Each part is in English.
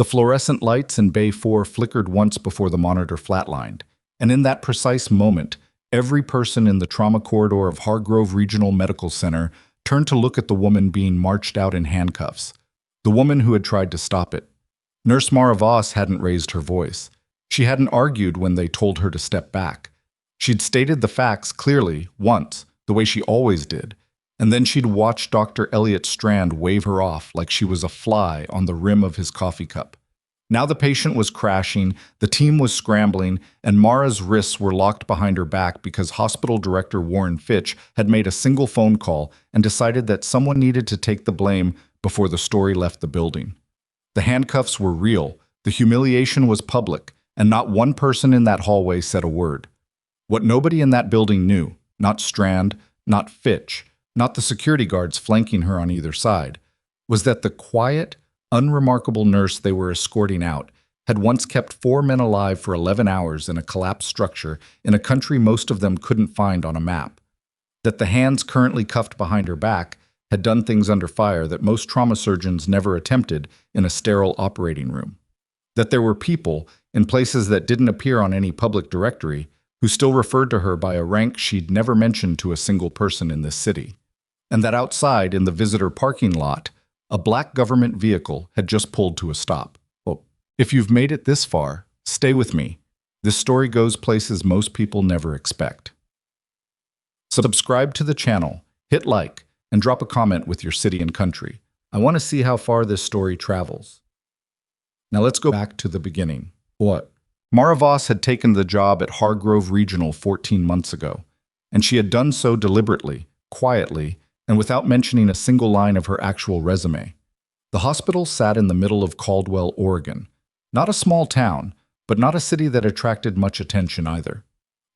The fluorescent lights in Bay 4 flickered once before the monitor flatlined, and in that precise moment, every person in the trauma corridor of Hargrove Regional Medical Center turned to look at the woman being marched out in handcuffs, the woman who had tried to stop it. Nurse Mara Voss hadn't raised her voice. She hadn't argued when they told her to step back. She'd stated the facts clearly, once, the way she always did, and then she'd watched Dr. Elliot Strand wave her off like she was a fly on the rim of his coffee cup. Now the patient was crashing, the team was scrambling, and Mara's wrists were locked behind her back because hospital director Warren Fitch had made a single phone call and decided that someone needed to take the blame before the story left the building. The handcuffs were real, the humiliation was public, and not one person in that hallway said a word. What nobody in that building knew, not Strand, not Fitch, not the security guards flanking her on either side, was that the quiet, unremarkable nurse they were escorting out had once kept 4 men alive for 11 hours in a collapsed structure in a country most of them couldn't find on a map. That the hands currently cuffed behind her back had done things under fire that most trauma surgeons never attempted in a sterile operating room. That there were people, in places that didn't appear on any public directory, who still referred to her by a rank she'd never mentioned to a single person in this city. And that outside, in the visitor parking lot, a black government vehicle had just pulled to a stop. Well, if you've made it this far, stay with me. This story goes places most people never expect. Subscribe to the channel, hit like, and drop a comment with your city and country. I want to see how far this story travels. Now let's go back to the beginning. What? Mara Voss had taken the job at Hargrove Regional 14 months ago, and she had done so deliberately, quietly, and without mentioning a single line of her actual resume. The hospital sat in the middle of Caldwell, Oregon. Not a small town, but not a city that attracted much attention either.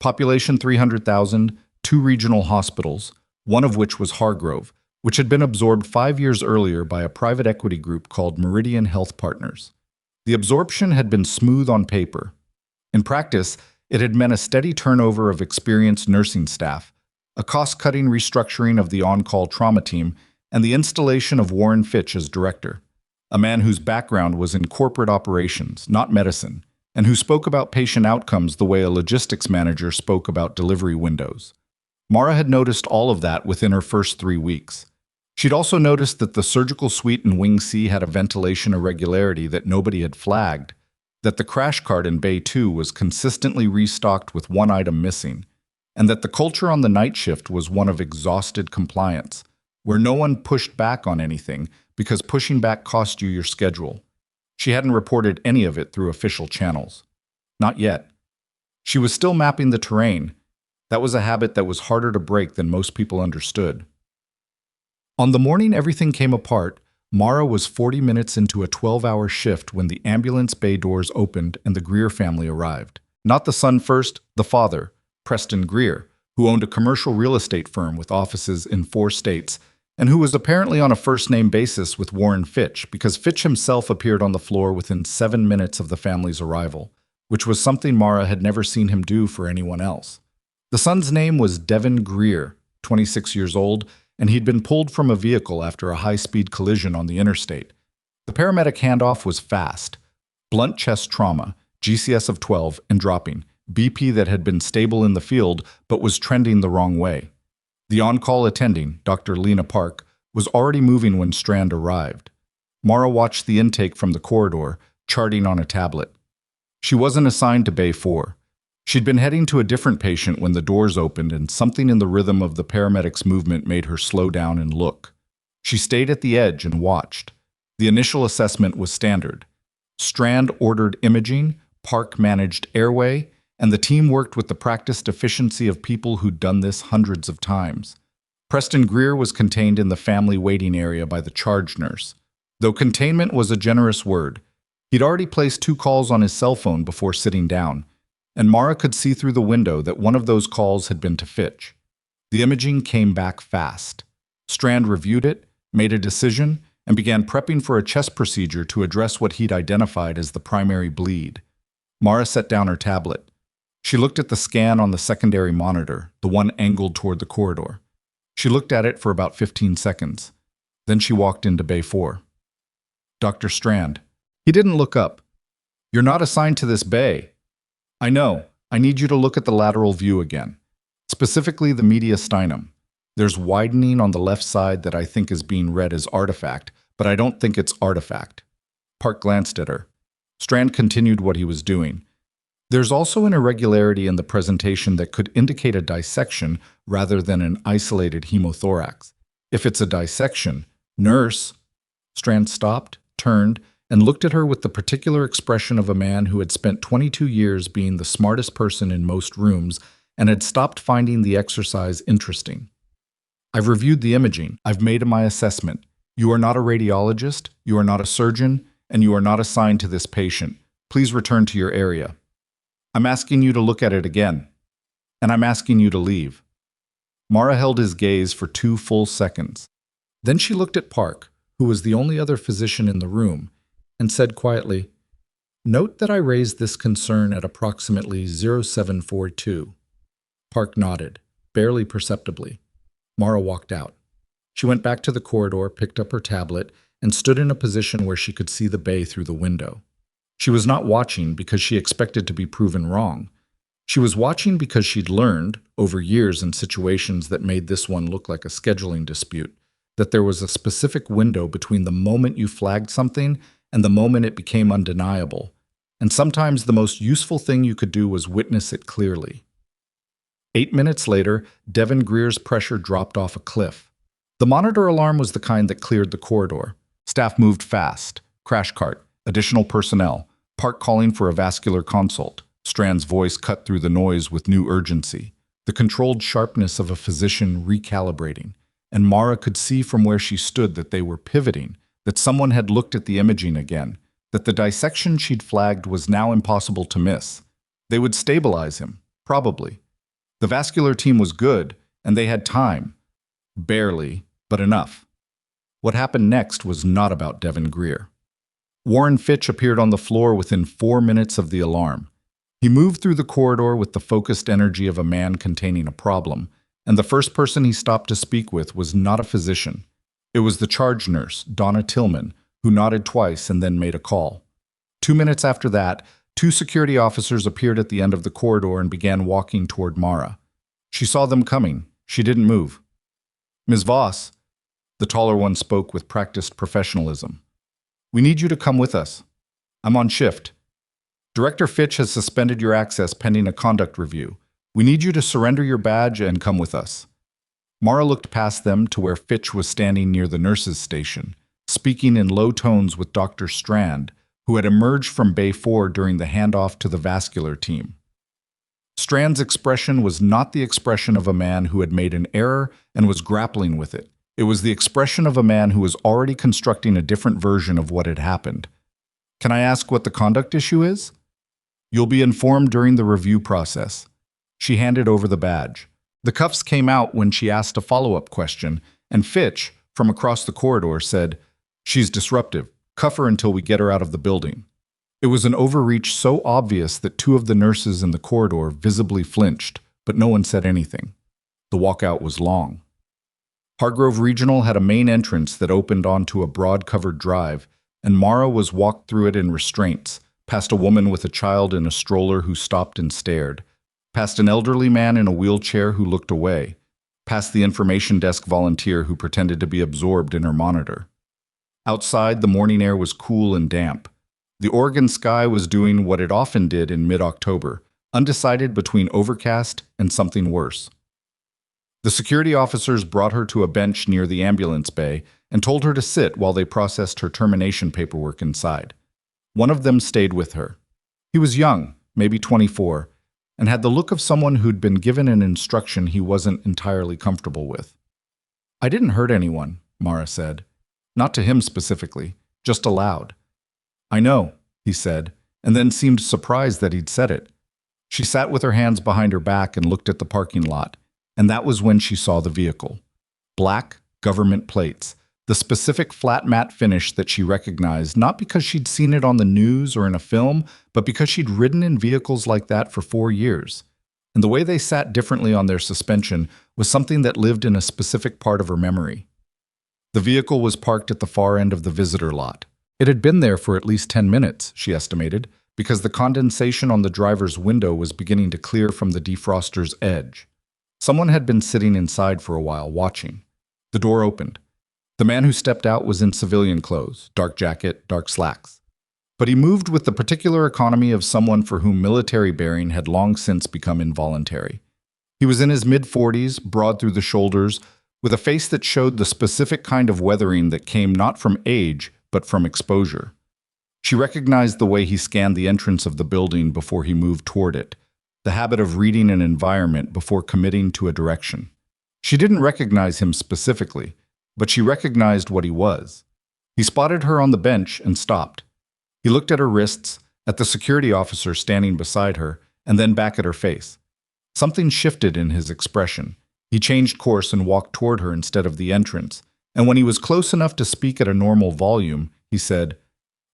Population 300,000, 2 regional hospitals, one of which was Hargrove, which had been absorbed 5 years earlier by a private equity group called Meridian Health Partners. The absorption had been smooth on paper. In practice, it had meant a steady turnover of experienced nursing staff, a cost-cutting restructuring of the on-call trauma team, and the installation of Warren Fitch as director, a man whose background was in corporate operations, not medicine, and who spoke about patient outcomes the way a logistics manager spoke about delivery windows. Mara had noticed all of that within her first 3 weeks. She'd also noticed that the surgical suite in Wing C had a ventilation irregularity that nobody had flagged, that the crash cart in Bay 2 was consistently restocked with one item missing, and that the culture on the night shift was one of exhausted compliance, where no one pushed back on anything because pushing back cost you your schedule. She hadn't reported any of it through official channels. Not yet. She was still mapping the terrain. That was a habit that was harder to break than most people understood. On the morning everything came apart, Mara was 40 minutes into a 12-hour shift when the ambulance bay doors opened and the Greer family arrived. Not the son first, the father, Preston Greer, who owned a commercial real estate firm with offices in 4 states, and who was apparently on a first-name basis with Warren Fitch because Fitch himself appeared on the floor within 7 minutes of the family's arrival, which was something Mara had never seen him do for anyone else. The son's name was Devin Greer, 26 years old, and he'd been pulled from a vehicle after a high-speed collision on the interstate. The paramedic handoff was fast. Blunt chest trauma, GCS of 12, and dropping, BP that had been stable in the field but was trending the wrong way. The on-call attending, Dr. Lena Park, was already moving when Strand arrived. Mara watched the intake from the corridor, charting on a tablet. She wasn't assigned to Bay 4. She'd been heading to a different patient when the doors opened and something in the rhythm of the paramedic's movement made her slow down and look. She stayed at the edge and watched. The initial assessment was standard. Strand ordered imaging, Park managed airway, and the team worked with the practiced efficiency of people who'd done this hundreds of times. Preston Greer was contained in the family waiting area by the charge nurse. Though containment was a generous word, he'd already placed 2 calls on his cell phone before sitting down, and Mara could see through the window that one of those calls had been to Fitch. The imaging came back fast. Strand reviewed it, made a decision, and began prepping for a chest procedure to address what he'd identified as the primary bleed. Mara set down her tablet. She looked at the scan on the secondary monitor, the one angled toward the corridor. She looked at it for about 15 seconds. Then she walked into Bay 4. "Dr. Strand, He didn't look up. You're not assigned to this bay. I know. I need you to look at the lateral view again. Specifically the mediastinum. There's widening on the left side that I think is being read as artifact, but I don't think it's artifact. Park glanced at her. Strand continued what he was doing. There's also an irregularity in the presentation that could indicate a dissection rather than an isolated hemothorax. If it's a dissection, nurse. Strand stopped, turned, and looked at her with the particular expression of a man who had spent 22 years being the smartest person in most rooms and had stopped finding the exercise interesting. I've reviewed the imaging. I've made my assessment. You are not a radiologist, you are not a surgeon, and you are not assigned to this patient. Please return to your area. I'm asking you to look at it again. And I'm asking you to leave. Mara held his gaze for 2 full seconds. Then she looked at Park, who was the only other physician in the room, and said quietly, "Note that I raised this concern at approximately 0742. Park nodded, barely perceptibly. Mara walked out. She went back to the corridor, picked up her tablet, and stood in a position where she could see the bay through the window. She was not watching because she expected to be proven wrong. She was watching because she'd learned, over years in situations that made this one look like a scheduling dispute, that there was a specific window between the moment you flagged something and the moment it became undeniable. And sometimes the most useful thing you could do was witness it clearly. 8 minutes later, Devin Greer's pressure dropped off a cliff. The monitor alarm was the kind that cleared the corridor. Staff moved fast. Crash cart. Additional personnel. Park calling for a vascular consult. Strand's voice cut through the noise with new urgency. The controlled sharpness of a physician recalibrating. And Mara could see from where she stood that they were pivoting, that someone had looked at the imaging again, that the dissection she'd flagged was now impossible to miss. They would stabilize him, probably. The vascular team was good, and they had time. Barely, but enough. What happened next was not about Devin Greer. Warren Fitch appeared on the floor within 4 minutes of the alarm. He moved through the corridor with the focused energy of a man containing a problem, and the first person he stopped to speak with was not a physician. It was the charge nurse, Donna Tillman, who nodded twice and then made a call. 2 minutes after that, 2 security officers appeared at the end of the corridor and began walking toward Mara. She saw them coming. She didn't move. "Ms. Voss," the taller one spoke with practiced professionalism. "We need you to come with us. I'm on shift. Director Fitch has suspended your access pending a conduct review. We need you to surrender your badge and come with us." Mara looked past them to where Fitch was standing near the nurses' station, speaking in low tones with Dr. Strand, who had emerged from Bay 4 during the handoff to the vascular team. Strand's expression was not the expression of a man who had made an error and was grappling with it. It was the expression of a man who was already constructing a different version of what had happened. "Can I ask what the conduct issue is?" "You'll be informed during the review process." She handed over the badge. The cuffs came out when she asked a follow-up question, and Fitch, from across the corridor, said, "She's disruptive. Cuff her until we get her out of the building." It was an overreach so obvious that 2 of the nurses in the corridor visibly flinched, but no one said anything. The walkout was long. Hargrove Regional had a main entrance that opened onto a broad-covered drive, and Mara was walked through it in restraints, past a woman with a child in a stroller who stopped and stared, past an elderly man in a wheelchair who looked away, past the information desk volunteer who pretended to be absorbed in her monitor. Outside, the morning air was cool and damp. The Oregon sky was doing what it often did in mid-October, undecided between overcast and something worse. The security officers brought her to a bench near the ambulance bay and told her to sit while they processed her termination paperwork inside. One of them stayed with her. He was young, maybe 24, and had the look of someone who'd been given an instruction he wasn't entirely comfortable with. "I didn't hurt anyone," Mara said. Not to him specifically, just aloud. "I know," he said, and then seemed surprised that he'd said it. She sat with her hands behind her back and looked at the parking lot, and that was when she saw the vehicle. Black, government plates, the specific flat matte finish that she recognized not because she'd seen it on the news or in a film, but because she'd ridden in vehicles like that for 4 years. And the way they sat differently on their suspension was something that lived in a specific part of her memory. The vehicle was parked at the far end of the visitor lot. It had been there for at least 10 minutes, she estimated, because the condensation on the driver's window was beginning to clear from the defroster's edge. Someone had been sitting inside for a while, watching. The door opened. The man who stepped out was in civilian clothes, dark jacket, dark slacks. But he moved with the particular economy of someone for whom military bearing had long since become involuntary. He was in his mid-40s, broad through the shoulders, with a face that showed the specific kind of weathering that came not from age, but from exposure. She recognized the way he scanned the entrance of the building before he moved toward it, the habit of reading an environment before committing to a direction. She didn't recognize him specifically, but she recognized what he was. He spotted her on the bench and stopped. He looked at her wrists, at the security officer standing beside her, and then back at her face. Something shifted in his expression. He changed course and walked toward her instead of the entrance, and when he was close enough to speak at a normal volume, he said,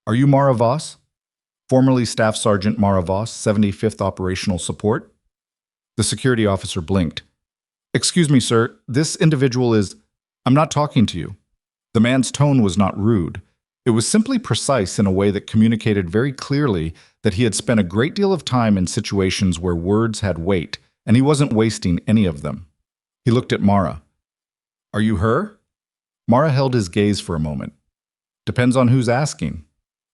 "Are you Mara Voss? Formerly Staff Sergeant Mara Voss, 75th Operational Support?" The security officer blinked. "Excuse me, sir, this individual is... I'm not talking to you." The man's tone was not rude. It was simply precise in a way that communicated very clearly that he had spent a great deal of time in situations where words had weight, and he wasn't wasting any of them. He looked at Mara. "Are you her?" Mara held his gaze for a moment. "Depends on who's asking."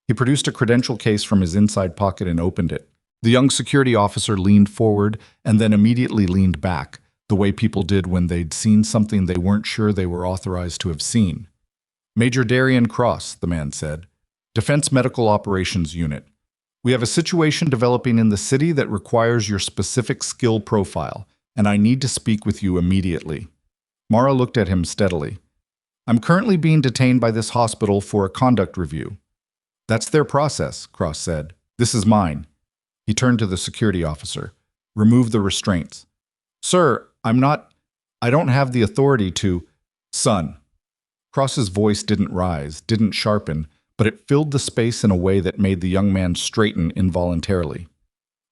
He produced a credential case from his inside pocket and opened it. The young security officer leaned forward and then immediately leaned back, the way people did when they'd seen something they weren't sure they were authorized to have seen. "Major Darian Cross," the man said. "Defense Medical Operations Unit. We have a situation developing in the city that requires your specific skill profile, and I need to speak with you immediately." Mara looked at him steadily. "I'm currently being detained by this hospital for a conduct review." "That's their process," Cross said. "This is mine." He turned to the security officer. "Remove the restraints." "Sir, I don't have the authority to..." "Son." Cross's voice didn't rise, didn't sharpen, but it filled the space in a way that made the young man straighten involuntarily.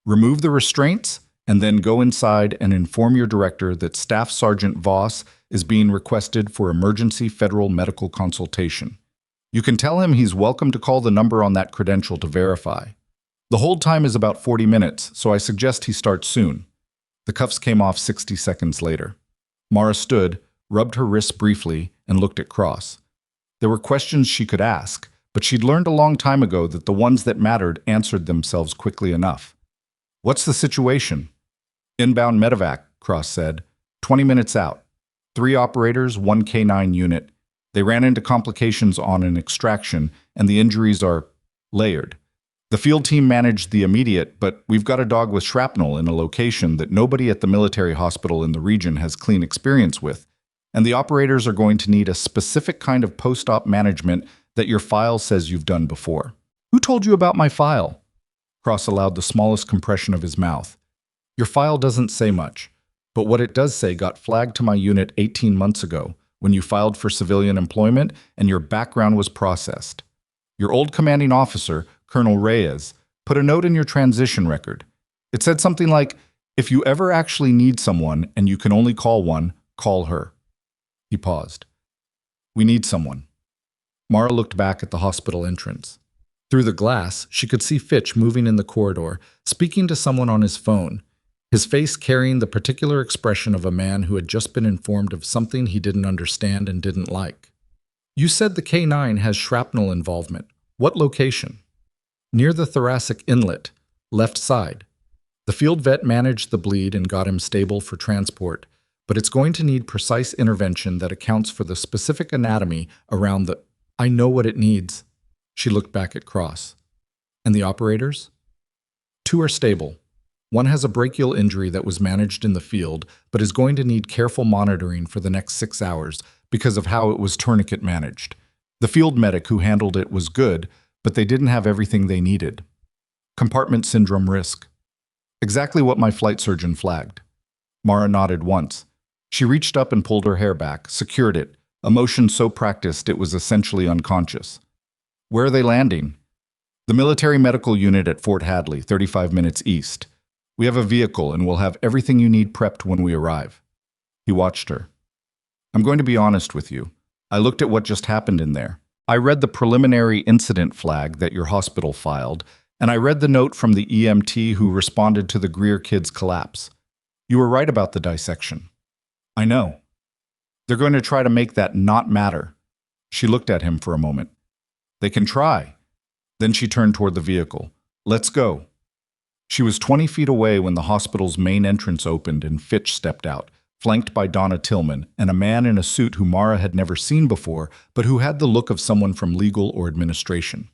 "Remove the restraints, and then go inside and inform your director that Staff Sergeant Voss is being requested for emergency federal medical consultation. You can tell him he's welcome to call the number on that credential to verify. The hold time is about 40 minutes, so I suggest he starts soon." The cuffs came off 60 seconds later. Mara stood, rubbed her wrists briefly, and looked at Cross. There were questions she could ask, but she'd learned a long time ago that the ones that mattered answered themselves quickly enough. "What's the situation?" "Inbound medevac," Cross said. 20 minutes out. 3 operators, 1 K9 unit. They ran into complications on an extraction, and the injuries are layered. The field team managed the immediate, but we've got a dog with shrapnel in a location that nobody at the military hospital in the region has clean experience with, and the operators are going to need a specific kind of post-op management that your file says you've done before." "Who told you about my file?" Cross allowed the smallest compression of his mouth. "Your file doesn't say much, but what it does say got flagged to my unit 18 months ago, when you filed for civilian employment and your background was processed. Your old commanding officer, Colonel Reyes, put a note in your transition record. It said something like, if you ever actually need someone and you can only call one, call her." He paused. "We need someone." Mara looked back at the hospital entrance. Through the glass, she could see Fitch moving in the corridor, speaking to someone on his phone, his face carrying the particular expression of a man who had just been informed of something he didn't understand and didn't like. "You said the K9 has shrapnel involvement. What location?" "Near the thoracic inlet, left side. The field vet managed the bleed and got him stable for transport, but it's going to need precise intervention that accounts for the specific anatomy around the..." "I know what it needs." She looked back at Cross. "And the operators?" "2 are stable. One has a brachial injury that was managed in the field, but is going to need careful monitoring for the next 6 hours because of how it was tourniquet managed. The field medic who handled it was good, but they didn't have everything they needed. Compartment syndrome risk. Exactly what my flight surgeon flagged." Mara nodded once. She reached up and pulled her hair back, secured it, a motion so practiced it was essentially unconscious. "Where are they landing?" "The military medical unit at Fort Hadley, 35 minutes east. We have a vehicle and we'll have everything you need prepped when we arrive." He watched her. "I'm going to be honest with you. I looked at what just happened in there. I read the preliminary incident flag that your hospital filed, and I read the note from the EMT who responded to the Greer kids' collapse. You were right about the dissection. I know. They're going to try to make that not matter. She looked at him for a moment. They can try. Then she turned toward the vehicle. Let's go. She was 20 feet away when the hospital's main entrance opened and Fitch stepped out, flanked by Donna Tillman and a man in a suit who Mara had never seen before, but who had the look of someone from legal or administration.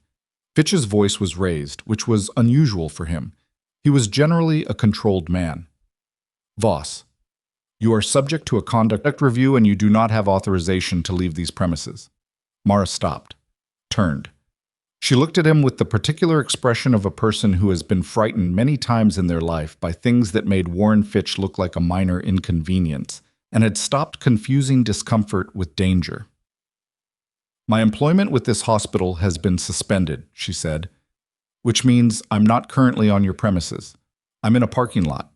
Fitch's voice was raised, which was unusual for him. He was generally a controlled man. Voss, you are subject to a conduct review and you do not have authorization to leave these premises. Mara stopped, turned. She looked at him with the particular expression of a person who has been frightened many times in their life by things that made Warren Fitch look like a minor inconvenience, and had stopped confusing discomfort with danger. My employment with this hospital has been suspended, she said, which means I'm not currently on your premises. I'm in a parking lot.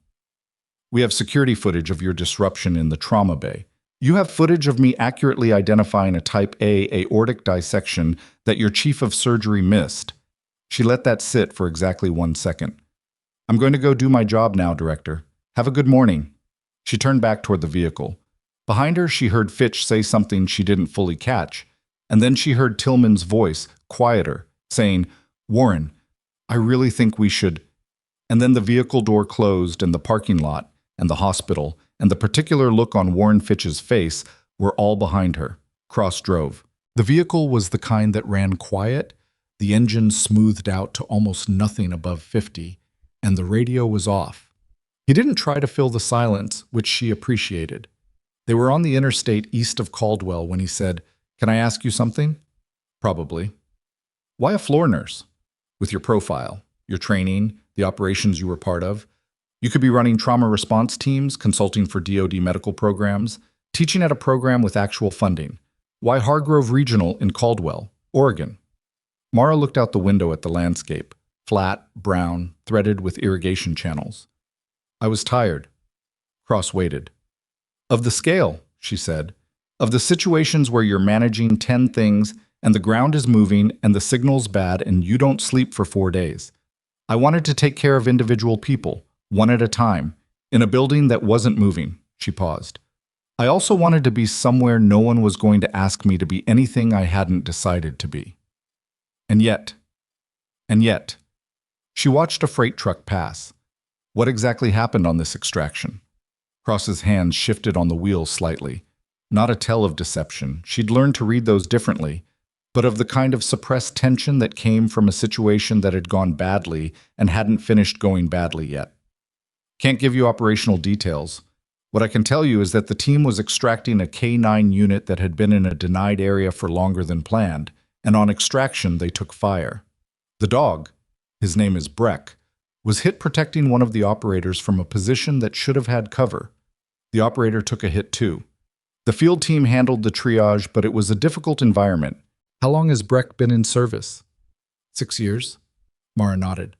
We have security footage of your disruption in the trauma bay. You have footage of me accurately identifying a type A aortic dissection that your chief of surgery missed. She let that sit for exactly 1 second. I'm going to go do my job now, Director. Have a good morning. She turned back toward the vehicle. Behind her, she heard Fitch say something she didn't fully catch, and then she heard Tillman's voice, quieter, saying, Warren, I really think we should. And then the vehicle door closed and the parking lot and the hospital and the particular look on Warren Fitch's face were all behind her. Cross drove. The vehicle was the kind that ran quiet, the engine smoothed out to almost nothing above 50, and the radio was off. He didn't try to fill the silence, which she appreciated. They were on the interstate east of Caldwell when he said, Can I ask you something? Probably. Why a floor nurse? With your profile, your training, the operations you were part of, you could be running trauma response teams, consulting for DoD medical programs, teaching at a program with actual funding. Why Hargrove Regional in Caldwell, Oregon? Mara looked out the window at the landscape, flat, brown, threaded with irrigation channels. I was tired. Cross waited. Of the scale, she said. Of the situations where you're managing 10 things and the ground is moving and the signal's bad and you don't sleep for 4 days. I wanted to take care of individual people, one at a time, in a building that wasn't moving. She paused. I also wanted to be somewhere no one was going to ask me to be anything I hadn't decided to be. And yet, she watched a freight truck pass. What exactly happened on this extraction? Cross's hands shifted on the wheel slightly. Not a tell of deception. She'd learned to read those differently, but of the kind of suppressed tension that came from a situation that had gone badly and hadn't finished going badly yet. Can't give you operational details. What I can tell you is that the team was extracting a K9 unit that had been in a denied area for longer than planned, and on extraction they took fire. The dog, his name is Breck, was hit protecting one of the operators from a position that should have had cover. The operator took a hit too. The field team handled the triage, but it was a difficult environment. How long has Breck been in service? 6 years. Mara nodded.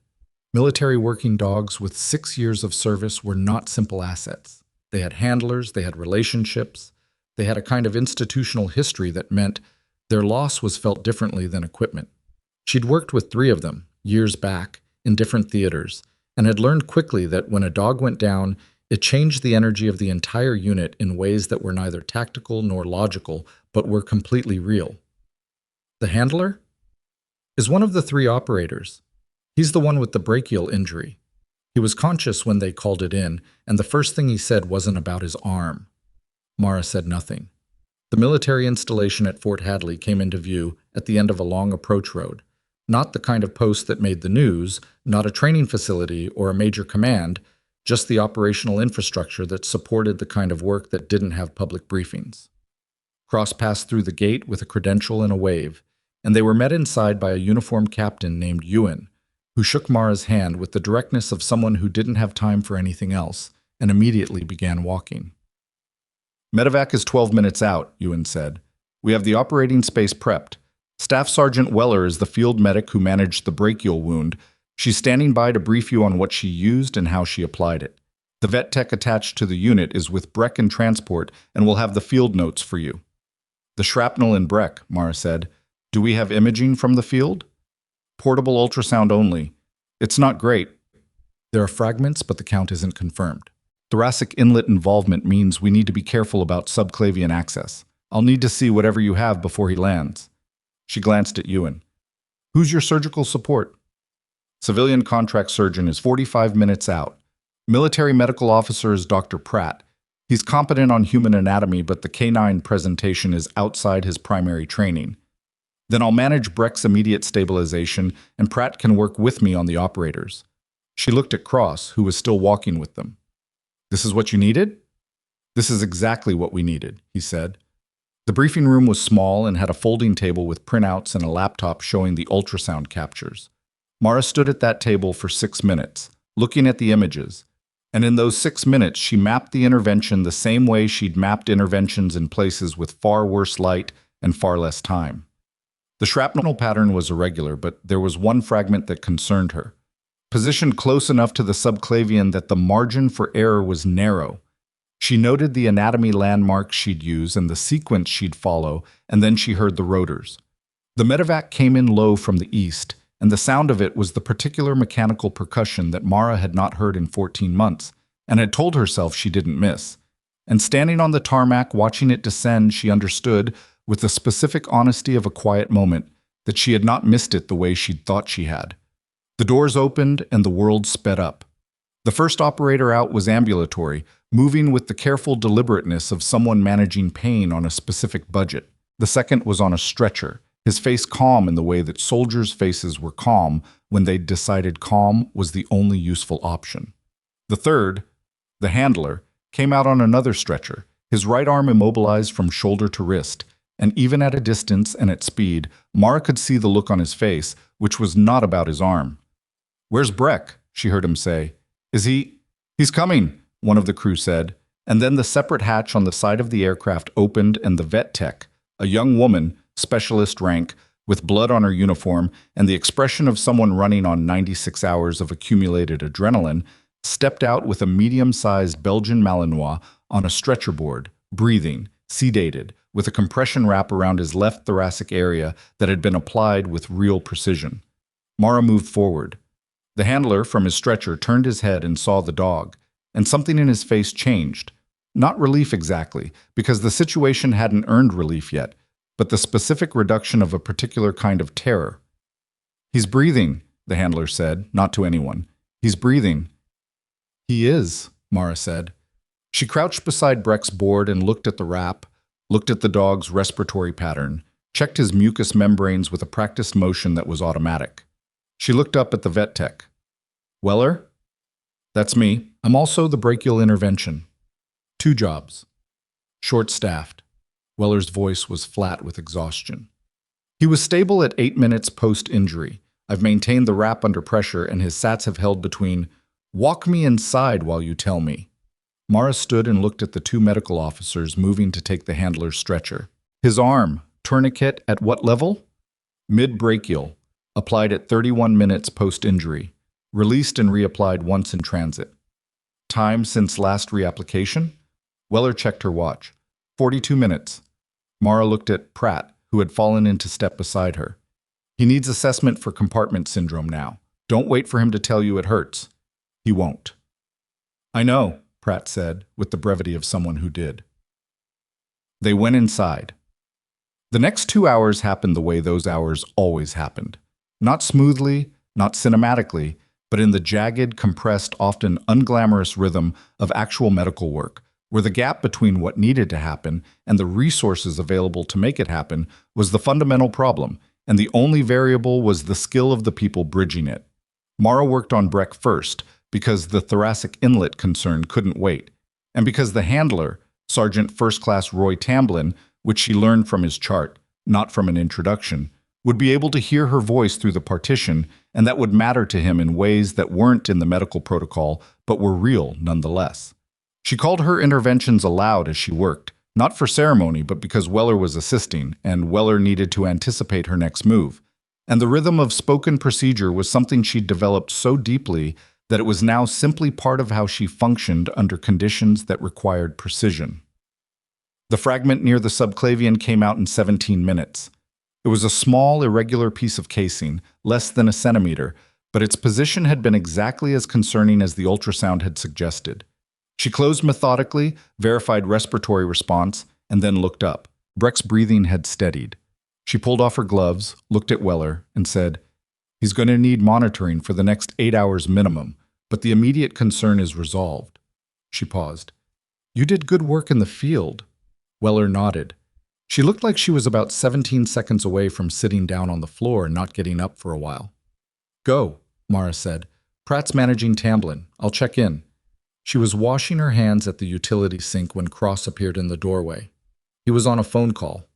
Military working dogs with 6 years of service were not simple assets. They had handlers, they had relationships, they had a kind of institutional history that meant their loss was felt differently than equipment. She'd worked with 3 of them, years back, in different theaters, and had learned quickly that when a dog went down, it changed the energy of the entire unit in ways that were neither tactical nor logical, but were completely real. The handler is one of the 3 operators. He's the one with the brachial injury. He was conscious when they called it in, and the first thing he said wasn't about his arm. Mara said nothing. The military installation at Fort Hadley came into view at the end of a long approach road. Not the kind of post that made the news, not a training facility or a major command, just the operational infrastructure that supported the kind of work that didn't have public briefings. Cross passed through the gate with a credential and a wave, and they were met inside by a uniformed captain named Ewan, who shook Mara's hand with the directness of someone who didn't have time for anything else, and immediately began walking. Medevac is 12 minutes out, Ewan said. We have the operating space prepped. Staff Sergeant Weller is the field medic who managed the brachial wound. She's standing by to brief you on what she used and how she applied it. The vet tech attached to the unit is with Breck in transport and will have the field notes for you. The shrapnel in Breck, Mara said. Do we have imaging from the field? Portable ultrasound only. It's not great. There are fragments, but the count isn't confirmed. Thoracic inlet involvement means we need to be careful about subclavian access. I'll need to see whatever you have before he lands. She glanced at Ewan. Who's your surgical support? Civilian contract surgeon is 45 minutes out. Military medical officer is Dr. Pratt. He's competent on human anatomy, but the canine presentation is outside his primary training. Then I'll manage Breck's immediate stabilization, and Pratt can work with me on the operators. She looked at Cross, who was still walking with them. This is what you needed? This is exactly what we needed, he said. The briefing room was small and had a folding table with printouts and a laptop showing the ultrasound captures. Mara stood at that table for 6 minutes, looking at the images. And in those 6 minutes, she mapped the intervention the same way she'd mapped interventions in places with far worse light and far less time. The shrapnel pattern was irregular, but there was one fragment that concerned her. Positioned close enough to the subclavian that the margin for error was narrow. She noted the anatomy landmarks she'd use and the sequence she'd follow, and then she heard the rotors. The medevac came in low from the east, and the sound of it was the particular mechanical percussion that Mara had not heard in 14 months, and had told herself she didn't miss. And standing on the tarmac watching it descend, she understood, with the specific honesty of a quiet moment, that she had not missed it the way she'd thought she had. The doors opened and the world sped up. The first operator out was ambulatory, moving with the careful deliberateness of someone managing pain on a specific budget. The second was on a stretcher, his face calm in the way that soldiers' faces were calm when they'd decided calm was the only useful option. The third, the handler, came out on another stretcher, his right arm immobilized from shoulder to wrist, and even at a distance and at speed, Mara could see the look on his face, which was not about his arm. "Where's Breck?" she heard him say. "Is he—" "He's coming," one of the crew said, and then the separate hatch on the side of the aircraft opened and the vet tech, a young woman, specialist rank, with blood on her uniform and the expression of someone running on 96 hours of accumulated adrenaline, stepped out with a medium-sized Belgian Malinois on a stretcher board, breathing, sedated, with a compression wrap around his left thoracic area that had been applied with real precision. Mara moved forward. The handler from his stretcher turned his head and saw the dog, and something in his face changed. Not relief exactly, because the situation hadn't earned relief yet, but the specific reduction of a particular kind of terror. "He's breathing," the handler said, not to anyone. "He's breathing." "He is," Mara said. She crouched beside Breck's board and looked at the wrap, looked at the dog's respiratory pattern, checked his mucous membranes with a practiced motion that was automatic. She looked up at the vet tech. "Weller?" "That's me. I'm also the brachial intervention. 2 jobs. Short-staffed." Weller's voice was flat with exhaustion. "He was stable at 8 minutes post-injury. I've maintained the wrap under pressure and his sats have held between, 'Walk me inside while you tell me.'" Mara stood and looked at the 2 medical officers moving to take the handler's stretcher. "His arm, tourniquet at what level?" "Mid-brachial. Applied at 31 minutes post-injury. Released and reapplied once in transit." "Time since last reapplication?" Weller checked her watch. 42 minutes. Mara looked at Pratt, who had fallen into step beside her. "He needs assessment for compartment syndrome now. Don't wait for him to tell you it hurts." "He won't." "I know," Pratt said, with the brevity of someone who did. They went inside. The next 2 hours happened the way those hours always happened. Not smoothly, not cinematically, but in the jagged, compressed, often unglamorous rhythm of actual medical work, where the gap between what needed to happen and the resources available to make it happen was the fundamental problem, and the only variable was the skill of the people bridging it. Mara worked on Breck first, because the thoracic inlet concern couldn't wait, and because the handler, Sergeant First Class Roy Tamblin, which she learned from his chart, not from an introduction, would be able to hear her voice through the partition, and that would matter to him in ways that weren't in the medical protocol, but were real nonetheless. She called her interventions aloud as she worked, not for ceremony, but because Weller was assisting, and Weller needed to anticipate her next move. And the rhythm of spoken procedure was something she'd developed so deeply that it was now simply part of how she functioned under conditions that required precision. The fragment near the subclavian came out in 17 minutes. It was a small, irregular piece of casing, less than a centimeter, but its position had been exactly as concerning as the ultrasound had suggested. She closed methodically, verified respiratory response, and then looked up. Breck's breathing had steadied. She pulled off her gloves, looked at Weller, and said, "He's going to need monitoring for the next 8 hours minimum, but the immediate concern is resolved." She paused. "You did good work in the field." Weller nodded. She looked like she was about 17 seconds away from sitting down on the floor and not getting up for a while. "Go," Mara said. "Pratt's managing Tamblyn. I'll check in." She was washing her hands at the utility sink when Cross appeared in the doorway. He was on a phone call.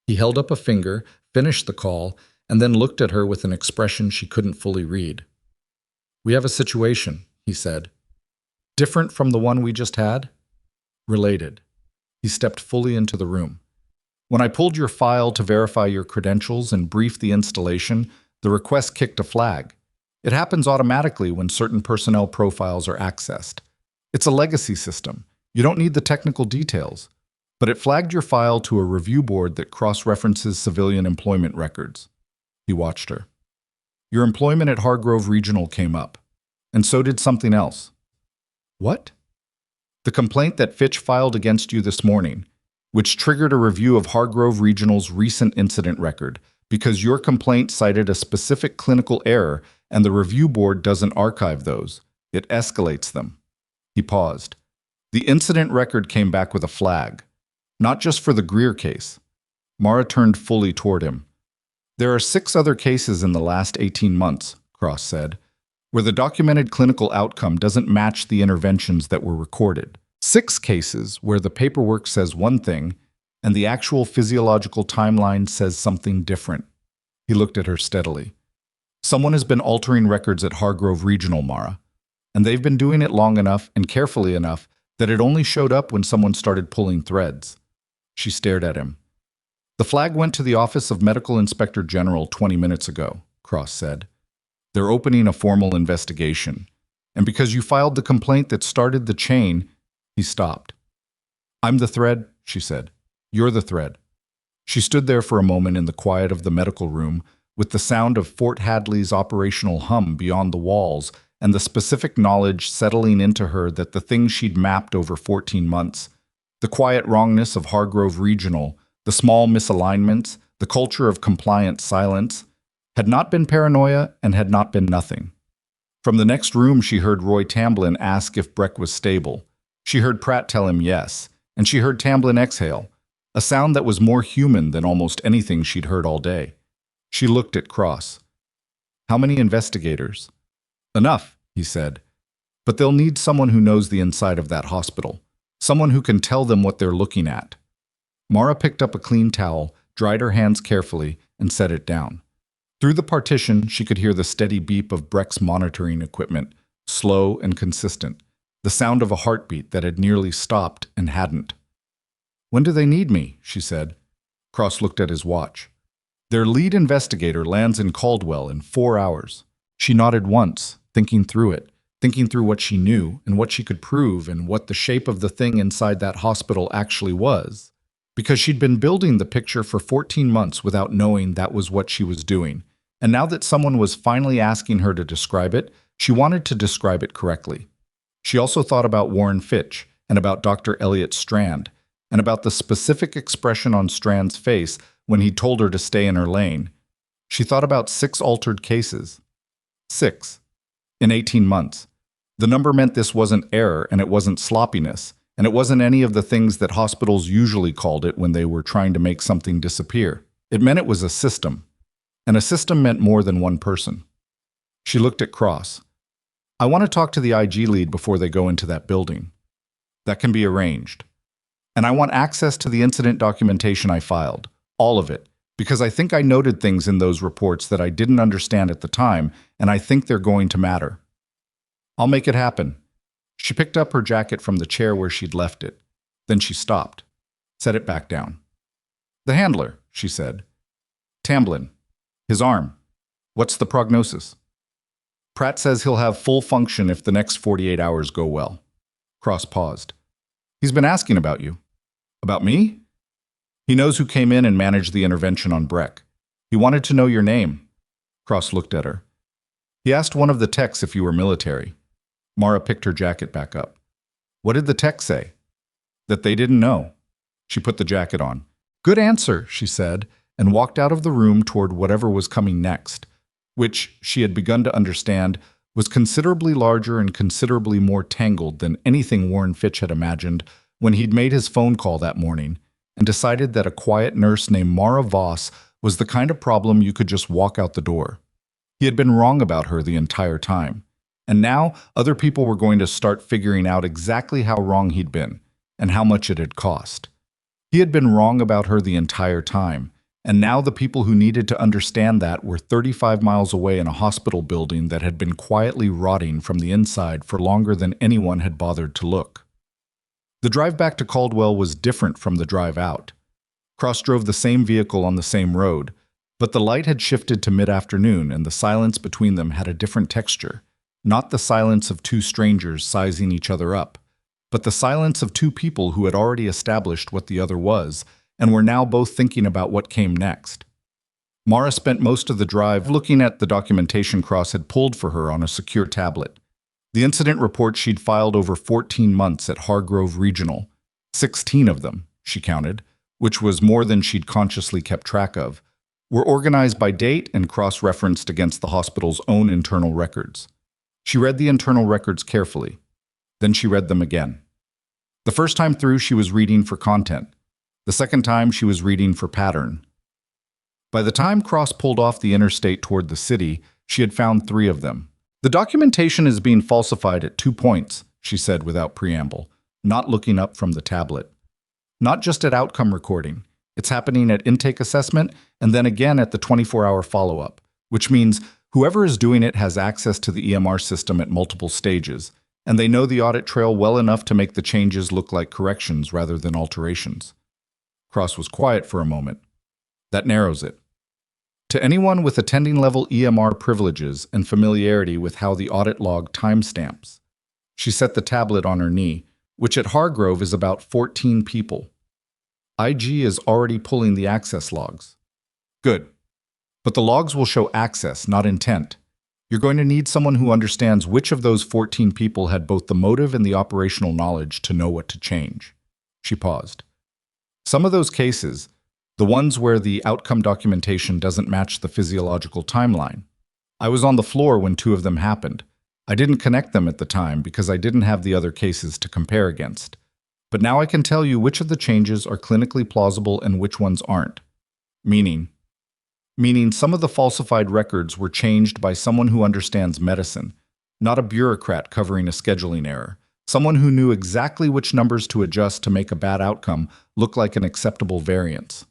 He held up a finger, finished the call, and then looked at her with an expression she couldn't fully read. "We have a situation," he said. "Different from the one we just had?" "Related." He stepped fully into the room. "When I pulled your file to verify your credentials and brief the installation, the request kicked a flag. It happens automatically when certain personnel profiles are accessed. It's a legacy system. You don't need the technical details. But it flagged your file to a review board that cross-references civilian employment records." He watched her. "Your employment at Hargrove Regional came up. And so did something else." "What?" "The complaint that Fitch filed against you this morning, which triggered a review of Hargrove Regional's recent incident record, because your complaint cited a specific clinical error and the review board doesn't archive those. It escalates them." He paused. "The incident record came back with a flag. Not just for the Greer case." Mara turned fully toward him. "There are 6 other cases in the last 18 months, Cross said, where the documented clinical outcome doesn't match the interventions that were recorded. 6 cases where the paperwork says one thing and the actual physiological timeline says something different." He looked at her steadily. "Someone has been altering records at Hargrove Regional, Mara, and they've been doing it long enough and carefully enough that it only showed up when someone started pulling threads." She stared at him. "The flag went to the Office of Medical Inspector General 20 minutes ago," Cross said. "They're opening a formal investigation. And because you filed the complaint that started the chain," he stopped. "I'm the thread," she said. "You're the thread." She stood there for a moment in the quiet of the medical room, with the sound of Fort Hadley's operational hum beyond the walls and the specific knowledge settling into her that the things she'd mapped over 14 months, the quiet wrongness of Hargrove Regional, the small misalignments, the culture of compliant silence, had not been paranoia and had not been nothing. From the next room she heard Roy Tamblyn ask if Breck was stable. She heard Pratt tell him yes, and she heard Tamblyn exhale, a sound that was more human than almost anything she'd heard all day. She looked at Cross. "How many investigators?" "Enough," he said. "But they'll need someone who knows the inside of that hospital. Someone who can tell them what they're looking at." Mara picked up a clean towel, dried her hands carefully, and set it down. Through the partition, she could hear the steady beep of Breck's monitoring equipment, slow and consistent, the sound of a heartbeat that had nearly stopped and hadn't. "When do they need me?" she said. Cross looked at his watch. "Their lead investigator lands in Caldwell in 4 hours." She nodded once, thinking through what she knew and what she could prove and what the shape of the thing inside that hospital actually was. Because she'd been building the picture for 14 months without knowing that was what she was doing. And now that someone was finally asking her to describe it, she wanted to describe it correctly. She also thought about Warren Fitch and about Dr. Elliot Strand and about the specific expression on Strand's face when he told her to stay in her lane. She thought about 6 altered cases. 6. In 18 months. The number meant this wasn't error and it wasn't sloppiness, and it wasn't any of the things that hospitals usually called it when they were trying to make something disappear. It meant it was a system. And a system meant more than one person. She looked at Cross. "I want to talk to the IG lead before they go into that building." "That can be arranged. And I want access to the incident documentation I filed. All of it. Because I think I noted things in those reports that I didn't understand at the time, and I think they're going to matter." "I'll make it happen." She picked up her jacket from the chair where she'd left it. Then she stopped. Set it back down. "The handler," she said. "Tamblyn. His arm. What's the prognosis?" "Pratt says he'll have full function if the next 48 hours go well." Cross paused. "He's been asking about you." "About me?" "He knows who came in and managed the intervention on Breck. He wanted to know your name. Cross looked at her. He asked one of the techs if you were military. Mara picked her jacket back up. What did the tech say? That they didn't know. She put the jacket on. Good answer, she said, and walked out of the room toward whatever was coming next, which, she had begun to understand, was considerably larger and considerably more tangled than anything Warren Fitch had imagined when he'd made his phone call that morning and decided that a quiet nurse named Mara Voss was the kind of problem you could just walk out the door. He had been wrong about her the entire time, and now other people were going to start figuring out exactly how wrong he'd been and how much it had cost. He had been wrong about her the entire time, and now the people who needed to understand that were 35 miles away in a hospital building that had been quietly rotting from the inside for longer than anyone had bothered to look. The drive back to Caldwell was different from the drive out. Cross drove the same vehicle on the same road, but the light had shifted to mid-afternoon and the silence between them had a different texture, not the silence of two strangers sizing each other up, but the silence of two people who had already established what the other was and were now both thinking about what came next. Mara spent most of the drive looking at the documentation Cross had pulled for her on a secure tablet. The incident report she'd filed over 14 months at Hargrove Regional, 16 of them, she counted, which was more than she'd consciously kept track of, were organized by date and cross-referenced against the hospital's own internal records. She read the internal records carefully. Then she read them again. The first time through, she was reading for content. The second time, she was reading for pattern. By the time Cross pulled off the interstate toward the city, she had found 3 of them. The documentation is being falsified at 2 points, she said without preamble, not looking up from the tablet. Not just at outcome recording. It's happening at intake assessment and then again at the 24-hour follow-up, which means whoever is doing it has access to the EMR system at multiple stages, and they know the audit trail well enough to make the changes look like corrections rather than alterations. Cross was quiet for a moment. That narrows it. To anyone with attending-level EMR privileges and familiarity with how the audit log timestamps. She set the tablet on her knee, which at Hargrove is about 14 people. IG is already pulling the access logs. Good. But the logs will show access, not intent. You're going to need someone who understands which of those 14 people had both the motive and the operational knowledge to know what to change. She paused. Some of those cases, the ones where the outcome documentation doesn't match the physiological timeline. I was on the floor when 2 of them happened. I didn't connect them at the time because I didn't have the other cases to compare against. But now I can tell you which of the changes are clinically plausible and which ones aren't. Meaning some of the falsified records were changed by someone who understands medicine, not a bureaucrat covering a scheduling error. Someone who knew exactly which numbers to adjust to make a bad outcome look like an acceptable variance.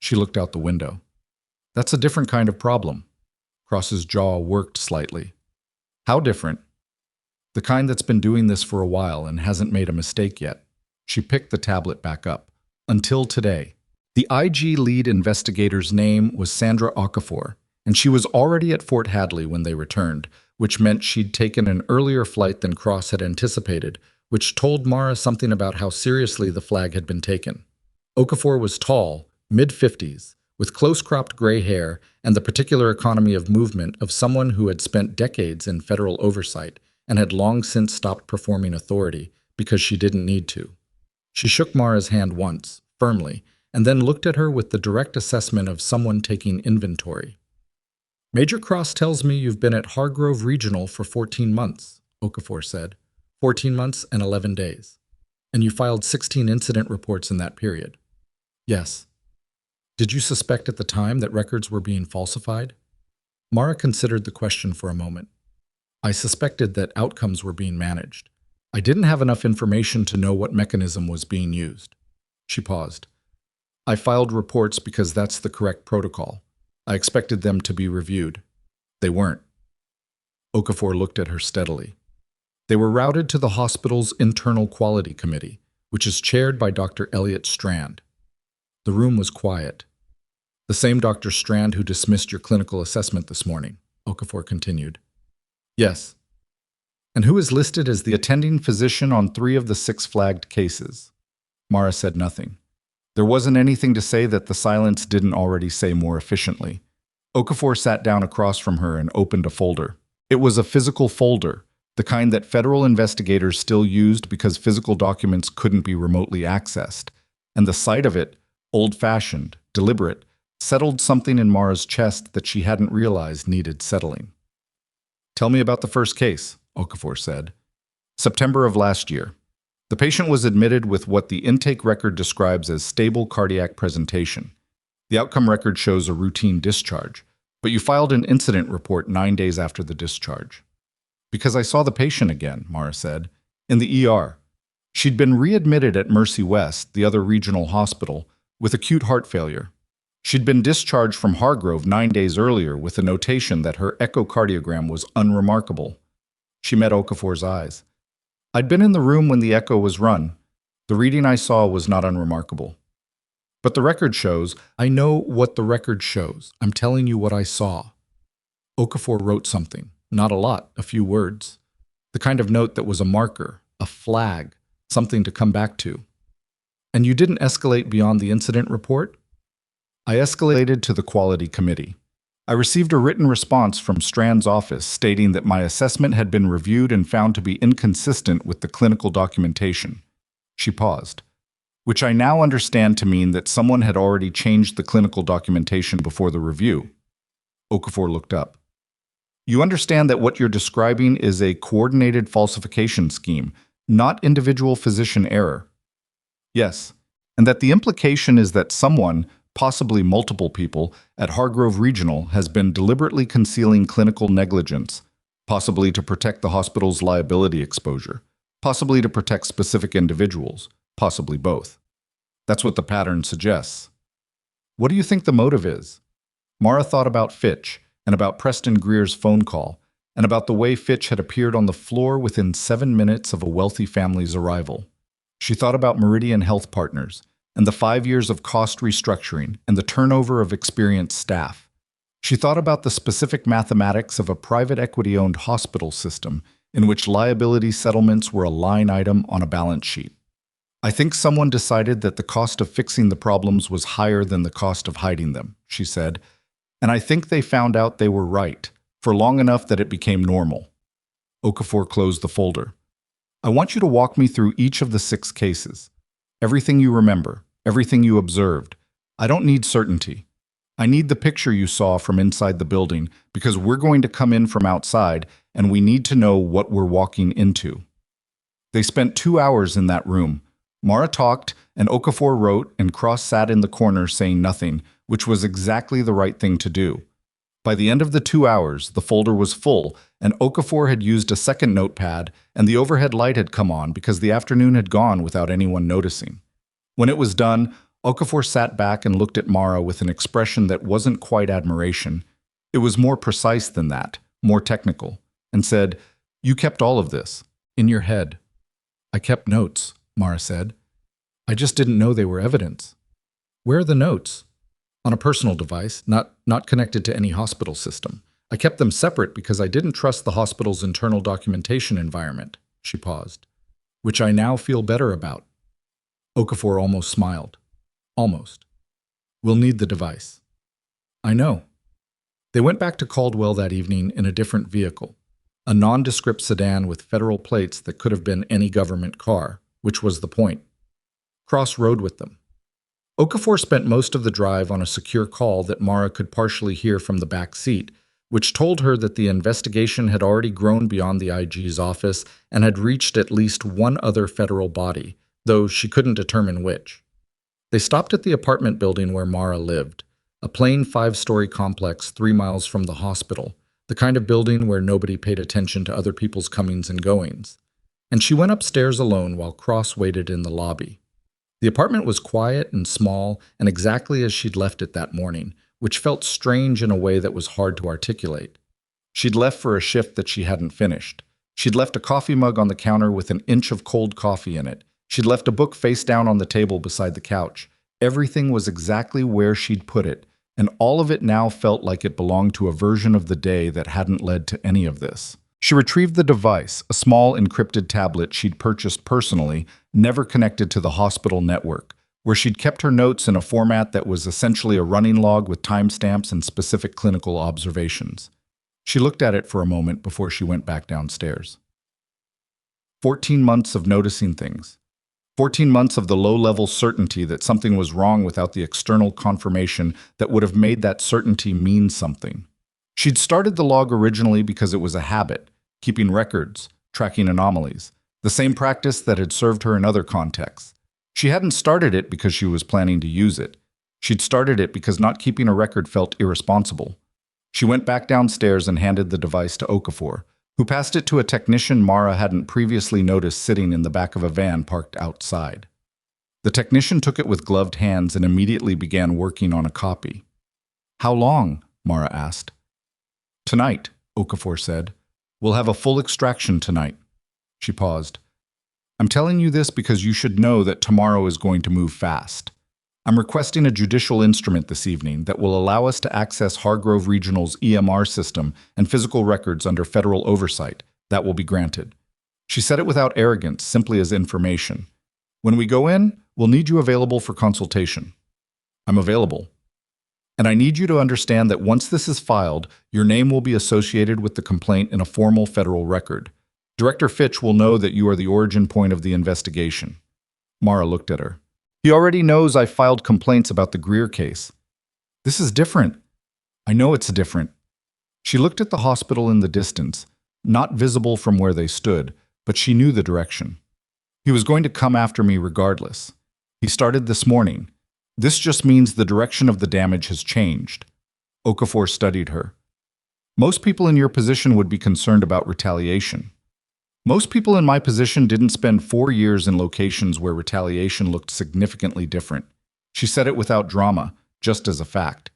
She looked out the window. That's a different kind of problem. Cross's jaw worked slightly. How different? The kind that's been doing this for a while and hasn't made a mistake yet. She picked the tablet back up. Until today. The IG lead investigator's name was Sandra Okafor, and she was already at Fort Hadley when they returned, which meant she'd taken an earlier flight than Cross had anticipated, which told Mara something about how seriously the flag had been taken. Okafor was tall, mid-50s, with close-cropped gray hair and the particular economy of movement of someone who had spent decades in federal oversight and had long since stopped performing authority because she didn't need to. She shook Mara's hand once, firmly, and then looked at her with the direct assessment of someone taking inventory. Major Cross tells me you've been at Hargrove Regional for 14 months, Okafor said. 14 months and 11 days. And you filed 16 incident reports in that period. Yes. Did you suspect at the time that records were being falsified? Mara considered the question for a moment. I suspected that outcomes were being managed. I didn't have enough information to know what mechanism was being used. She paused. I filed reports because that's the correct protocol. I expected them to be reviewed. They weren't. Okafor looked at her steadily. They were routed to the hospital's Internal Quality Committee, which is chaired by Dr. Elliot Strand. The room was quiet. The same Dr. Strand who dismissed your clinical assessment this morning, Okafor continued. Yes. And who is listed as the attending physician on 3 of the 6 flagged cases? Mara said nothing. There wasn't anything to say that the silence didn't already say more efficiently. Okafor sat down across from her and opened a folder. It was a physical folder, the kind that federal investigators still used because physical documents couldn't be remotely accessed. And the sight of it, old-fashioned, deliberate, settled something in Mara's chest that she hadn't realized needed settling. "Tell me about the first case," Okafor said. "September of last year. The patient was admitted with what the intake record describes as stable cardiac presentation. The outcome record shows a routine discharge, but you filed an incident report 9 days after the discharge." "Because I saw the patient again," Mara said, "in the ER. She'd been readmitted at Mercy West, the other regional hospital, with acute heart failure. She'd been discharged from Hargrove 9 days earlier with a notation that her echocardiogram was unremarkable." She met Okafor's eyes. "I'd been in the room when the echo was run. The reading I saw was not unremarkable. But the record shows—" "I know what the record shows. I'm telling you what I saw." Okafor wrote something. Not a lot, a few words. The kind of note that was a marker, a flag, something to come back to. "And you didn't escalate beyond the incident report?" "I escalated to the quality committee. I received a written response from Strand's office stating that my assessment had been reviewed and found to be inconsistent with the clinical documentation." She paused. "Which I now understand to mean that someone had already changed the clinical documentation before the review." Okafor looked up. "You understand that what you're describing is a coordinated falsification scheme, not individual physician error?" "Yes, and that the implication is that someone, possibly multiple people, at Hargrove Regional has been deliberately concealing clinical negligence, possibly to protect the hospital's liability exposure, possibly to protect specific individuals, possibly both. That's what the pattern suggests." "What do you think the motive is?" Mara thought about Fitch, and about Preston Greer's phone call, and about the way Fitch had appeared on the floor within 7 minutes of a wealthy family's arrival. She thought about Meridian Health Partners, and the 5 years of cost restructuring and the turnover of experienced staff. She thought about the specific mathematics of a private equity-owned hospital system in which liability settlements were a line item on a balance sheet. "I think someone decided that the cost of fixing the problems was higher than the cost of hiding them," she said, "and I think they found out they were right, for long enough that it became normal." Okafor closed the folder. "I want you to walk me through each of the 6 cases. Everything you remember, everything you observed. I don't need certainty. I need the picture you saw from inside the building, because we're going to come in from outside, and we need to know what we're walking into." They spent 2 hours in that room. Mara talked, and Okafor wrote, and Cross sat in the corner saying nothing, which was exactly the right thing to do. By the end of the 2 hours, the folder was full, and Okafor had used a second notepad, and the overhead light had come on because the afternoon had gone without anyone noticing. When it was done, Okafor sat back and looked at Mara with an expression that wasn't quite admiration. It was more precise than that, more technical, and said, "You kept all of this, in your head." "I kept notes," Mara said. "I just didn't know they were evidence." "Where are the notes?" "On a personal device, not connected to any hospital system. I kept them separate because I didn't trust the hospital's internal documentation environment." She paused. "Which I now feel better about." Okafor almost smiled. "Almost. We'll need the device." "I know." They went back to Caldwell that evening in a different vehicle, a nondescript sedan with federal plates that could have been any government car, which was the point. Cross rode with them. Okafor spent most of the drive on a secure call that Mara could partially hear from the back seat, which told her that the investigation had already grown beyond the IG's office and had reached at least one other federal body, though she couldn't determine which. They stopped at the apartment building where Mara lived, a plain 5-story complex 3 miles from the hospital, the kind of building where nobody paid attention to other people's comings and goings. And she went upstairs alone while Cross waited in the lobby. The apartment was quiet and small and exactly as she'd left it that morning, which felt strange in a way that was hard to articulate. She'd left for a shift that she hadn't finished. She'd left a coffee mug on the counter with an inch of cold coffee in it. She'd left a book face down on the table beside the couch. Everything was exactly where she'd put it, and all of it now felt like it belonged to a version of the day that hadn't led to any of this. She retrieved the device, a small encrypted tablet she'd purchased personally, never connected to the hospital network, where she'd kept her notes in a format that was essentially a running log with timestamps and specific clinical observations. She looked at it for a moment before she went back downstairs. 14 months of noticing things. 14 months of the low-level certainty that something was wrong without the external confirmation that would have made that certainty mean something. She'd started the log originally because it was a habit, keeping records, tracking anomalies, the same practice that had served her in other contexts. She hadn't started it because she was planning to use it. She'd started it because not keeping a record felt irresponsible. She went back downstairs and handed the device to Okafor, who passed it to a technician Mara hadn't previously noticed sitting in the back of a van parked outside. The technician took it with gloved hands and immediately began working on a copy. "How long?" Mara asked. "Tonight," Okafor said. "We'll have a full extraction tonight." She paused. "I'm telling you this because you should know that tomorrow is going to move fast. I'm requesting a judicial instrument this evening that will allow us to access Hargrove Regional's EMR system and physical records under federal oversight. That will be granted." She said it without arrogance, simply as information. "When we go in, we'll need you available for consultation." "I'm available. And I need you to understand that once this is filed, your name will be associated with the complaint in a formal federal record. Director Fitch will know that you are the origin point of the investigation." Mara looked at her. "He already knows I filed complaints about the Greer case." "This is different." "I know it's different." She looked at the hospital in the distance, not visible from where they stood, but she knew the direction. "He was going to come after me regardless. He started this morning. This just means the direction of the damage has changed." Okafor studied her. "Most people in your position would be concerned about retaliation. Most people in my position didn't spend 4 years in locations where retaliation looked significantly different." She said it without drama, just as a fact.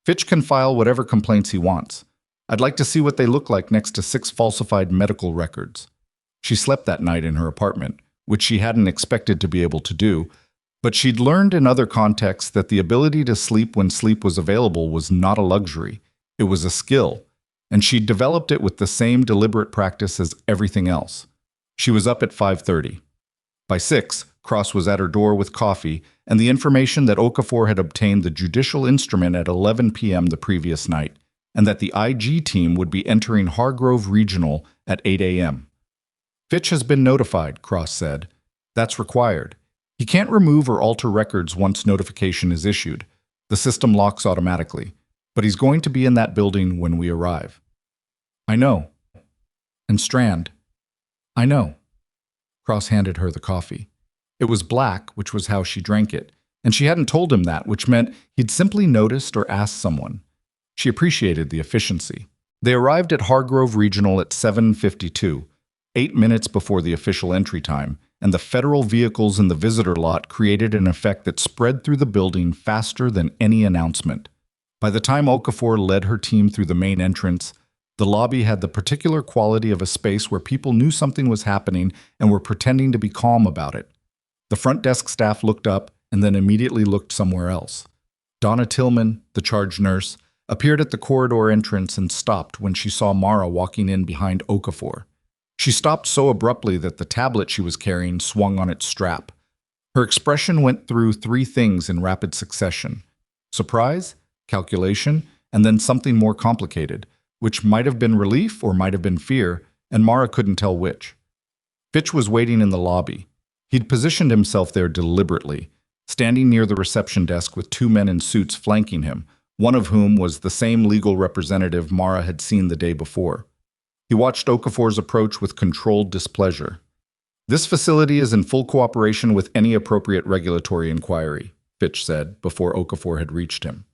"Fitch can file whatever complaints he wants. I'd like to see what they look like next to 6 falsified medical records." She slept that night in her apartment, which she hadn't expected to be able to do, but she'd learned in other contexts that the ability to sleep when sleep was available was not a luxury. It was a skill. And she'd developed it with the same deliberate practice as everything else. She was up at 5:30. By 6, Cross was at her door with coffee and the information that Okafor had obtained the judicial instrument at 11 p.m. the previous night, and that the IG team would be entering Hargrove Regional at 8 a.m. "Fitch has been notified," Cross said. "That's required. He can't remove or alter records once notification is issued. The system locks automatically. But he's going to be in that building when we arrive." "I know." "And Strand." "I know." Cross handed her the coffee. It was black, which was how she drank it, and she hadn't told him that, which meant he'd simply noticed or asked someone. She appreciated the efficiency. They arrived at Hargrove Regional at 7:52, 8 minutes before the official entry time, and the federal vehicles in the visitor lot created an effect that spread through the building faster than any announcement. By the time Okafor led her team through the main entrance, the lobby had the particular quality of a space where people knew something was happening and were pretending to be calm about it. The front desk staff looked up and then immediately looked somewhere else. Donna Tillman, the charge nurse, appeared at the corridor entrance and stopped when she saw Mara walking in behind Okafor. She stopped so abruptly that the tablet she was carrying swung on its strap. Her expression went through 3 things in rapid succession: surprise, calculation, and then something more complicated, which might have been relief or might have been fear, and Mara couldn't tell which. Fitch was waiting in the lobby. He'd positioned himself there deliberately, standing near the reception desk with 2 men in suits flanking him, one of whom was the same legal representative Mara had seen the day before. He watched Okafor's approach with controlled displeasure. "This facility is in full cooperation with any appropriate regulatory inquiry," Fitch said, before Okafor had reached him.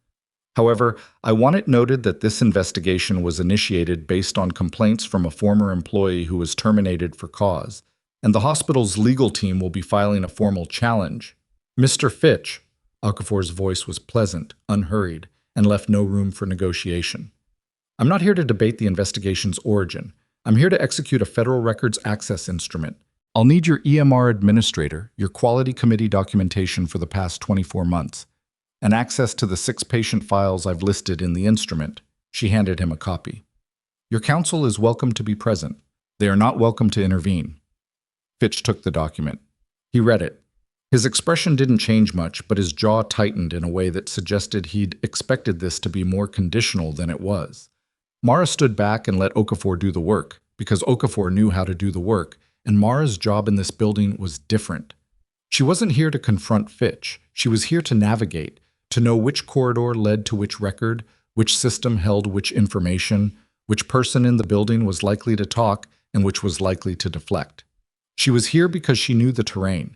"However, I want it noted that this investigation was initiated based on complaints from a former employee who was terminated for cause, and the hospital's legal team will be filing a formal challenge." "Mr. Fitch," Okafor's voice was pleasant, unhurried, and left no room for negotiation. "I'm not here to debate the investigation's origin. I'm here to execute a federal records access instrument. I'll need your EMR administrator, your quality committee documentation for the past 24 months, and access to the 6 patient files I've listed in the instrument." She handed him a copy. "Your counsel is welcome to be present. They are not welcome to intervene." Fitch took the document. He read it. His expression didn't change much, but his jaw tightened in a way that suggested he'd expected this to be more conditional than it was. Mara stood back and let Okafor do the work, because Okafor knew how to do the work, and Mara's job in this building was different. She wasn't here to confront Fitch. She was here to navigate, to know which corridor led to which record, which system held which information, which person in the building was likely to talk, and which was likely to deflect. She was here because she knew the terrain.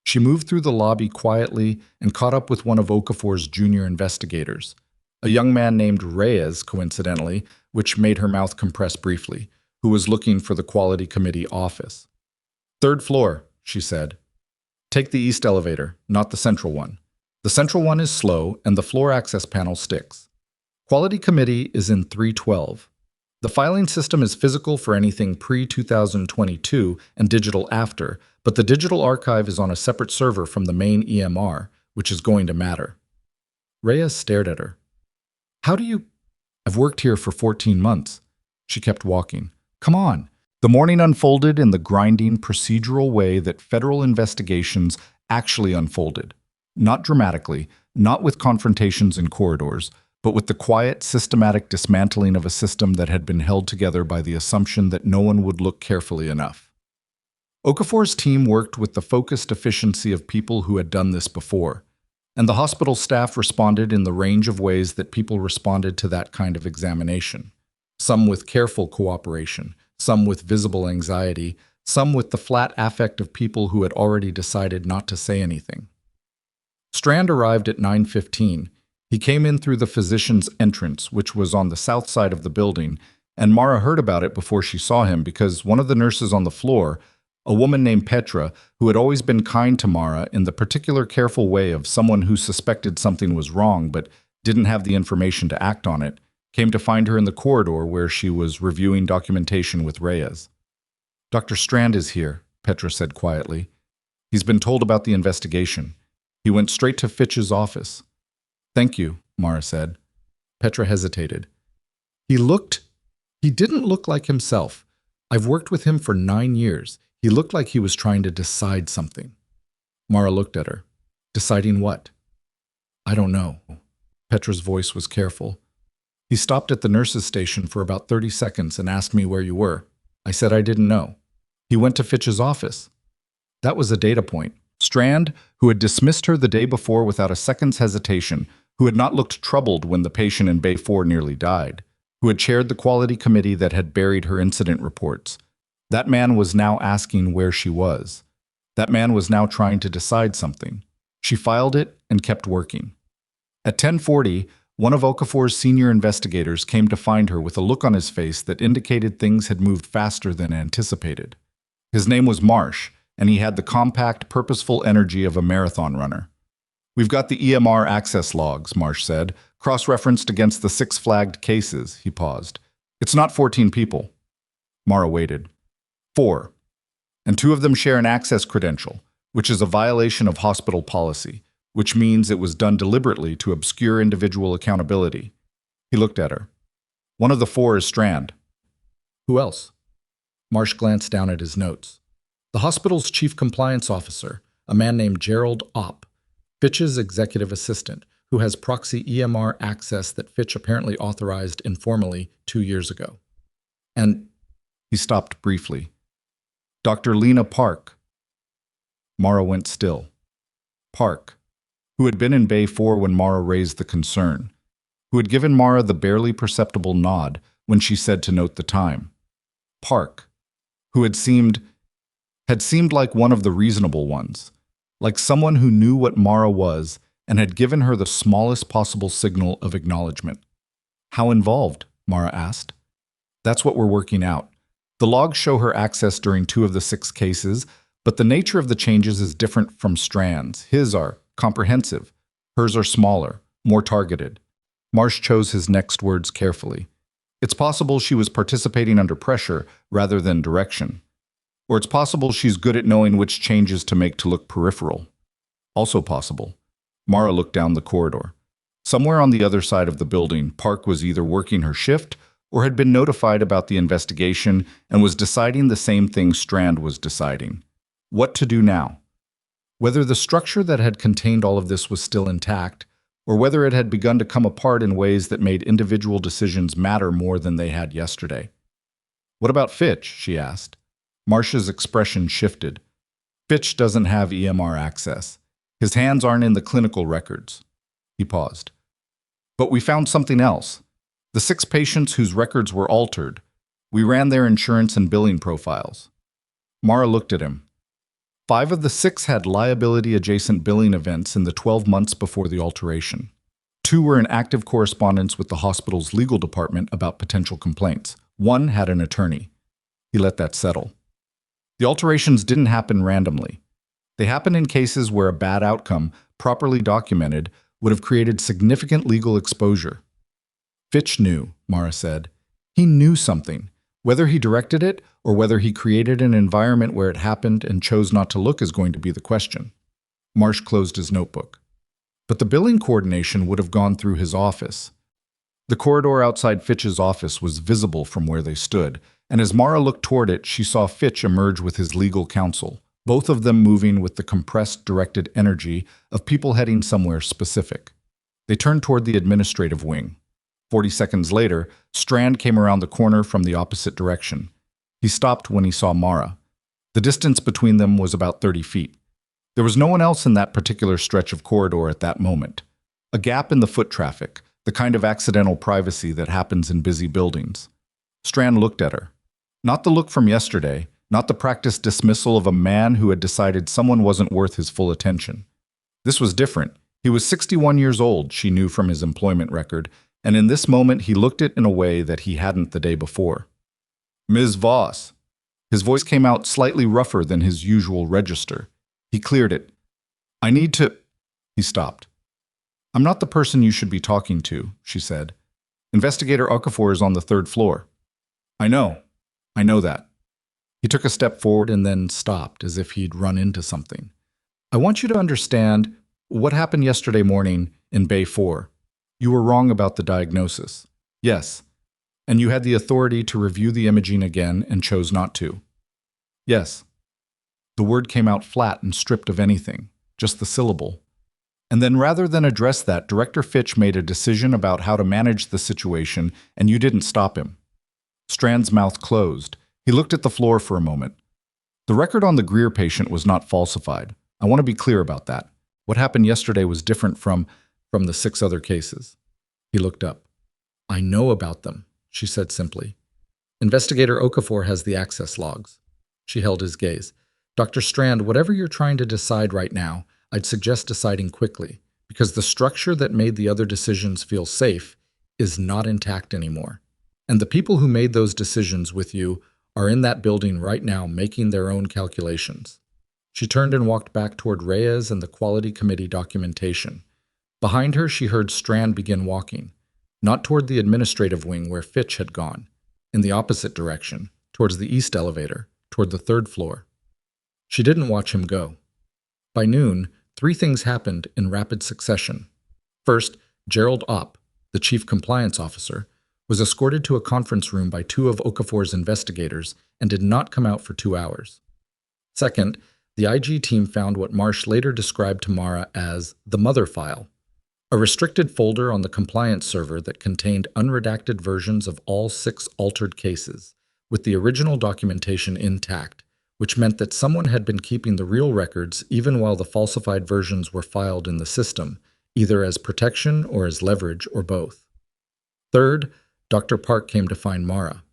She moved through the lobby quietly and caught up with one of Okafor's junior investigators, a young man named Reyes, coincidentally, which made her mouth compress briefly, who was looking for the Quality Committee office. "Third floor," she said. "Take the east elevator, not the central one. The central one is slow, and the floor access panel sticks. Quality Committee is in 312. The filing system is physical for anything pre-2022 and digital after, but the digital archive is on a separate server from the main EMR, which is going to matter." Reyes stared at her. "How do you—" "I've worked here for 14 months. She kept walking. "Come on." The morning unfolded in the grinding, procedural way that federal investigations actually unfolded. Not dramatically, not with confrontations in corridors, but with the quiet, systematic dismantling of a system that had been held together by the assumption that no one would look carefully enough. Okafor's team worked with the focused efficiency of people who had done this before, and the hospital staff responded in the range of ways that people responded to that kind of examination. Some with careful cooperation, some with visible anxiety, some with the flat affect of people who had already decided not to say anything. Strand arrived at 9:15. He came in through the physician's entrance, which was on the south side of the building, and Mara heard about it before she saw him because one of the nurses on the floor, a woman named Petra, who had always been kind to Mara in the particular careful way of someone who suspected something was wrong but didn't have the information to act on it, came to find her in the corridor where she was reviewing documentation with Reyes. "Dr. Strand is here," Petra said quietly. "He's been told about the investigation. He went straight to Fitch's office." "Thank you," Mara said. Petra hesitated. He didn't look like himself. I've worked with him for 9 years. He looked like he was trying to decide something. Mara looked at her. "Deciding what?" "I don't know." Petra's voice was careful. "He stopped at the nurse's station for about 30 seconds and asked me where you were. I said I didn't know. He went to Fitch's office." That was a data point. Strand, who had dismissed her the day before without a second's hesitation, who had not looked troubled when the patient in Bay 4 nearly died, who had chaired the quality committee that had buried her incident reports. That man was now asking where she was. That man was now trying to decide something. She filed it and kept working. At 10:40, one of Okafor's senior investigators came to find her with a look on his face that indicated things had moved faster than anticipated. His name was Marsh, and he had the compact, purposeful energy of a marathon runner. "We've got the EMR access logs," Marsh said, "cross-referenced against the 6 flagged cases." He paused. "It's not 14 people." Mara waited. 4. And 2 of them share an access credential, which is a violation of hospital policy, which means it was done deliberately to obscure individual accountability. He looked at her. "One of the 4 is Strand." "Who else?" Marsh glanced down at his notes. "The hospital's chief compliance officer, a man named Gerald Opp, Fitch's executive assistant, who has proxy EMR access that Fitch apparently authorized informally 2 years ago. And," he stopped briefly, "Dr. Lena Park." Mara went still. Park, who had been in Bay 4 when Mara raised the concern, who had given Mara the barely perceptible nod when she said to note the time. Park, who had seemed like one of the reasonable ones, like someone who knew what Mara was and had given her the smallest possible signal of acknowledgement. "How involved?" Mara asked. "That's what we're working out. The logs show her access during 2 of the 6 cases, but the nature of the changes is different from Strand's. His are comprehensive. Hers are smaller, more targeted." Marsh chose his next words carefully. "It's possible she was participating under pressure rather than direction. Or it's possible she's good at knowing which changes to make to look peripheral. Also possible." Mara looked down the corridor. Somewhere on the other side of the building, Park was either working her shift or had been notified about the investigation and was deciding the same thing Strand was deciding. What to do now? Whether the structure that had contained all of this was still intact, or whether it had begun to come apart in ways that made individual decisions matter more than they had yesterday. "What about Fitch?" she asked. Marcia's expression shifted. "Fitch doesn't have EMR access. His hands aren't in the clinical records." He paused. "But we found something else. The 6 patients whose records were altered. We ran their insurance and billing profiles." Mara looked at him. 5 of the 6 had liability-adjacent billing events in the 12 months before the alteration. 2 were in active correspondence with the hospital's legal department about potential complaints. 1 had an attorney. He let that settle. The alterations didn't happen randomly. They happened in cases where a bad outcome, properly documented, would have created significant legal exposure. "Fitch knew," Mara said. "He knew something. Whether he directed it or whether he created an environment where it happened and chose not to look is going to be the question." Marsh closed his notebook. "But the billing coordination would have gone through his office." The corridor outside Fitch's office was visible from where they stood, and as Mara looked toward it, she saw Fitch emerge with his legal counsel, both of them moving with the compressed, directed energy of people heading somewhere specific. They turned toward the administrative wing. 40 seconds later, Strand came around the corner from the opposite direction. He stopped when he saw Mara. The distance between them was about 30 feet. There was no one else in that particular stretch of corridor at that moment. A gap in the foot traffic, the kind of accidental privacy that happens in busy buildings. Strand looked at her. Not the look from yesterday, not the practiced dismissal of a man who had decided someone wasn't worth his full attention. This was different. He was 61 years old, she knew from his employment record, and in this moment he looked it in a way that he hadn't the day before. "Ms. Voss." His voice came out slightly rougher than his usual register. He cleared it. "I need to—" He stopped. "I'm not the person you should be talking to," she said. "Investigator Okafor is on the 3rd floor." I know that." He took a step forward and then stopped, as if he'd run into something. "I want you to understand what happened yesterday morning in Bay 4. You were wrong about the diagnosis. Yes. And you had the authority to review the imaging again and chose not to. Yes." The word came out flat and stripped of anything, just the syllable. "And then rather than address that, Director Fitch made a decision about how to manage the situation, and you didn't stop him." Strand's mouth closed. He looked at the floor for a moment. "The record on the Greer patient was not falsified. I want to be clear about that. What happened yesterday was different from the 6 other cases." He looked up. "I know about them," she said simply. "Investigator Okafor has the access logs." She held his gaze. "Dr. Strand, whatever you're trying to decide right now, I'd suggest deciding quickly, because the structure that made the other decisions feel safe is not intact anymore. And the people who made those decisions with you are in that building right now making their own calculations." She turned and walked back toward Reyes and the Quality Committee documentation. Behind her, she heard Strand begin walking, not toward the administrative wing where Fitch had gone, in the opposite direction, towards the east elevator, toward the 3rd floor. She didn't watch him go. By noon, 3 things happened in rapid succession. First, Gerald Opp, the chief compliance officer, was escorted to a conference room by 2 of Okafor's investigators and did not come out for 2 hours. Second, the IG team found what Marsh later described to Mara as the mother file, a restricted folder on the compliance server that contained unredacted versions of all 6 altered cases, with the original documentation intact, which meant that someone had been keeping the real records even while the falsified versions were filed in the system, either as protection or as leverage or both. Third, Dr. Park came to find Mara.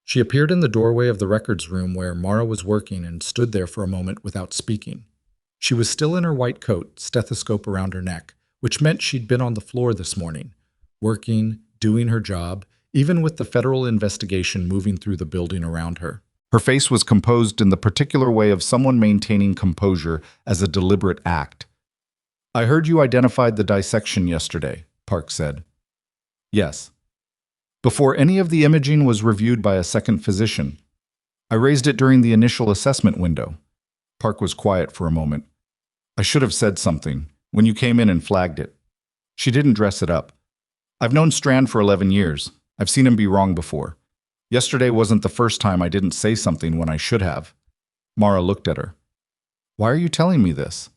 She appeared in the doorway of the records room where Mara was working and stood there for a moment without speaking. She was still in her white coat, stethoscope around her neck, which meant she'd been on the floor this morning, working, doing her job, even with the federal investigation moving through the building around her. Her face was composed in the particular way of someone maintaining composure as a deliberate act. "I heard you identified the dissection yesterday," Park said. "Yes. Before any of the imaging was reviewed by a second physician. I raised it during the initial assessment window." Park was quiet for a moment. "I should have said something when you came in and flagged it." She didn't dress it up. "I've known Strand for 11 years. I've seen him be wrong before. Yesterday wasn't the first time I didn't say something when I should have." Mara looked at her. "Why are you telling me this?"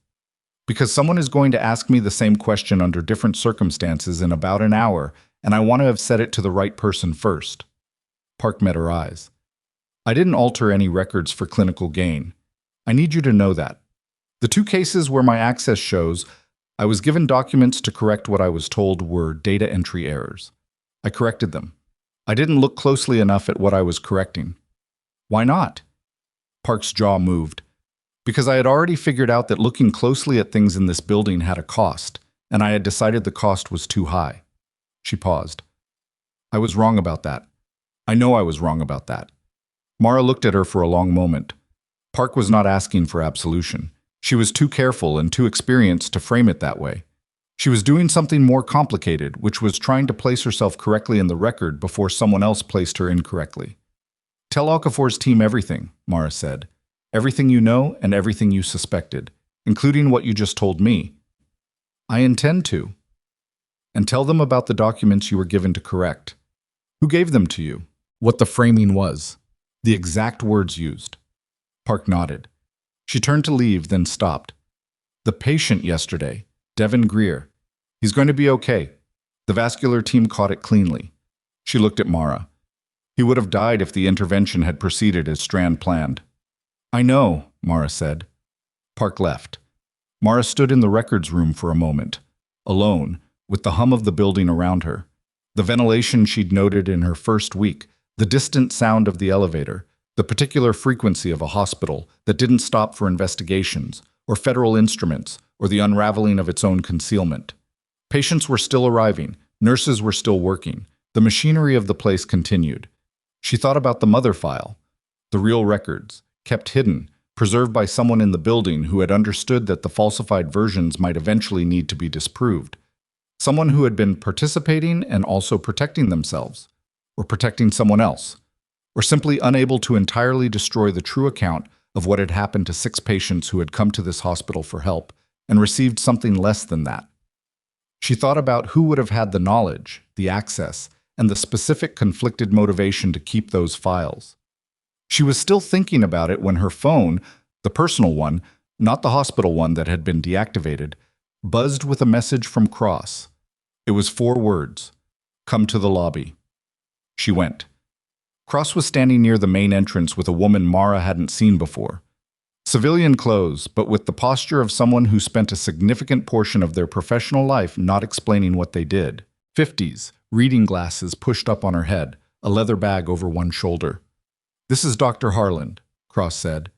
Because someone is going to ask me the same question under different circumstances in about an hour, and I want to have said it to the right person first. Park met her eyes. I didn't alter any records for clinical gain. I need you to know that. The two cases where my access shows I was given documents to correct what I was told were data entry errors. I corrected them. I didn't look closely enough at what I was correcting. Why not? Park's jaw moved. Because I had already figured out that looking closely at things in this building had a cost, and I had decided the cost was too high. She paused. I was wrong about that. I know I was wrong about that. Mara looked at her for a long moment. Park was not asking for absolution. She was too careful and too experienced to frame it that way. She was doing something more complicated, which was trying to place herself correctly in the record before someone else placed her incorrectly. Tell Okafor's team everything, Mara said. Everything you know and everything you suspected, including what you just told me. I intend to. And tell them about the documents you were given to correct. Who gave them to you? What the framing was. The exact words used. Park nodded. She turned to leave, then stopped. The patient yesterday, Devin Greer. He's going to be okay. The vascular team caught it cleanly. She looked at Mara. He would have died if the intervention had proceeded as Strand planned. I know, Mara said. Park left. Mara stood in the records room for a moment, alone, with the hum of the building around her. The ventilation she'd noted in her first week, the distant sound of the elevator, the particular frequency of a hospital that didn't stop for investigations, or federal instruments, or the unraveling of its own concealment. Patients were still arriving, nurses were still working, the machinery of the place continued. She thought about the mother file, the real records, kept hidden, preserved by someone in the building who had understood that the falsified versions might eventually need to be disproved. Someone who had been participating and also protecting themselves, or protecting someone else, or simply unable to entirely destroy the true account of what had happened to 6 patients who had come to this hospital for help and received something less than that. She thought about who would have had the knowledge, the access, and the specific conflicted motivation to keep those files. She was still thinking about it when her phone, the personal one, not the hospital one that had been deactivated, buzzed with a message from Cross. It was 4 words. Come to the lobby. She went. Cross was standing near the main entrance with a woman Mara hadn't seen before. Civilian clothes, but with the posture of someone who spent a significant portion of their professional life not explaining what they did. 50s, reading glasses pushed up on her head, a leather bag over one shoulder. This is Dr. Harland, Cross said.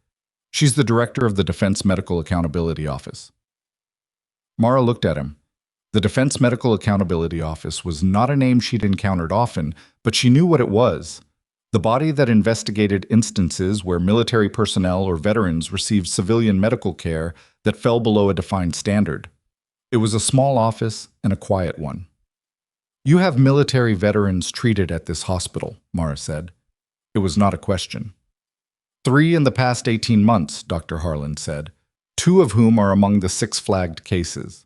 She's the director of the Defense Medical Accountability Office. Mara looked at him. The Defense Medical Accountability Office was not a name she'd encountered often, but she knew what it was. The body that investigated instances where military personnel or veterans received civilian medical care that fell below a defined standard. It was a small office and a quiet one. You have military veterans treated at this hospital, Mara said. It was not a question. 3 in the past 18 months, Dr. Harland said, 2 of whom are among the 6 flagged cases.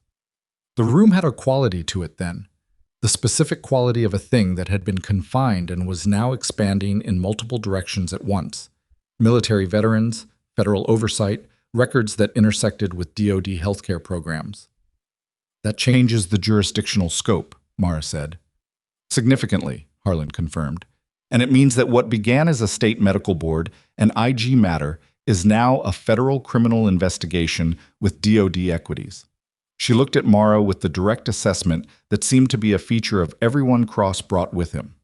The room had a quality to it then, the specific quality of a thing that had been confined and was now expanding in multiple directions at once. Military veterans, federal oversight, records that intersected with DoD healthcare programs. That changes the jurisdictional scope, Mara said. Significantly, Harland confirmed. And it means that what began as a state medical board, an IG matter, is now a federal criminal investigation with DoD equities. She looked at Mara with the direct assessment that seemed to be a feature of everyone Cross brought with him.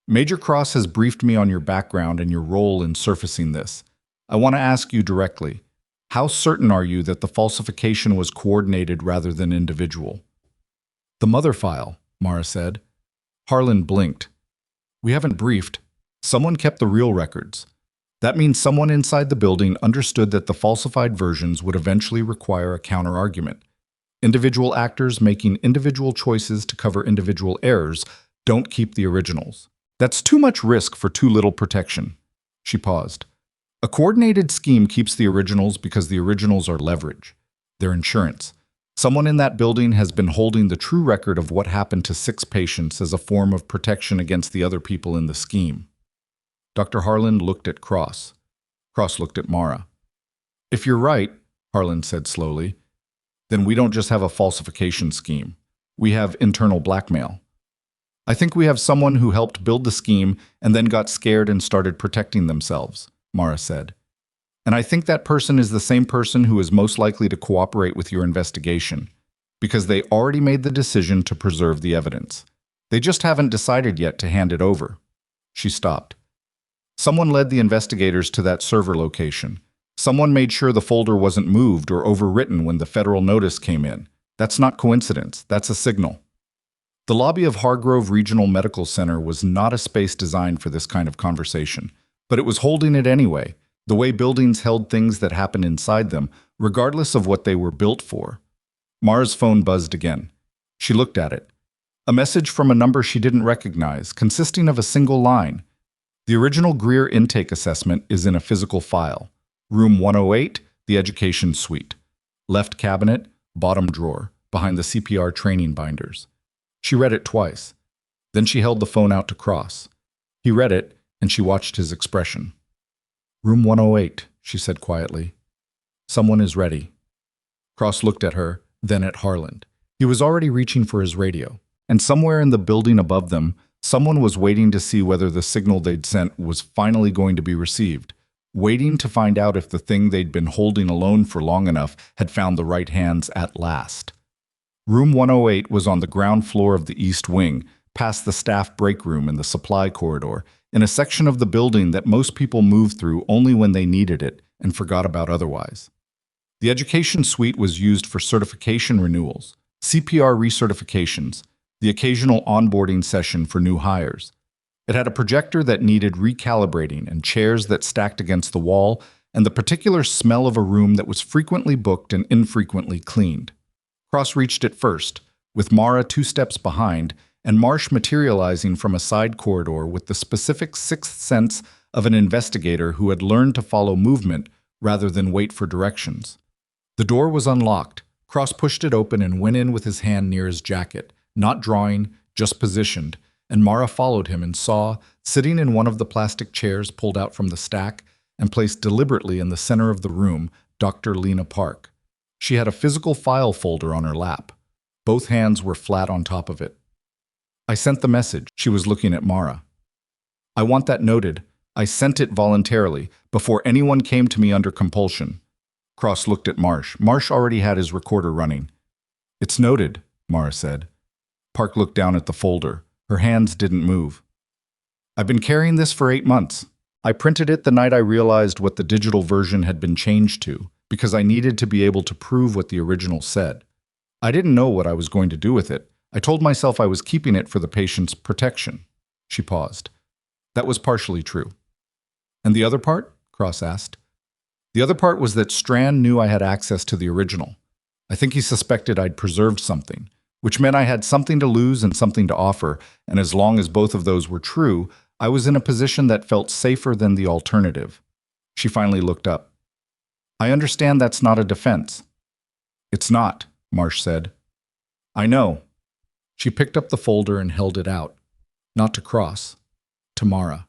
Major Cross has briefed me on your background and your role in surfacing this. I want to ask you directly, how certain are you that the falsification was coordinated rather than individual? The mother file, Mara said. Harland blinked. We haven't briefed. Someone kept the real records. That means someone inside the building understood that the falsified versions would eventually require a counter-argument. Individual actors making individual choices to cover individual errors don't keep the originals. That's too much risk for too little protection. She paused. A coordinated scheme keeps the originals because the originals are leverage. They're insurance. Someone in that building has been holding the true record of what happened to 6 patients as a form of protection against the other people in the scheme. Dr. Harland looked at Cross. Cross looked at Mara. If you're right, Harland said slowly, then we don't just have a falsification scheme. We have internal blackmail. I think we have someone who helped build the scheme and then got scared and started protecting themselves, Mara said. And I think that person is the same person who is most likely to cooperate with your investigation, because they already made the decision to preserve the evidence. They just haven't decided yet to hand it over. She stopped. Someone led the investigators to that server location. Someone made sure the folder wasn't moved or overwritten when the federal notice came in. That's not coincidence, that's a signal. The lobby of Hargrove Regional Medical Center was not a space designed for this kind of conversation, but it was holding it anyway, the way buildings held things that happened inside them, regardless of what they were built for. Mara's phone buzzed again. She looked at it. A message from a number she didn't recognize, consisting of a single line. The original Greer intake assessment is in a physical file. Room 108, the education suite. Left cabinet, bottom drawer, behind the CPR training binders. She read it twice. Then she held the phone out to Cross. He read it, and she watched his expression. Room 108, she said quietly. Someone is ready. Cross looked at her, then at Harland. He was already reaching for his radio, and somewhere in the building above them, someone was waiting to see whether the signal they'd sent was finally going to be received, waiting to find out if the thing they'd been holding alone for long enough had found the right hands at last. Room 108 was on the ground floor of the East Wing, past the staff break room and the supply corridor, in a section of the building that most people moved through only when they needed it and forgot about otherwise. The education suite was used for certification renewals, CPR recertifications, the occasional onboarding session for new hires. It had a projector that needed recalibrating and chairs that stacked against the wall, and the particular smell of a room that was frequently booked and infrequently cleaned. Cross reached it first, with Mara 2 steps behind, and Marsh materializing from a side corridor with the specific sixth sense of an investigator who had learned to follow movement rather than wait for directions. The door was unlocked. Cross pushed it open and went in with his hand near his jacket, not drawing, just positioned, and Mara followed him and saw, sitting in one of the plastic chairs pulled out from the stack and placed deliberately in the center of the room, Dr. Lena Park. She had a physical file folder on her lap. Both hands were flat on top of it. I sent the message. She was looking at Mara. I want that noted. I sent it voluntarily, before anyone came to me under compulsion. Cross looked at Marsh. Marsh already had his recorder running. It's noted, Mara said. Park looked down at the folder. Her hands didn't move. I've been carrying this for 8 months. I printed it the night I realized what the digital version had been changed to, because I needed to be able to prove what the original said. I didn't know what I was going to do with it. I told myself I was keeping it for the patient's protection. She paused. That was partially true. And the other part? Cross asked. The other part was that Strand knew I had access to the original. I think he suspected I'd preserved something, which meant I had something to lose and something to offer, and as long as both of those were true, I was in a position that felt safer than the alternative. She finally looked up. I understand that's not a defense. It's not, Marsh said. I know. She picked up the folder and held it out. Not to Cross. To Mara.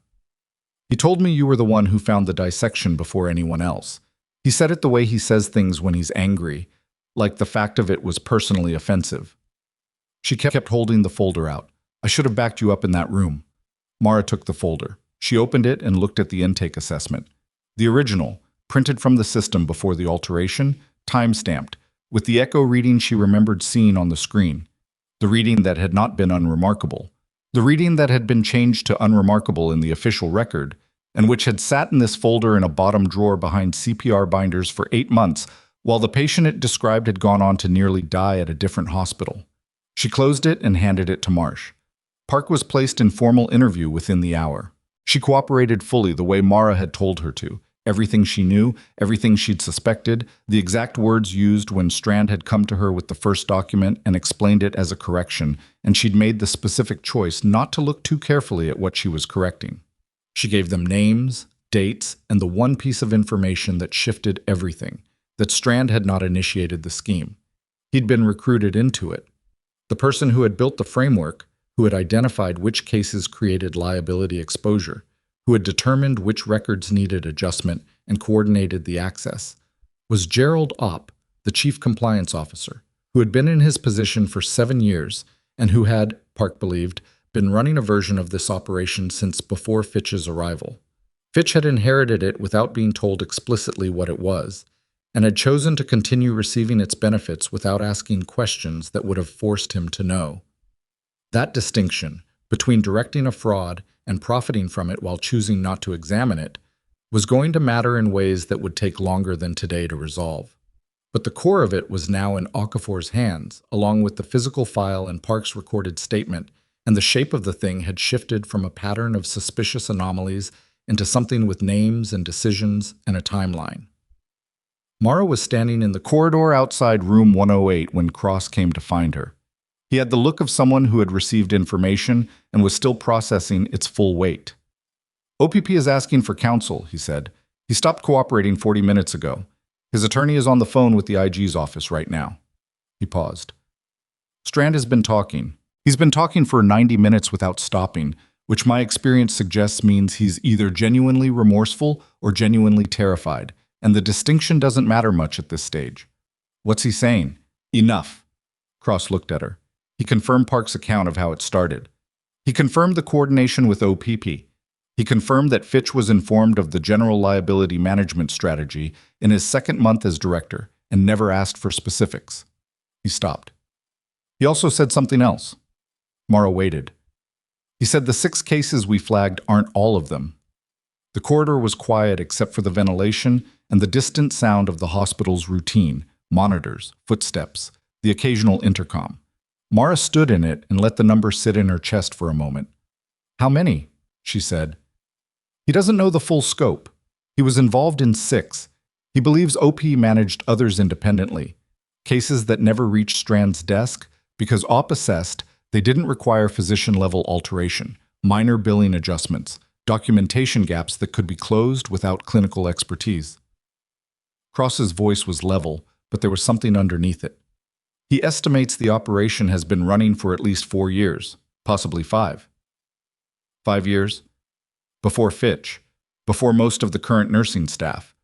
He told me you were the one who found the dissection before anyone else. He said it the way he says things when he's angry, like the fact of it was personally offensive. She kept holding the folder out. I should have backed you up in that room. Mara took the folder. She opened it and looked at the intake assessment. The original, printed from the system before the alteration, time-stamped, with the echo reading she remembered seeing on the screen. The reading that had not been unremarkable. The reading that had been changed to unremarkable in the official record, and which had sat in this folder in a bottom drawer behind CPR binders for 8 months, while the patient it described had gone on to nearly die at a different hospital. She closed it and handed it to Marsh. Park was placed in formal interview within the hour. She cooperated fully the way Mara had told her to. Everything she knew, everything she'd suspected, the exact words used when Strand had come to her with the first document and explained it as a correction, and she'd made the specific choice not to look too carefully at what she was correcting. She gave them names, dates, and the one piece of information that shifted everything, that Strand had not initiated the scheme. He'd been recruited into it. The person who had built the framework, who had identified which cases created liability exposure, who had determined which records needed adjustment and coordinated the access, was Gerald Opp, the chief compliance officer, who had been in his position for 7 years and who had, Park believed, been running a version of this operation since before Fitch's arrival. Fitch had inherited it without being told explicitly what it was, and had chosen to continue receiving its benefits without asking questions that would have forced him to know. That distinction between directing a fraud and profiting from it while choosing not to examine it was going to matter in ways that would take longer than today to resolve. But the core of it was now in Okafor's hands, along with the physical file and Park's recorded statement, and the shape of the thing had shifted from a pattern of suspicious anomalies into something with names and decisions and a timeline. Mara was standing in the corridor outside room 108 when Cross came to find her. He had the look of someone who had received information and was still processing its full weight. OPP is asking for counsel, he said. He stopped cooperating 40 minutes ago. His attorney is on the phone with the IG's office right now. He paused. Strand has been talking. He's been talking for 90 minutes without stopping, which my experience suggests means he's either genuinely remorseful or genuinely terrified, and the distinction doesn't matter much at this stage. What's he saying? Enough. Cross looked at her. He confirmed Park's account of how it started. He confirmed the coordination with OPP. He confirmed that Fitch was informed of the general liability management strategy in his second month as director and never asked for specifics. He stopped. He also said something else. Mara waited. He said the 6 cases we flagged aren't all of them. The corridor was quiet except for the ventilation and the distant sound of the hospital's routine, monitors, footsteps, the occasional intercom. Mara stood in it and let the number sit in her chest for a moment. How many? She said. He doesn't know the full scope. He was involved in 6. He believes OP managed others independently. Cases that never reached Strand's desk because OP assessed they didn't require physician-level alteration, minor billing adjustments, documentation gaps that could be closed without clinical expertise. Cross's voice was level, but there was something underneath it. He estimates the operation has been running for at least 4 years, possibly 5. 5 years? Before Fitch, before most of the current nursing staff,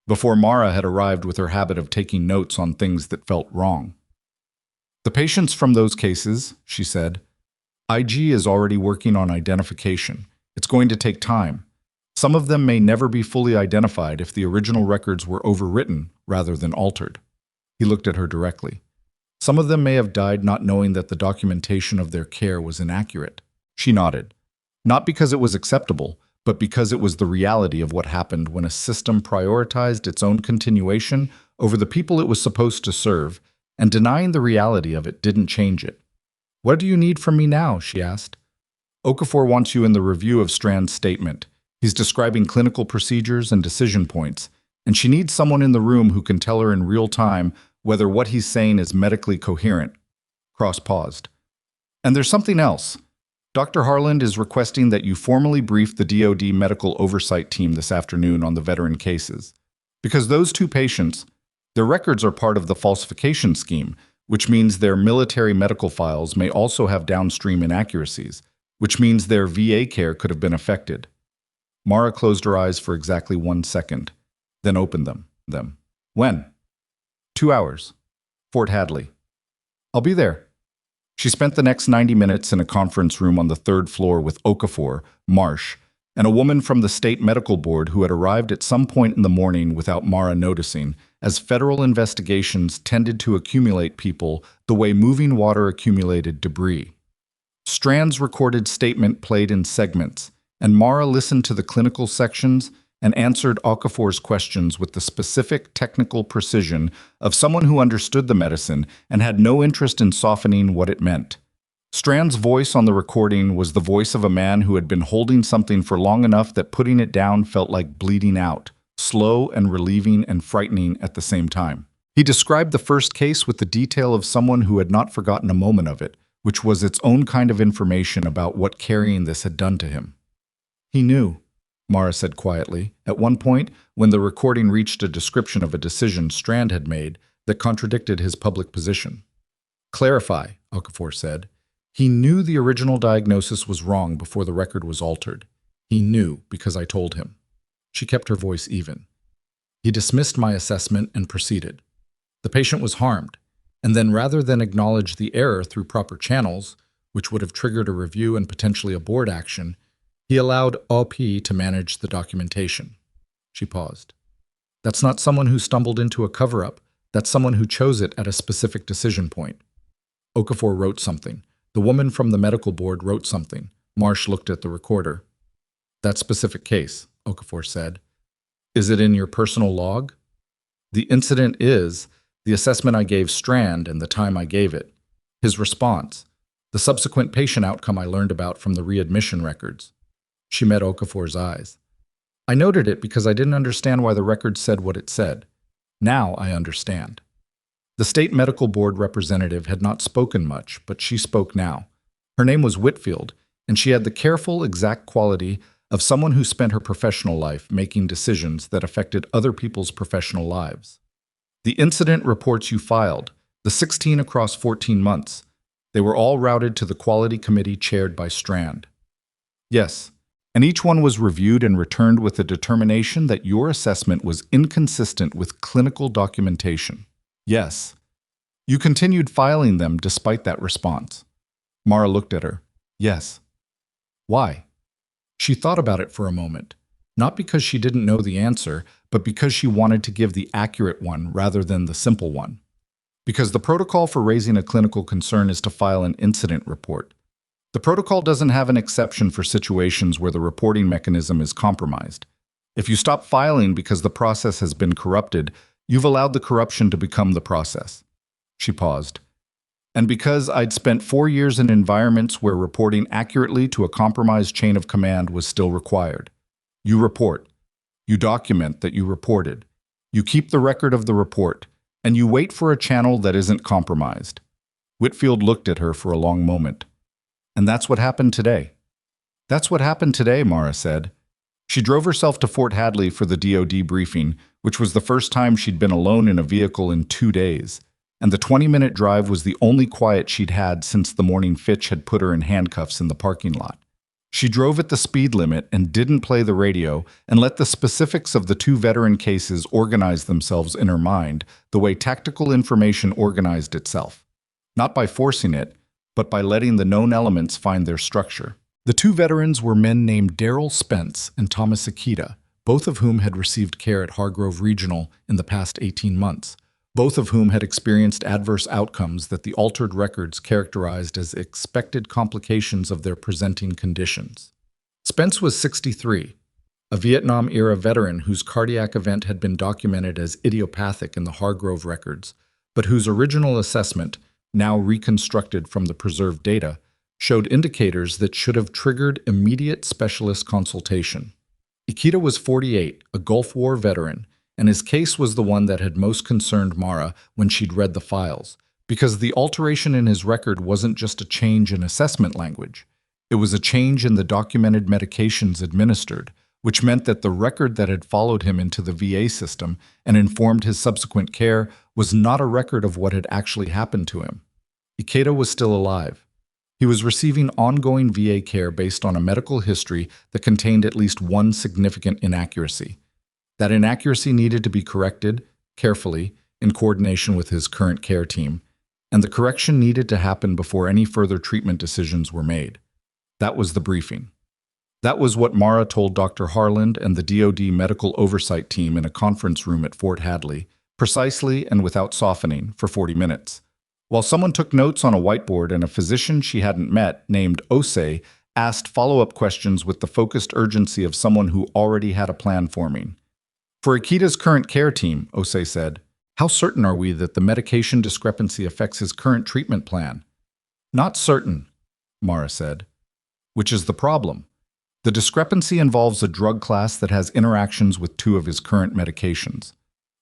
before Mara had arrived with her habit of taking notes on things that felt wrong. The patients from those cases, she said, IG is already working on identification. It's going to take time. Some of them may never be fully identified if the original records were overwritten rather than altered. He looked at her directly. Some of them may have died not knowing that the documentation of their care was inaccurate. She nodded. Not because it was acceptable, but because it was the reality of what happened when a system prioritized its own continuation over the people it was supposed to serve, and denying the reality of it didn't change it. What do you need from me now? She asked. Okafor wants you in the review of Strand's statement. He's describing clinical procedures and decision points, and she needs someone in the room who can tell her in real time whether what he's saying is medically coherent. Cross paused. And there's something else. Dr. Harland is requesting that you formally brief the DoD medical oversight team this afternoon on the veteran cases. Because those 2 patients, their records are part of the falsification scheme, which means their military medical files may also have downstream inaccuracies, which means their VA care could have been affected. Mara closed her eyes for exactly 1 second, then opened them. When? 2 hours. Fort Hadley. I'll be there. She spent the next 90 minutes in a conference room on the 3rd floor with Okafor, Marsh, and a woman from the state medical board who had arrived at some point in the morning without Mara noticing, as federal investigations tended to accumulate people the way moving water accumulated debris. Strand's recorded statement played in segments, and Mara listened to the clinical sections and answered Okafor's questions with the specific technical precision of someone who understood the medicine and had no interest in softening what it meant. Strand's voice on the recording was the voice of a man who had been holding something for long enough that putting it down felt like bleeding out, slow and relieving and frightening at the same time. He described the first case with the detail of someone who had not forgotten a moment of it, which was its own kind of information about what carrying this had done to him. He knew, Mara said quietly, at one point when the recording reached a description of a decision Strand had made that contradicted his public position. Clarify, Okafor said. He knew the original diagnosis was wrong before the record was altered. He knew because I told him. She kept her voice even. He dismissed my assessment and proceeded. The The patient was harmed, and then rather than acknowledge the error through proper channels, which would have triggered a review and potentially a board action, he allowed OP to manage the documentation. She paused. That's not someone who stumbled into a cover-up. That's someone who chose it at a specific decision point. Okafor wrote something. The woman from the medical board wrote something. Marsh looked at the recorder. That specific case, Okafor said. Is it in your personal log? The incident is the assessment I gave Strand and the time I gave it. His response. The subsequent patient outcome I learned about from the readmission records. She met Okafor's eyes. I noted it because I didn't understand why the record said what it said. Now I understand. The state medical board representative had not spoken much, but she spoke now. Her name was Whitfield, and she had the careful, exact quality of someone who spent her professional life making decisions that affected other people's professional lives. The incident reports you filed, the 16 across 14 months, they were all routed to the quality committee chaired by Strand. Yes, and each one was reviewed and returned with the determination that your assessment was inconsistent with clinical documentation. Yes. You continued filing them despite that response. Mara looked at her. Yes. Why? She thought about it for a moment, not because she didn't know the answer, but because she wanted to give the accurate one rather than the simple one. Because the protocol for raising a clinical concern is to file an incident report. The protocol doesn't have an exception for situations where the reporting mechanism is compromised. If you stop filing because the process has been corrupted, you've allowed the corruption to become the process. She paused. And because I'd spent 4 years in environments where reporting accurately to a compromised chain of command was still required. You report. You document that you reported. You keep the record of the report, and you wait for a channel that isn't compromised. Whitfield looked at her for a long moment. And that's what happened today. That's what happened today, Mara said. She drove herself to Fort Hadley for the DoD briefing, which was the first time she'd been alone in a vehicle in 2 days, and the 20-minute drive was the only quiet she'd had since the morning Fitch had put her in handcuffs in the parking lot. She drove at the speed limit and didn't play the radio and let the specifics of the 2 veteran cases organize themselves in her mind the way tactical information organized itself. Not by forcing it, but by letting the known elements find their structure. The 2 veterans were men named Daryl Spence and Thomas Ikeda, both of whom had received care at Hargrove Regional in the past 18 months, both of whom had experienced adverse outcomes that the altered records characterized as expected complications of their presenting conditions. Spence was 63, a Vietnam-era veteran whose cardiac event had been documented as idiopathic in the Hargrove records, but whose original assessment, now reconstructed from the preserved data, showed indicators that should have triggered immediate specialist consultation. Ikeda was 48, a Gulf War veteran, and his case was the one that had most concerned Mara when she'd read the files, because the alteration in his record wasn't just a change in assessment language. It was a change in the documented medications administered, which meant that the record that had followed him into the VA system and informed his subsequent care was not a record of what had actually happened to him. Ikeda was still alive. He was receiving ongoing VA care based on a medical history that contained at least one significant inaccuracy. That inaccuracy needed to be corrected, carefully, in coordination with his current care team, and the correction needed to happen before any further treatment decisions were made. That was the briefing. That was what Mara told Dr. Harland and the DoD medical oversight team in a conference room at Fort Hadley, precisely and without softening, for 40 minutes. While someone took notes on a whiteboard and a physician she hadn't met, named Osei, asked follow-up questions with the focused urgency of someone who already had a plan forming. For Ikeda's current care team, Osei said, how certain are we that the medication discrepancy affects his current treatment plan? Not certain, Mara said. Which is the problem. The discrepancy involves a drug class that has interactions with 2 of his current medications.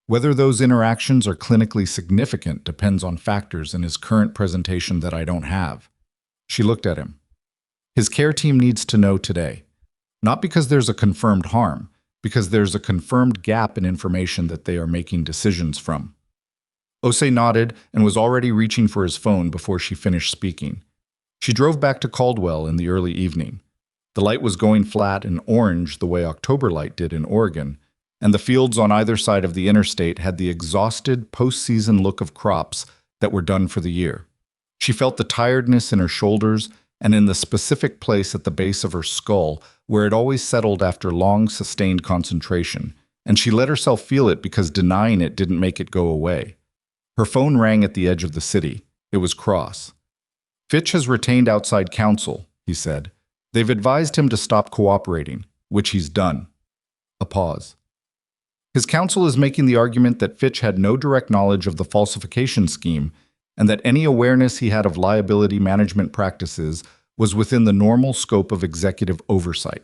Whether those interactions are clinically significant depends on factors in his current presentation that I don't have. She looked at him. His care team needs to know today. Not because there's a confirmed harm, because there's a confirmed gap in information that they are making decisions from. Osei nodded and was already reaching for his phone before she finished speaking. She drove back to Caldwell in the early evening. The light was going flat and orange the way October light did in Oregon, and the fields on either side of the interstate had the exhausted, post-season look of crops that were done for the year. She felt the tiredness in her shoulders and in the specific place at the base of her skull where it always settled after long, sustained concentration, and she let herself feel it because denying it didn't make it go away. Her phone rang at the edge of the city. It was Cross. "Fitch has retained outside counsel," he said. "They've advised him to stop cooperating, which he's done." A pause. His counsel is making the argument that Fitch had no direct knowledge of the falsification scheme and that any awareness he had of liability management practices was within the normal scope of executive oversight.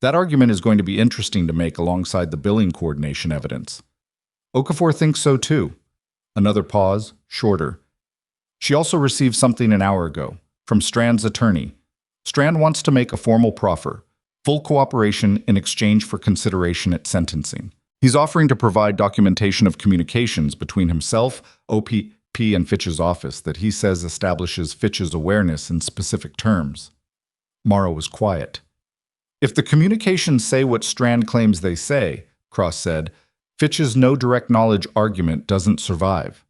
That argument is going to be interesting to make alongside the billing coordination evidence. Okafor thinks so too. Another pause, shorter. She also received something an hour ago, from Strand's attorney. Strand wants to make a formal proffer, full cooperation in exchange for consideration at sentencing. He's offering to provide documentation of communications between himself, OPP, and Fitch's office that he says establishes Fitch's awareness in specific terms. Mara was quiet. "If the communications say what Strand claims they say," Cross said, "Fitch's no direct knowledge argument doesn't survive."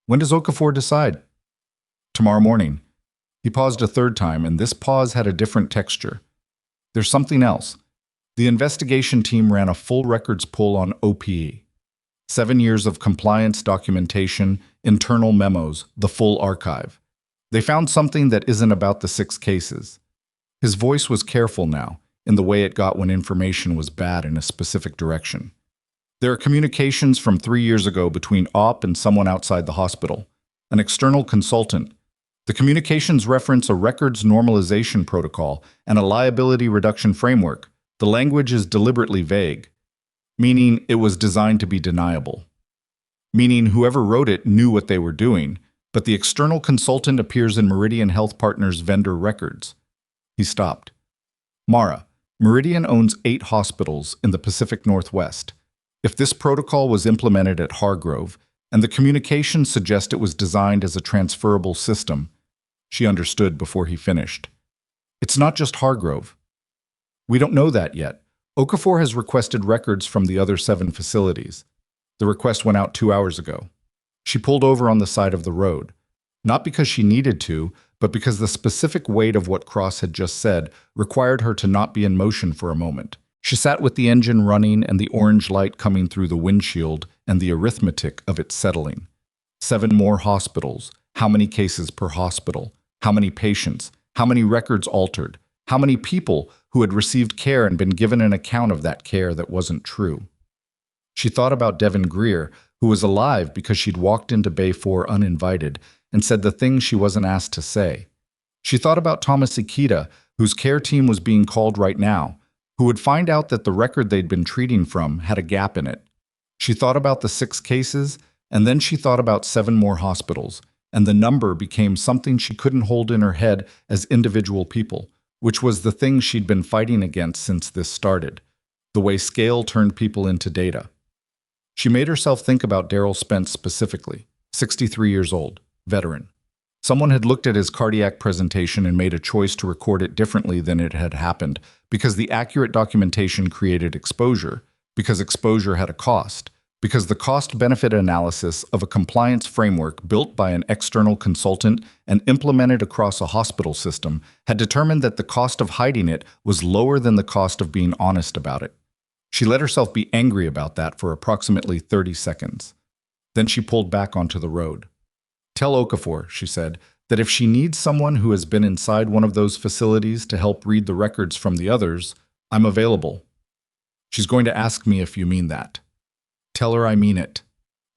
"When does Okafor decide?" "Tomorrow morning." He paused a third time, and this pause had a different texture. "There's something else." The investigation team ran a full records pull on OPE. 7 years of compliance documentation, internal memos, the full archive. They found something that isn't about the 6 cases. His voice was careful now, in the way it got when information was bad in a specific direction. "There are communications from 3 years ago between OP and someone outside the hospital, an external consultant. The communications reference a records normalization protocol and a liability reduction framework. The language is deliberately vague, meaning it was designed to be deniable. Meaning whoever wrote it knew what they were doing, but the external consultant appears in Meridian Health Partners' vendor records." He stopped. "Mara, Meridian owns 8 hospitals in the Pacific Northwest. If this protocol was implemented at Hargrove, and the communications suggest it was designed as a transferable system," she understood before he finished. "It's not just Hargrove. We don't know that yet. Okafor has requested records from the other 7 facilities. The request went out 2 hours ago." She pulled over on the side of the road, not because she needed to, but because the specific weight of what Cross had just said required her to not be in motion for a moment. She sat with the engine running and the orange light coming through the windshield and the arithmetic of it settling. 7 more hospitals. How many cases per hospital? How many patients? How many records altered? How many people who had received care and been given an account of that care that wasn't true? She thought about Devin Greer, who was alive because she'd walked into Bay 4 uninvited and said the things she wasn't asked to say. She thought about Thomas Ikeda, whose care team was being called right now, who would find out that the record they'd been treating from had a gap in it. She thought about the 6 cases, and then she thought about 7 more hospitals, and the number became something she couldn't hold in her head as individual people, which was the thing she'd been fighting against since this started, the way scale turned people into data. She made herself think about Daryl Spence specifically, 63 years old, veteran. Someone had looked at his cardiac presentation and made a choice to record it differently than it had happened because the accurate documentation created exposure, because exposure had a cost, because the cost-benefit analysis of a compliance framework built by an external consultant and implemented across a hospital system had determined that the cost of hiding it was lower than the cost of being honest about it. She let herself be angry about that for approximately 30 seconds. Then she pulled back onto the road. "Tell Okafor," she said, "that if she needs someone who has been inside one of those facilities to help read the records from the others, I'm available." "She's going to ask me if you mean that." "Tell her I mean it."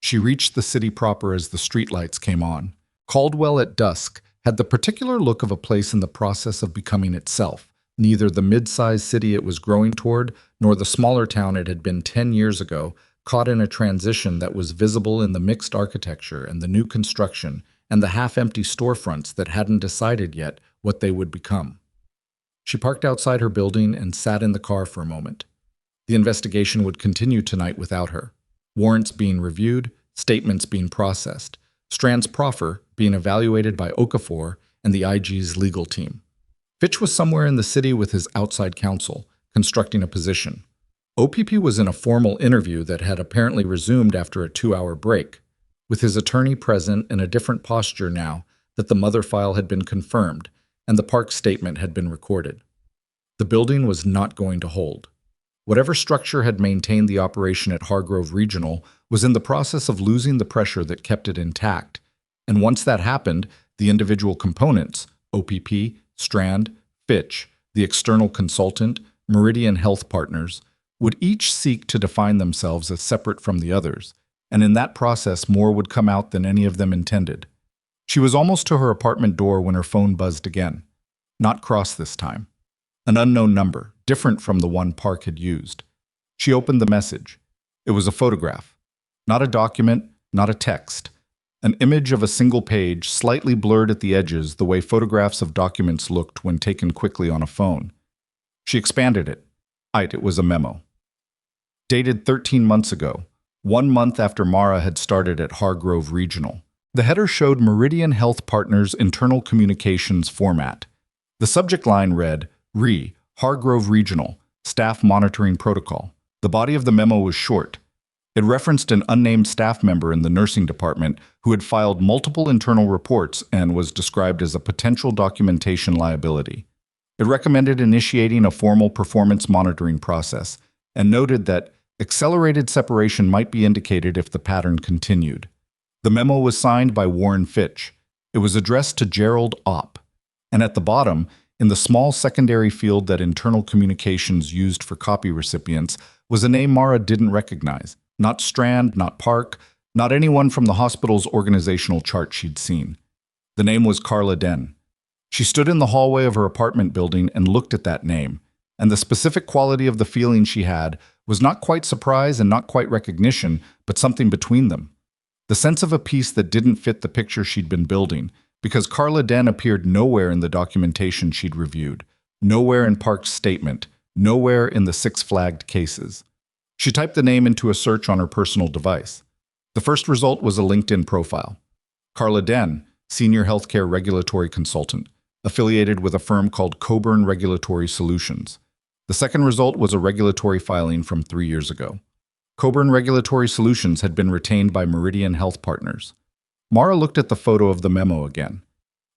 She reached the city proper as the streetlights came on. Caldwell at dusk had the particular look of a place in the process of becoming itself, neither the mid-sized city it was growing toward, nor the smaller town it had been 10 years ago, caught in a transition that was visible in the mixed architecture and the new construction and the half-empty storefronts that hadn't decided yet what they would become. She parked outside her building and sat in the car for a moment. The investigation would continue tonight without her. Warrants being reviewed, statements being processed, Strand's proffer being evaluated by Okafor and the IG's legal team. Fitch was somewhere in the city with his outside counsel, constructing a position. OPP was in a formal interview that had apparently resumed after a 2-hour break, with his attorney present in a different posture now that the mother file had been confirmed and the park statement had been recorded. The building was not going to hold. Whatever structure had maintained the operation at Hargrove Regional was in the process of losing the pressure that kept it intact, and once that happened, the individual components, OPP, Strand, Fitch, the external consultant, Meridian Health Partners, would each seek to define themselves as separate from the others, and in that process more would come out than any of them intended. She was almost to her apartment door when her phone buzzed again. Not Cross this time. An unknown number, different from the one Park had used. She opened the message. It was a photograph. Not a document, not a text. An image of a single page, slightly blurred at the edges the way photographs of documents looked when taken quickly on a phone. She expanded it. It was a memo. Dated 13 months ago, 1 month after Mara had started at Hargrove Regional. The header showed Meridian Health Partners' internal communications format. The subject line read, Hargrove Regional, Staff Monitoring Protocol. The body of the memo was short. It referenced an unnamed staff member in the nursing department who had filed multiple internal reports and was described as a potential documentation liability. It recommended initiating a formal performance monitoring process and noted that accelerated separation might be indicated if the pattern continued. The memo was signed by Warren Fitch. It was addressed to Gerald Opp, and at the bottom, in the small secondary field that internal communications used for copy recipients, was a name Mara didn't recognize. Not Strand, not Park, not anyone from the hospital's organizational chart she'd seen. The name was Carla Den. She stood in the hallway of her apartment building and looked at that name, and the specific quality of the feeling she had was not quite surprise and not quite recognition, but something between them. The sense of a piece that didn't fit the picture she'd been building, because Carla Den appeared nowhere in the documentation she'd reviewed, nowhere in Park's statement, nowhere in the 6 flagged cases. She typed the name into a search on her personal device. The first result was a LinkedIn profile. Carla Den, Senior Healthcare Regulatory Consultant, affiliated with a firm called Coburn Regulatory Solutions. The second result was a regulatory filing from 3 years ago. Coburn Regulatory Solutions had been retained by Meridian Health Partners. Mara looked at the photo of the memo again.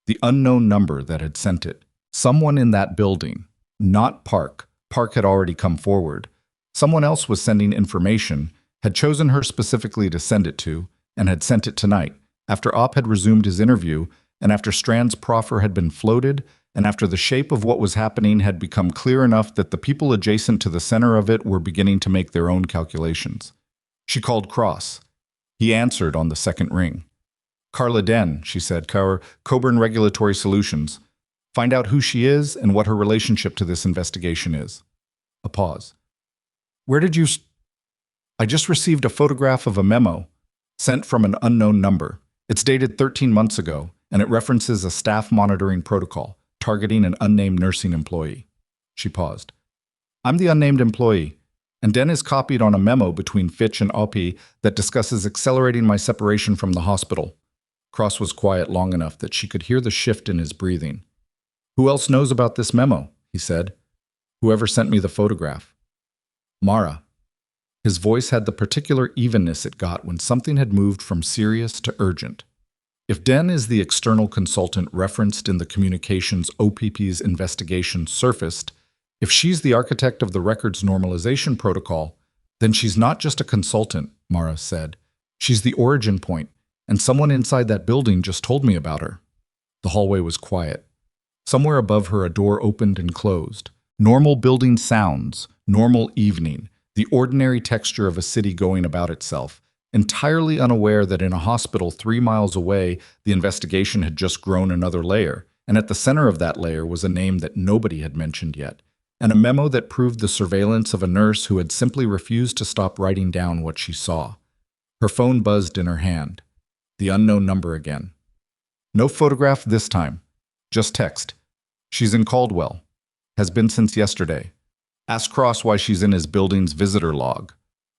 The unknown number that had sent it. Someone in that building, not Park. Park had already come forward. Someone else was sending information, had chosen her specifically to send it to, and had sent it tonight, after Opp had resumed his interview, and after Strand's proffer had been floated, and after the shape of what was happening had become clear enough that the people adjacent to the center of it were beginning to make their own calculations. She called Cross. He answered on the second ring. Carla Den, she said, Coburn Regulatory Solutions. Find out who she is and what her relationship to this investigation is. A pause. Where did you... I just received a photograph of a memo sent from an unknown number. It's dated 13 months ago, and it references a staff monitoring protocol targeting an unnamed nursing employee. She paused. I'm the unnamed employee, and Den is copied on a memo between Fitch and Oppi that discusses accelerating my separation from the hospital. Cross was quiet long enough that she could hear the shift in his breathing. Who else knows about this memo? He said. Whoever sent me the photograph. Mara. His voice had the particular evenness it got when something had moved from serious to urgent. If Den is the external consultant referenced in the communications OPP's investigation surfaced, if she's the architect of the records normalization protocol, then she's not just a consultant, Mara said. She's the origin point, and someone inside that building just told me about her. The hallway was quiet. Somewhere above her a door opened and closed. Normal building sounds, normal evening, the ordinary texture of a city going about itself, entirely unaware that in a hospital 3 miles away, the investigation had just grown another layer, and at the center of that layer was a name that nobody had mentioned yet, and a memo that proved the surveillance of a nurse who had simply refused to stop writing down what she saw. Her phone buzzed in her hand. The unknown number again. No photograph this time. Just text. She's in Caldwell. Has been since yesterday. Ask Cross why she's in his building's visitor log.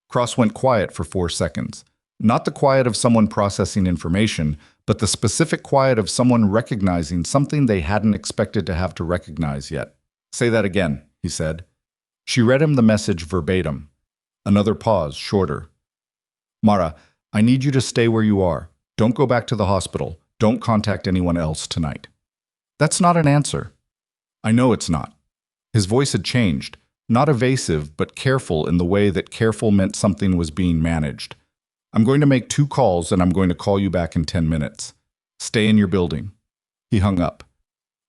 Cross went quiet for 4 seconds. Not the quiet of someone processing information, but the specific quiet of someone recognizing something they hadn't expected to have to recognize yet. Say that again, he said. She read him the message verbatim. Another pause, shorter. Mara, I need you to stay where you are. Don't go back to the hospital. Don't contact anyone else tonight. That's not an answer. I know it's not. His voice had changed, not evasive, but careful in the way that careful meant something was being managed. I'm going to make 2 calls and I'm going to call you back in 10 minutes. Stay in your building. He hung up.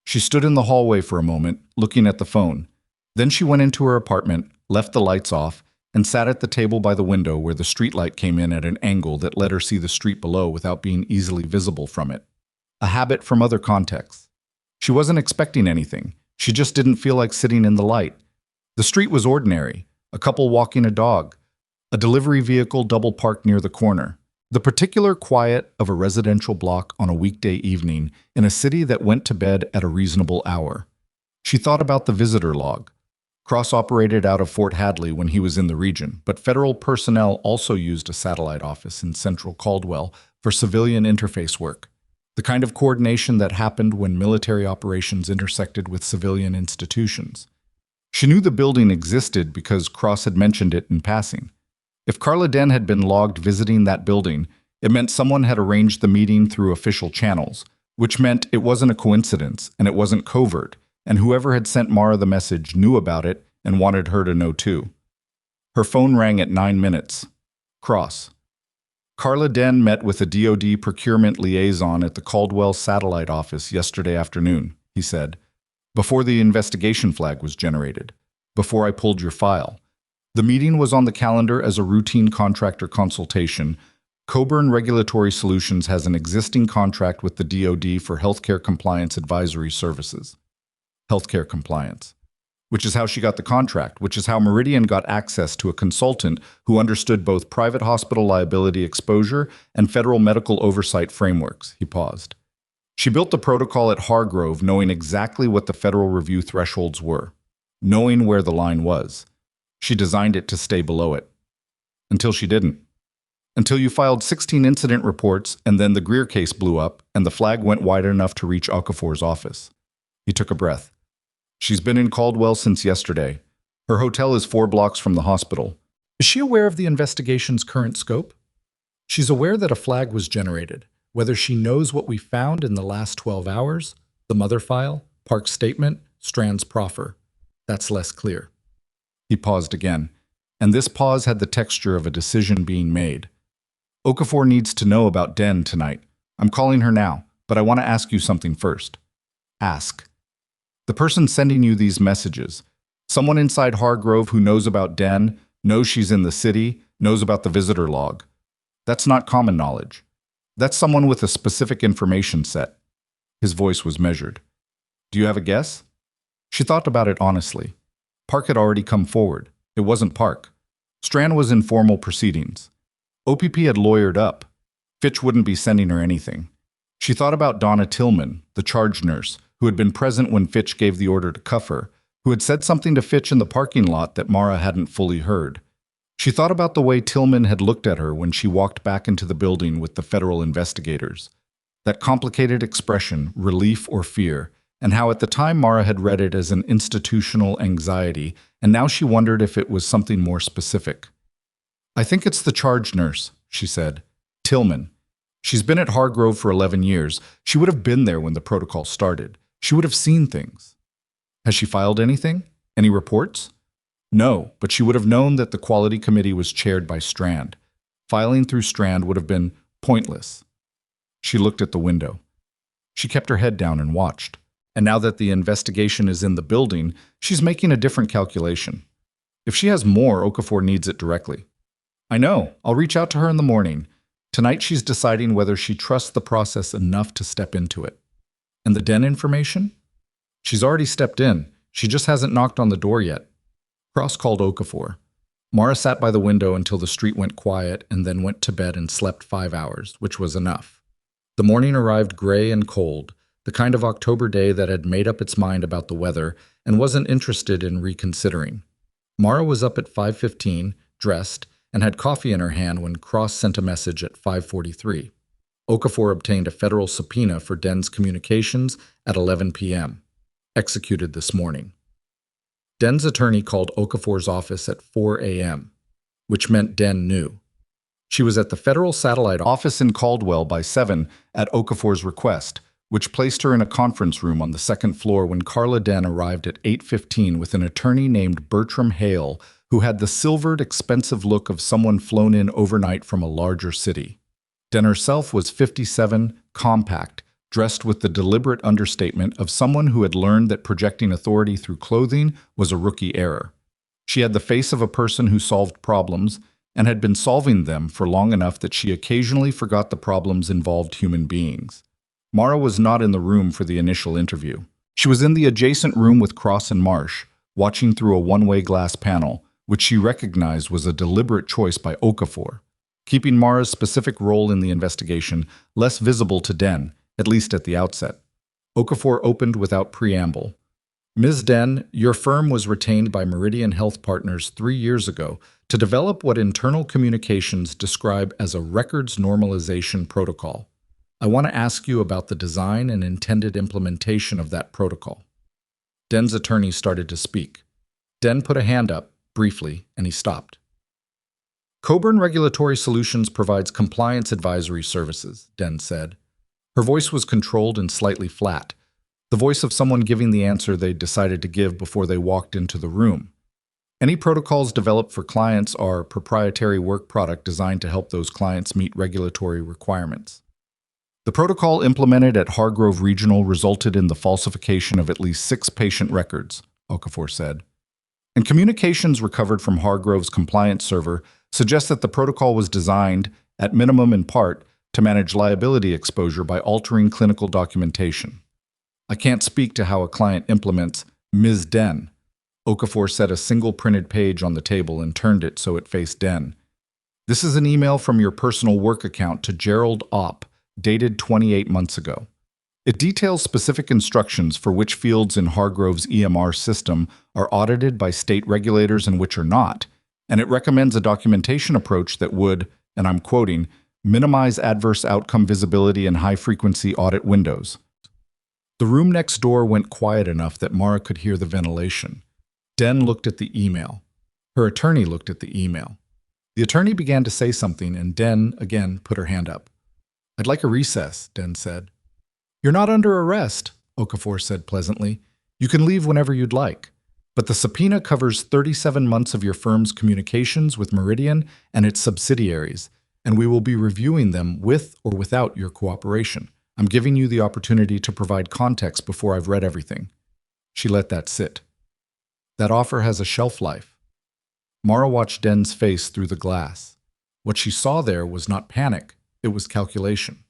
She stood in the hallway for a moment, looking at the phone. Then she went into her apartment, left the lights off, and sat at the table by the window where the streetlight came in at an angle that let her see the street below without being easily visible from it. A habit from other contexts. She wasn't expecting anything. She just didn't feel like sitting in the light. The street was ordinary. A couple walking a dog. A delivery vehicle double parked near the corner. The particular quiet of a residential block on a weekday evening in a city that went to bed at a reasonable hour. She thought about the visitor log. Cross operated out of Fort Hadley when he was in the region, but federal personnel also used a satellite office in central Caldwell for civilian interface work, the kind of coordination that happened when military operations intersected with civilian institutions. She knew the building existed because Cross had mentioned it in passing. If Carla Den had been logged visiting that building, it meant someone had arranged the meeting through official channels, which meant it wasn't a coincidence and it wasn't covert, and whoever had sent Mara the message knew about it and wanted her to know too. Her phone rang at 9 minutes. Cross. Carla Den met with a DoD procurement liaison at the Caldwell satellite office yesterday afternoon, he said, before the investigation flag was generated, before I pulled your file. The meeting was on the calendar as a routine contractor consultation. Coburn Regulatory Solutions has an existing contract with the DoD for healthcare compliance advisory services. Healthcare compliance. Which is how she got the contract, which is how Meridian got access to a consultant who understood both private hospital liability exposure and federal medical oversight frameworks. He paused. She built the protocol at Hargrove knowing exactly what the federal review thresholds were, knowing where the line was. She designed it to stay below it. Until she didn't. Until you filed 16 incident reports and then the Greer case blew up and the flag went wide enough to reach Okafor's office. He took a breath. She's been in Caldwell since yesterday. Her hotel is 4 blocks from the hospital. Is she aware of the investigation's current scope? She's aware that a flag was generated. Whether she knows what we found in the last 12 hours, the mother file, Park's statement, Strand's proffer, that's less clear. He paused again, and this pause had the texture of a decision being made. Okafor needs to know about Den tonight. I'm calling her now, but I want to ask you something first. Ask. The person sending you these messages, someone inside Hargrove who knows about Den, knows she's in the city, knows about the visitor log. That's not common knowledge. That's someone with a specific information set. His voice was measured. Do you have a guess? She thought about it honestly. Park had already come forward. It wasn't Park. Strand was in formal proceedings. OPP had lawyered up. Fitch wouldn't be sending her anything. She thought about Donna Tillman, the charge nurse, who had been present when Fitch gave the order to cuff her, who had said something to Fitch in the parking lot that Mara hadn't fully heard. She thought about the way Tillman had looked at her when she walked back into the building with the federal investigators. That complicated expression, relief or fear, and how at the time Mara had read it as an institutional anxiety, and now she wondered if it was something more specific. I think it's the charge nurse, she said. Tillman. She's been at Hargrove for 11 years. She would have been there when the protocol started. She would have seen things. Has she filed anything? Any reports? No, but she would have known that the quality committee was chaired by Strand. Filing through Strand would have been pointless. She looked at the window. She kept her head down and watched. And now that the investigation is in the building, she's making a different calculation. If she has more, Okafor needs it directly. I know. I'll reach out to her in the morning. Tonight she's deciding whether she trusts the process enough to step into it. And the Den information? She's already stepped in. She just hasn't knocked on the door yet. Cross called Okafor. Mara sat by the window until the street went quiet and then went to bed and slept 5 hours, which was enough. The morning arrived gray and cold, the kind of October day that had made up its mind about the weather and wasn't interested in reconsidering. Mara was up at 5:15, dressed, and had coffee in her hand when Cross sent a message at 5:43. Okafor obtained a federal subpoena for Den's communications at 11 p.m. Executed this morning. Den's attorney called Okafor's office at 4 a.m. which meant Den knew. She was at the Federal Satellite Office in Caldwell by 7 at Okafor's request, which placed her in a conference room on the second floor when Carla Den arrived at 8:15 with an attorney named Bertram Hale, who had the silvered, expensive look of someone flown in overnight from a larger city. Den herself was 57, compact, dressed with the deliberate understatement of someone who had learned that projecting authority through clothing was a rookie error. She had the face of a person who solved problems, and had been solving them for long enough that she occasionally forgot the problems involved human beings. Mara was not in the room for the initial interview. She was in the adjacent room with Cross and Marsh, watching through a one-way glass panel, which she recognized was a deliberate choice by Okafor, keeping Mara's specific role in the investigation less visible to Den, at least at the outset. Okafor opened without preamble. Ms. Den, your firm was retained by Meridian Health Partners 3 years ago to develop what internal communications describe as a records normalization protocol. I want to ask you about the design and intended implementation of that protocol. Den's attorney started to speak. Den put a hand up, briefly, and he stopped. Coburn Regulatory Solutions provides compliance advisory services, Den said. Her voice was controlled and slightly flat, the voice of someone giving the answer they'd decided to give before they walked into the room. Any protocols developed for clients are proprietary work product designed to help those clients meet regulatory requirements. The protocol implemented at Hargrove Regional resulted in the falsification of at least 6 patient records, Okafor said. And communications recovered from Hargrove's compliance server suggest that the protocol was designed, at minimum in part, to manage liability exposure by altering clinical documentation. I can't speak to how a client implements Ms. Den. Okafor set a single printed page on the table and turned it so it faced Den. This is an email from your personal work account to Gerald Opp, dated 28 months ago. It details specific instructions for which fields in Hargrove's EMR system are audited by state regulators and which are not, and it recommends a documentation approach that would, and I'm quoting, minimize adverse outcome visibility in high-frequency audit windows. The room next door went quiet enough that Mara could hear the ventilation. Den looked at the email. Her attorney looked at the email. The attorney began to say something, and Den, again, put her hand up. I'd like a recess, Den said. You're not under arrest, Okafor said pleasantly. You can leave whenever you'd like. But the subpoena covers 37 months of your firm's communications with Meridian and its subsidiaries, and we will be reviewing them with or without your cooperation. I'm giving you the opportunity to provide context before I've read everything. She let that sit. That offer has a shelf life. Mara watched Den's face through the glass. What she saw there was not panic, it was calculation.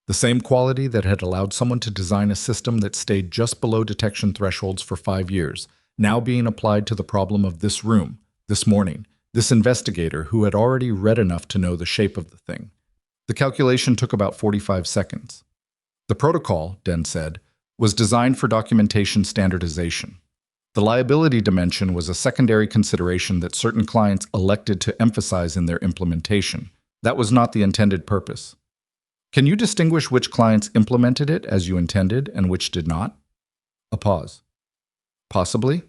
The same quality that had allowed someone to design a system that stayed just below detection thresholds for 5 years, now being applied to the problem of this room, this morning, this investigator who had already read enough to know the shape of the thing. The calculation took about 45 seconds. The protocol, Den said, was designed for documentation standardization. The liability dimension was a secondary consideration that certain clients elected to emphasize in their implementation. That was not the intended purpose. Can you distinguish which clients implemented it as you intended and which did not? A pause. Possibly?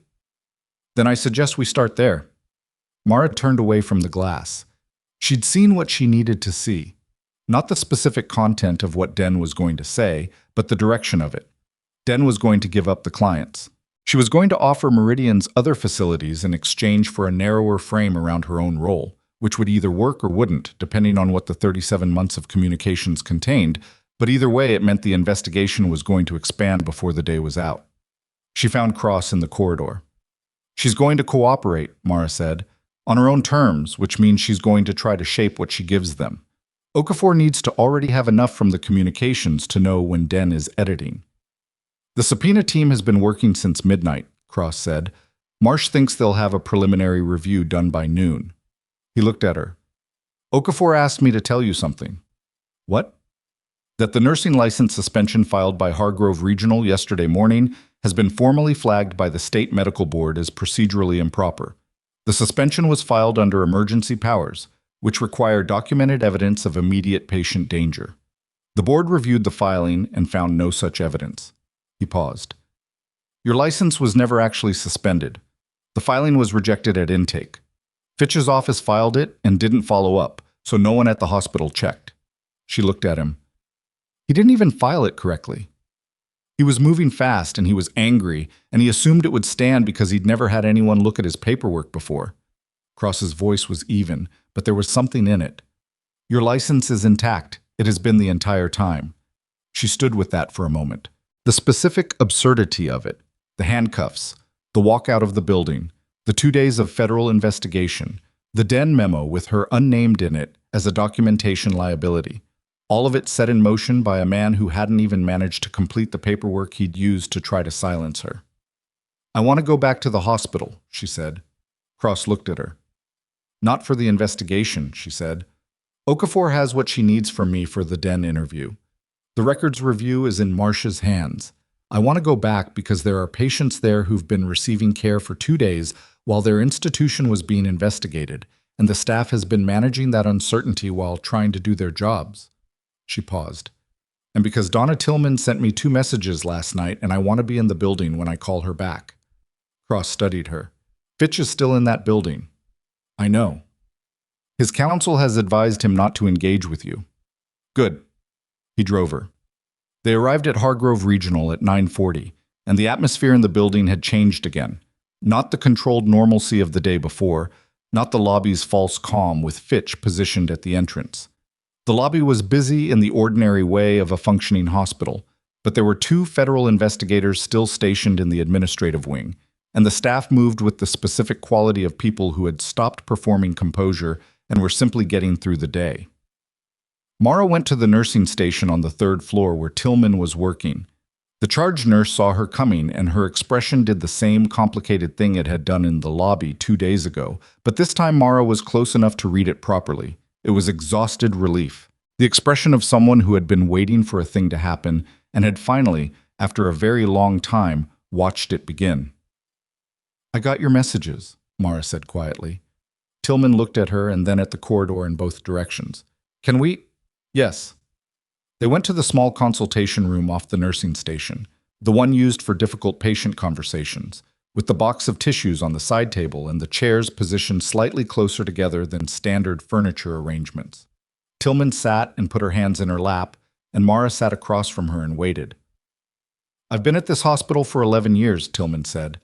Then I suggest we start there. Mara turned away from the glass. She'd seen what she needed to see. Not the specific content of what Den was going to say, but the direction of it. Den was going to give up the clients. She was going to offer Meridian's other facilities in exchange for a narrower frame around her own role, which would either work or wouldn't, depending on what the 37 months of communications contained, but either way it meant the investigation was going to expand before the day was out. She found Cross in the corridor. She's going to cooperate, Mara said, on her own terms, which means she's going to try to shape what she gives them. Okafor needs to already have enough from the communications to know when Den is editing. The subpoena team has been working since midnight, Cross said. Marsh thinks they'll have a preliminary review done by noon. He looked at her. Okafor asked me to tell you something. What? That the nursing license suspension filed by Hargrove Regional yesterday morning has been formally flagged by the State Medical Board as procedurally improper. The suspension was filed under emergency powers, which require documented evidence of immediate patient danger. The board reviewed the filing and found no such evidence. He paused. Your license was never actually suspended. The filing was rejected at intake. Fitch's office filed it and didn't follow up, so no one at the hospital checked. She looked at him. He didn't even file it correctly. He was moving fast and he was angry, and he assumed it would stand because he'd never had anyone look at his paperwork before. Cross's voice was even, but there was something in it. Your license is intact. It has been the entire time. She stood with that for a moment. The specific absurdity of it, the handcuffs, the walk out of the building, the 2 days of federal investigation, the Den memo with her unnamed in it as a documentation liability. All of it set in motion by a man who hadn't even managed to complete the paperwork he'd used to try to silence her. I want to go back to the hospital, she said. Cross looked at her. Not for the investigation, she said. Okafor has what she needs from me for the Den interview. The records review is in Marcia's hands. I want to go back because there are patients there who've been receiving care for 2 days while their institution was being investigated, and the staff has been managing that uncertainty while trying to do their jobs. She paused. And because Donna Tillman sent me 2 messages last night, and I want to be in the building when I call her back. Cross studied her. Fitch is still in that building. I know. His counsel has advised him not to engage with you. Good. He drove her. They arrived at Hargrove Regional at 9:40, and the atmosphere in the building had changed again. Not the controlled normalcy of the day before, not the lobby's false calm with Fitch positioned at the entrance. The lobby was busy in the ordinary way of a functioning hospital, but there were 2 federal investigators still stationed in the administrative wing, and the staff moved with the specific quality of people who had stopped performing composure and were simply getting through the day. Mara went to the nursing station on the 3rd floor where Tillman was working. The charge nurse saw her coming, and her expression did the same complicated thing it had done in the lobby 2 days ago, but this time Mara was close enough to read it properly. It was exhausted relief, the expression of someone who had been waiting for a thing to happen and had finally, after a very long time, watched it begin. I got your messages, Mara said quietly. Tillman looked at her and then at the corridor in both directions. Can we? Yes. They went to the small consultation room off the nursing station, the one used for difficult patient conversations, with the box of tissues on the side table and the chairs positioned slightly closer together than standard furniture arrangements. Tillman sat and put her hands in her lap, and Mara sat across from her and waited. I've been at this hospital for 11 years, Tillman said.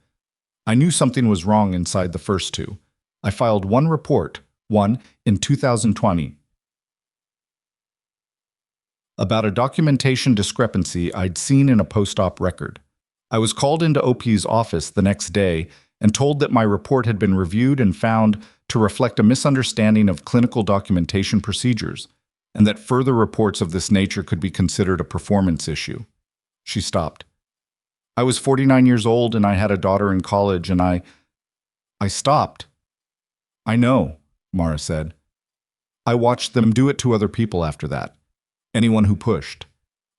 I knew something was wrong inside the first 2. I filed 1 report, one in 2020, about a documentation discrepancy I'd seen in a post-op record. I was called into OP's office the next day and told that my report had been reviewed and found to reflect a misunderstanding of clinical documentation procedures, and that further reports of this nature could be considered a performance issue. She stopped. I was 49 years old and I had a daughter in college, and I stopped. I know, Mara said. I watched them do it to other people after that. Anyone who pushed.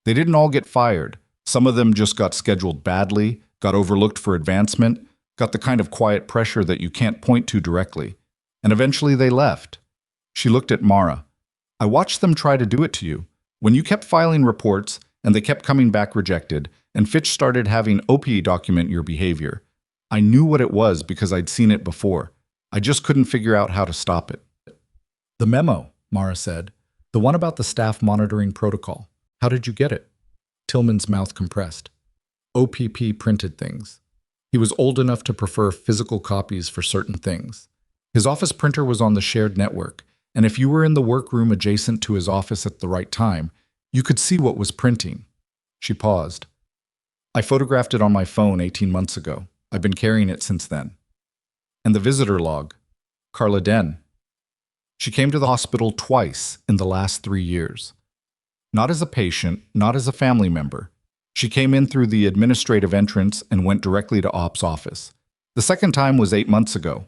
They didn't all get fired. Some of them just got scheduled badly, got overlooked for advancement, got the kind of quiet pressure that you can't point to directly. And eventually they left. She looked at Mara. I watched them try to do it to you. When you kept filing reports, and they kept coming back rejected, and Fitch started having OP document your behavior. I knew what it was because I'd seen it before. I just couldn't figure out how to stop it. The memo, Mara said. The one about the staff monitoring protocol. How did you get it? Tillman's mouth compressed. OPP printed things. He was old enough to prefer physical copies for certain things. His office printer was on the shared network, and if you were in the workroom adjacent to his office at the right time, you could see what was printing. She paused. I photographed it on my phone 18 months ago. I've been carrying it since then. And the visitor log. Carla Den. She came to the hospital twice in the last 3 years. Not as a patient, not as a family member. She came in through the administrative entrance and went directly to Op's office. The second time was 8 months ago.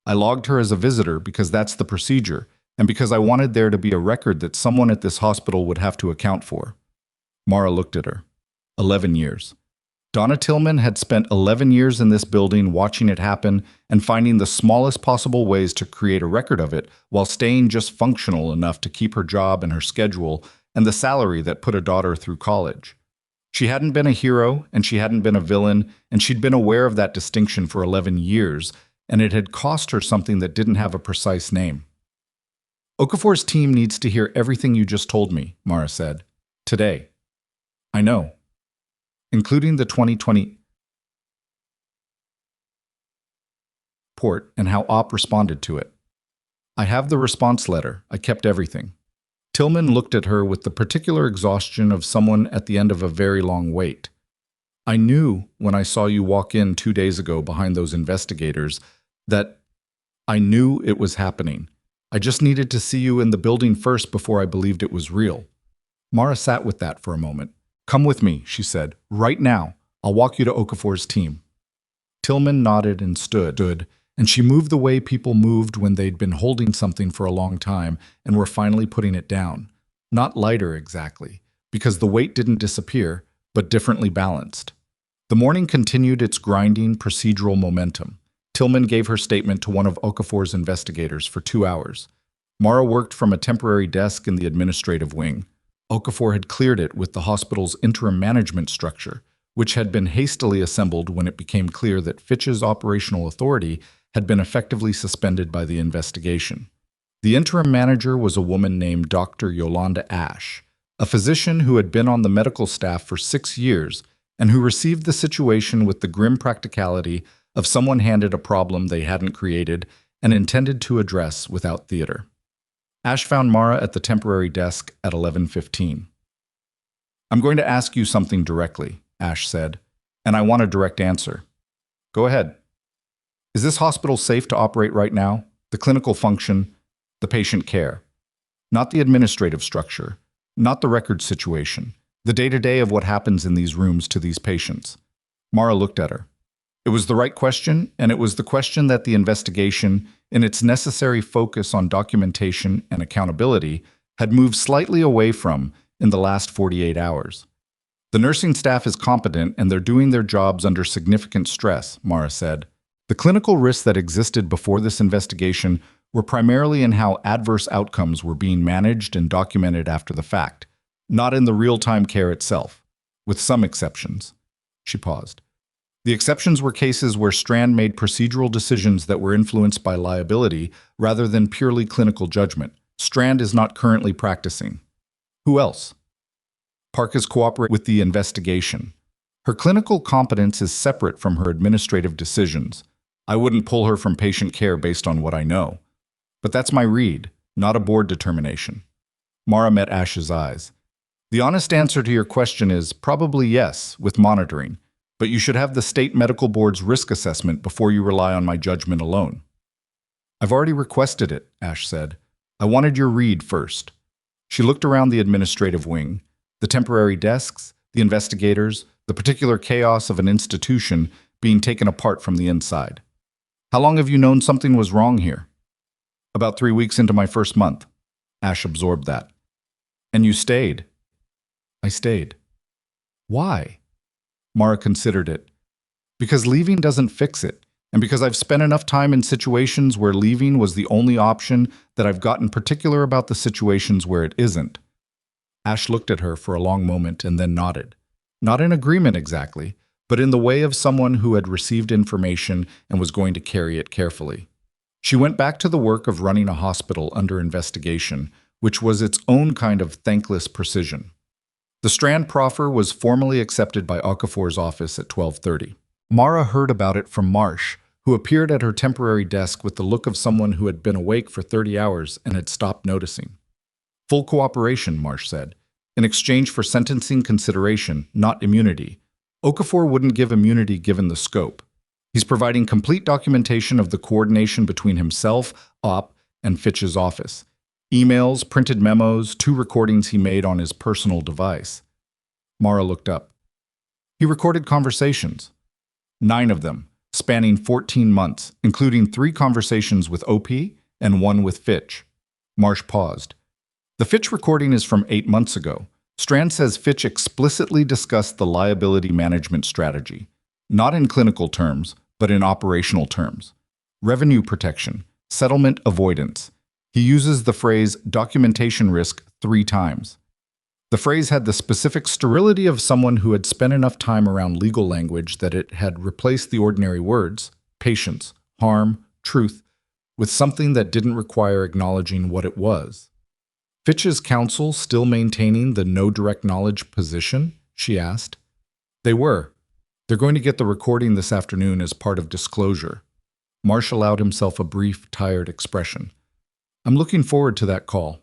I logged her as a visitor because that's the procedure, and because I wanted there to be a record that someone at this hospital would have to account for. Mara looked at her. 11 years. Donna Tillman had spent 11 years in this building watching it happen and finding the smallest possible ways to create a record of it while staying just functional enough to keep her job and her schedule and the salary that put a daughter through college. She hadn't been a hero and she hadn't been a villain, and she'd been aware of that distinction for 11 years, and it had cost her something that didn't have a precise name. Okafor's team needs to hear everything you just told me, Mara said. Today. I know. Including the 2020 report and how OP responded to it. I have the response letter. I kept everything. Tillman looked at her with the particular exhaustion of someone at the end of a very long wait. I knew when I saw you walk in 2 days ago behind those investigators that I knew it was happening. I just needed to see you in the building first before I believed it was real. Mara sat with that for a moment. Come with me, she said. Right now. I'll walk you to Okafor's team. Tillman nodded and stood, and she moved the way people moved when they'd been holding something for a long time and were finally putting it down. Not lighter exactly, because the weight didn't disappear, but differently balanced. The morning continued its grinding, procedural momentum. Tillman gave her statement to one of Okafor's investigators for 2 hours. Mara worked from a temporary desk in the administrative wing. Okafor had cleared it with the hospital's interim management structure, which had been hastily assembled when it became clear that Fitch's operational authority had been effectively suspended by the investigation. The interim manager was a woman named Dr. Yolanda Ash, a physician who had been on the medical staff for 6 years and who received the situation with the grim practicality of someone handed a problem they hadn't created and intended to address without theater. Ash found Mara at the temporary desk at 11:15. I'm going to ask you something directly, Ash said, and I want a direct answer. Go ahead. Is this hospital safe to operate right now? The clinical function, the patient care. Not the administrative structure, not the record situation, the day-to-day of what happens in these rooms to these patients. Mara looked at her. It was the right question, and it was the question that the investigation, in its necessary focus on documentation and accountability, had moved slightly away from in the last 48 hours. The nursing staff is competent and they're doing their jobs under significant stress, Mara said. The clinical risks that existed before this investigation were primarily in how adverse outcomes were being managed and documented after the fact, not in the real-time care itself, with some exceptions. She paused. The exceptions were cases where Strand made procedural decisions that were influenced by liability rather than purely clinical judgment. Strand is not currently practicing. Who else? Park is cooperating with the investigation. Her clinical competence is separate from her administrative decisions. I wouldn't pull her from patient care based on what I know. But that's my read, not a board determination. Mara met Ash's eyes. The honest answer to your question is probably yes, with monitoring. But you should have the state medical board's risk assessment before you rely on my judgment alone. I've already requested it, Ash said. I wanted your read first. She looked around the administrative wing, the temporary desks, the investigators, the particular chaos of an institution being taken apart from the inside. How long have you known something was wrong here? About 3 weeks into my first month. Ash absorbed that. And you stayed? I stayed. Why? Mara considered it. Because leaving doesn't fix it, and because I've spent enough time in situations where leaving was the only option that I've gotten particular about the situations where it isn't. Ash looked at her for a long moment and then nodded. Not in agreement exactly, but in the way of someone who had received information and was going to carry it carefully. She went back to the work of running a hospital under investigation, which was its own kind of thankless precision. The Strand proffer was formally accepted by Okafor's office at 12:30. Mara heard about it from Marsh, who appeared at her temporary desk with the look of someone who had been awake for 30 hours and had stopped noticing. Full cooperation, Marsh said, in exchange for sentencing consideration, not immunity. Okafor wouldn't give immunity given the scope. He's providing complete documentation of the coordination between himself, OP, and Fitch's office. Emails, printed memos, 2 recordings he made on his personal device. Mara looked up. He recorded conversations. 9 of them, spanning 14 months, including 3 conversations with OP and 1 with Fitch. Marsh paused. The Fitch recording is from 8 months ago. Strand says Fitch explicitly discussed the liability management strategy, not in clinical terms, but in operational terms. Revenue protection, settlement avoidance. He uses the phrase documentation risk 3 times. The phrase had the specific sterility of someone who had spent enough time around legal language that it had replaced the ordinary words, patience, harm, truth, with something that didn't require acknowledging what it was. Fitch's counsel still maintaining the no direct knowledge position? She asked. They were. They're going to get the recording this afternoon as part of disclosure. Marsh allowed himself a brief, tired expression. I'm looking forward to that call.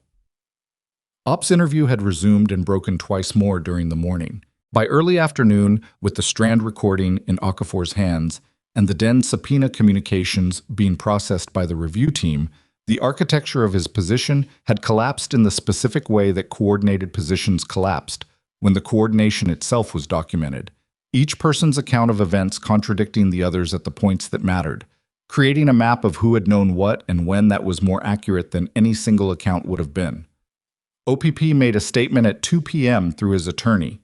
Ops' interview had resumed and broken twice more during the morning. By early afternoon, with the Strand recording in Okafor's hands and the Den subpoena communications being processed by the review team, the architecture of his position had collapsed in the specific way that coordinated positions collapsed, when the coordination itself was documented, each person's account of events contradicting the others at the points that mattered, creating a map of who had known what and when that was more accurate than any single account would have been. OPP made a statement at 2 p.m. through his attorney.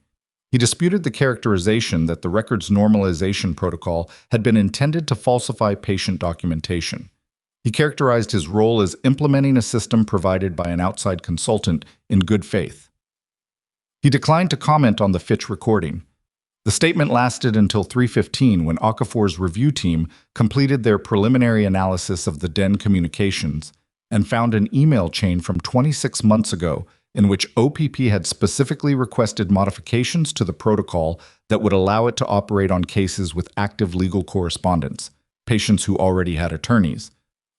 He disputed the characterization that the records normalization protocol had been intended to falsify patient documentation. He characterized his role as implementing a system provided by an outside consultant in good faith. He declined to comment on the Fitch recording. The statement lasted until 3:15 when Okafor's review team completed their preliminary analysis of the Den communications and found an email chain from 26 months ago in which OPP had specifically requested modifications to the protocol that would allow it to operate on cases with active legal correspondence, patients who already had attorneys,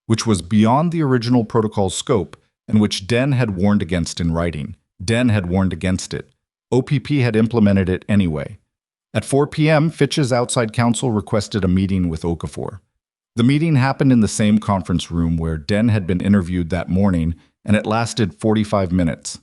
which was beyond the original protocol's scope and which Den had warned against in writing. Den had warned against it. OPP had implemented it anyway. At 4 p.m., Fitch's outside counsel requested a meeting with Okafor. The meeting happened in the same conference room where Den had been interviewed that morning, and it lasted 45 minutes.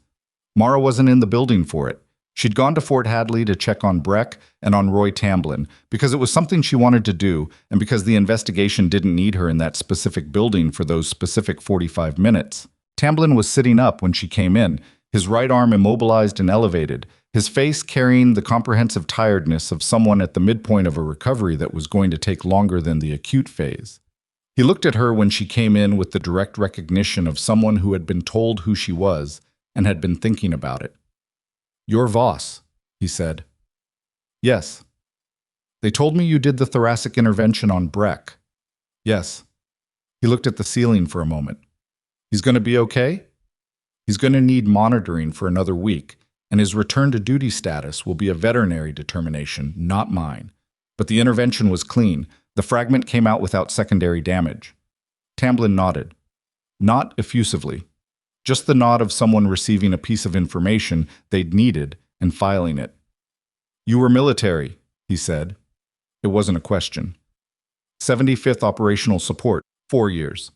Mara wasn't in the building for it. She'd gone to Fort Hadley to check on Breck and on Roy Tamblyn because it was something she wanted to do and because the investigation didn't need her in that specific building for those specific 45 minutes. Tamblyn was sitting up when she came in, his right arm immobilized and elevated, his face carrying the comprehensive tiredness of someone at the midpoint of a recovery that was going to take longer than the acute phase. He looked at her when she came in with the direct recognition of someone who had been told who she was and had been thinking about it. You're Voss, he said. Yes. They told me you did the thoracic intervention on Breck. Yes. He looked at the ceiling for a moment. He's going to be okay? He's going to need monitoring for another week, and his return to duty status will be a veterinary determination, not mine. But the intervention was clean. The fragment came out without secondary damage. Tamblyn nodded. Not effusively. Just the nod of someone receiving a piece of information they'd needed and filing it. You were military, he said. It wasn't a question. 75th Operational Support, 4 years.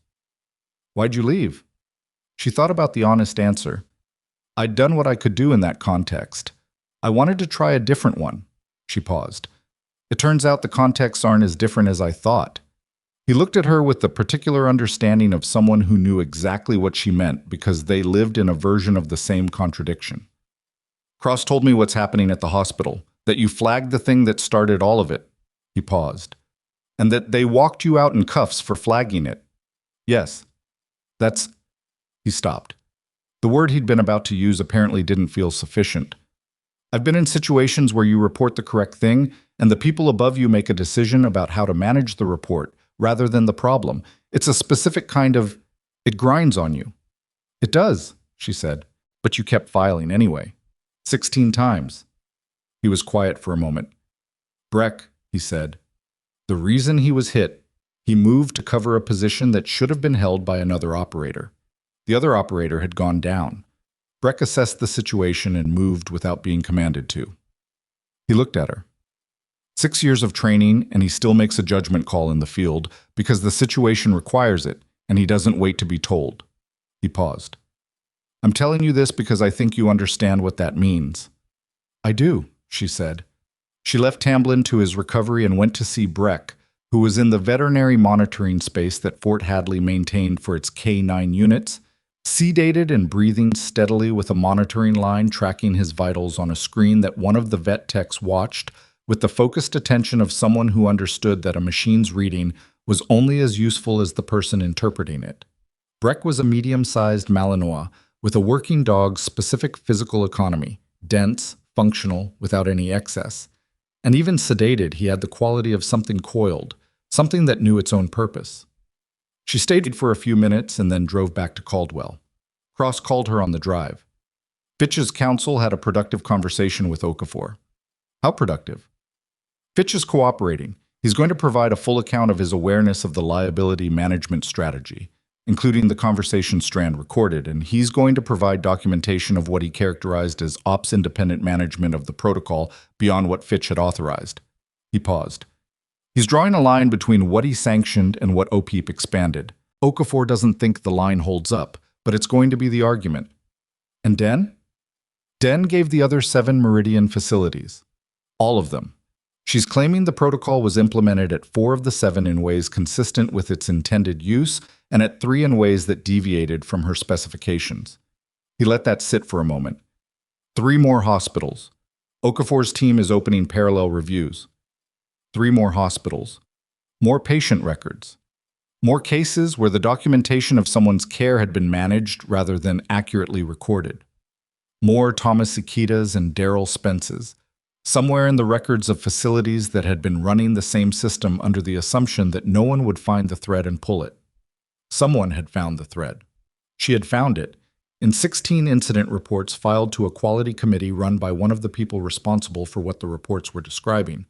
Why'd you leave? She thought about the honest answer. I'd done what I could do in that context. I wanted to try a different one. She paused. It turns out the contexts aren't as different as I thought. He looked at her with the particular understanding of someone who knew exactly what she meant because they lived in a version of the same contradiction. Cross told me what's happening at the hospital, that you flagged the thing that started all of it. He paused. And that they walked you out in cuffs for flagging it. Yes. That's... He stopped. The word he'd been about to use apparently didn't feel sufficient. I've been in situations where you report the correct thing, and the people above you make a decision about how to manage the report, rather than the problem. It's a specific kind of... It grinds on you. It does, she said, but you kept filing anyway. 16 times. He was quiet for a moment. Breck, he said. The reason he was hit, he moved to cover a position that should have been held by another operator. The other operator had gone down. Breck assessed the situation and moved without being commanded to. He looked at her. 6 years of training, and he still makes a judgment call in the field because the situation requires it, and he doesn't wait to be told. He paused. I'm telling you this because I think you understand what that means. I do, she said. She left Tamblyn to his recovery and went to see Breck, who was in the veterinary monitoring space that Fort Hadley maintained for its K9 units, sedated and breathing steadily with a monitoring line tracking his vitals on a screen that one of the vet techs watched with the focused attention of someone who understood that a machine's reading was only as useful as the person interpreting it. Breck was a medium-sized Malinois with a working dog's specific physical economy, dense, functional, without any excess. And even sedated, he had the quality of something coiled, something that knew its own purpose. She stayed for a few minutes and then drove back to Caldwell. Cross called her on the drive. Fitch's counsel had a productive conversation with Okafor. How productive? Fitch is cooperating. He's going to provide a full account of his awareness of the liability management strategy, including the conversation Strand recorded, and he's going to provide documentation of what he characterized as ops-independent management of the protocol beyond what Fitch had authorized. He paused. He's drawing a line between what he sanctioned and what OPEEP expanded. Okafor doesn't think the line holds up, but it's going to be the argument. And Den? Den gave the other 7 Meridian facilities. All of them. She's claiming the protocol was implemented at 4 of the 7 in ways consistent with its intended use and at 3 in ways that deviated from her specifications. He let that sit for a moment. 3 more hospitals. Okafor's team is opening parallel reviews. 3 more hospitals. More patient records. More cases where the documentation of someone's care had been managed rather than accurately recorded. More Thomas Ikitas and Daryl Spences. Somewhere in the records of facilities that had been running the same system under the assumption that no one would find the thread and pull it. Someone had found the thread. She had found it in 16 incident reports filed to a quality committee run by one of the people responsible for what the reports were describing.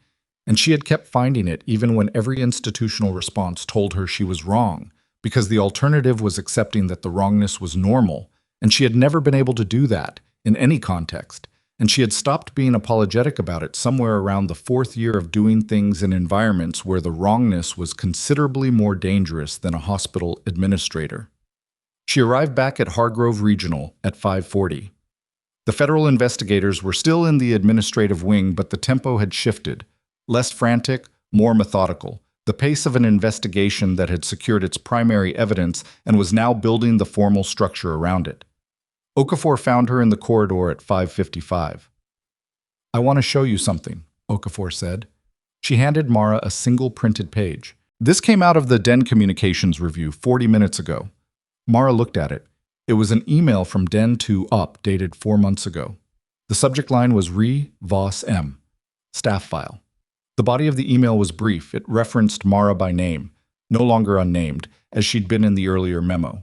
And she had kept finding it even when every institutional response told her she was wrong, because the alternative was accepting that the wrongness was normal, and she had never been able to do that in any context, and she had stopped being apologetic about it somewhere around the 4th year of doing things in environments where the wrongness was considerably more dangerous than a hospital administrator. She arrived back at Hargrove Regional at 5:40. The federal investigators were still in the administrative wing, but the tempo had shifted. Less frantic, more methodical, the pace of an investigation that had secured its primary evidence and was now building the formal structure around it. Okafor found her in the corridor at 5:55. "I want to show you something," Okafor said. She handed Mara a single printed page. "This came out of the Den Communications review 40 minutes ago." Mara looked at it. It was an email from Den to UP dated 4 months ago. The subject line was Re Voss M. Staff file. The body of the email was brief. It referenced Mara by name, no longer unnamed, as she'd been in the earlier memo.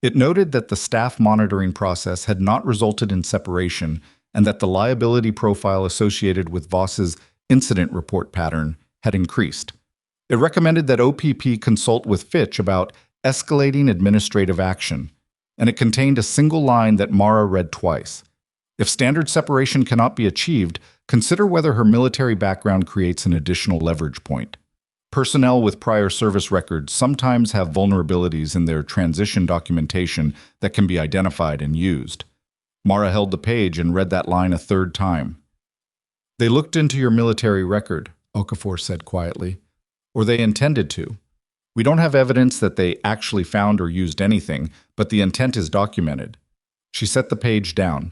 It noted that the staff monitoring process had not resulted in separation and that the liability profile associated with Voss's incident report pattern had increased. It recommended that OPP consult with Fitch about escalating administrative action, and it contained a single line that Mara read twice. If standard separation cannot be achieved, consider whether her military background creates an additional leverage point. Personnel with prior service records sometimes have vulnerabilities in their transition documentation that can be identified and used. Mara held the page and read that line a 3rd time. "They looked into your military record," Okafor said quietly. "Or they intended to. We don't have evidence that they actually found or used anything, but the intent is documented." She set the page down.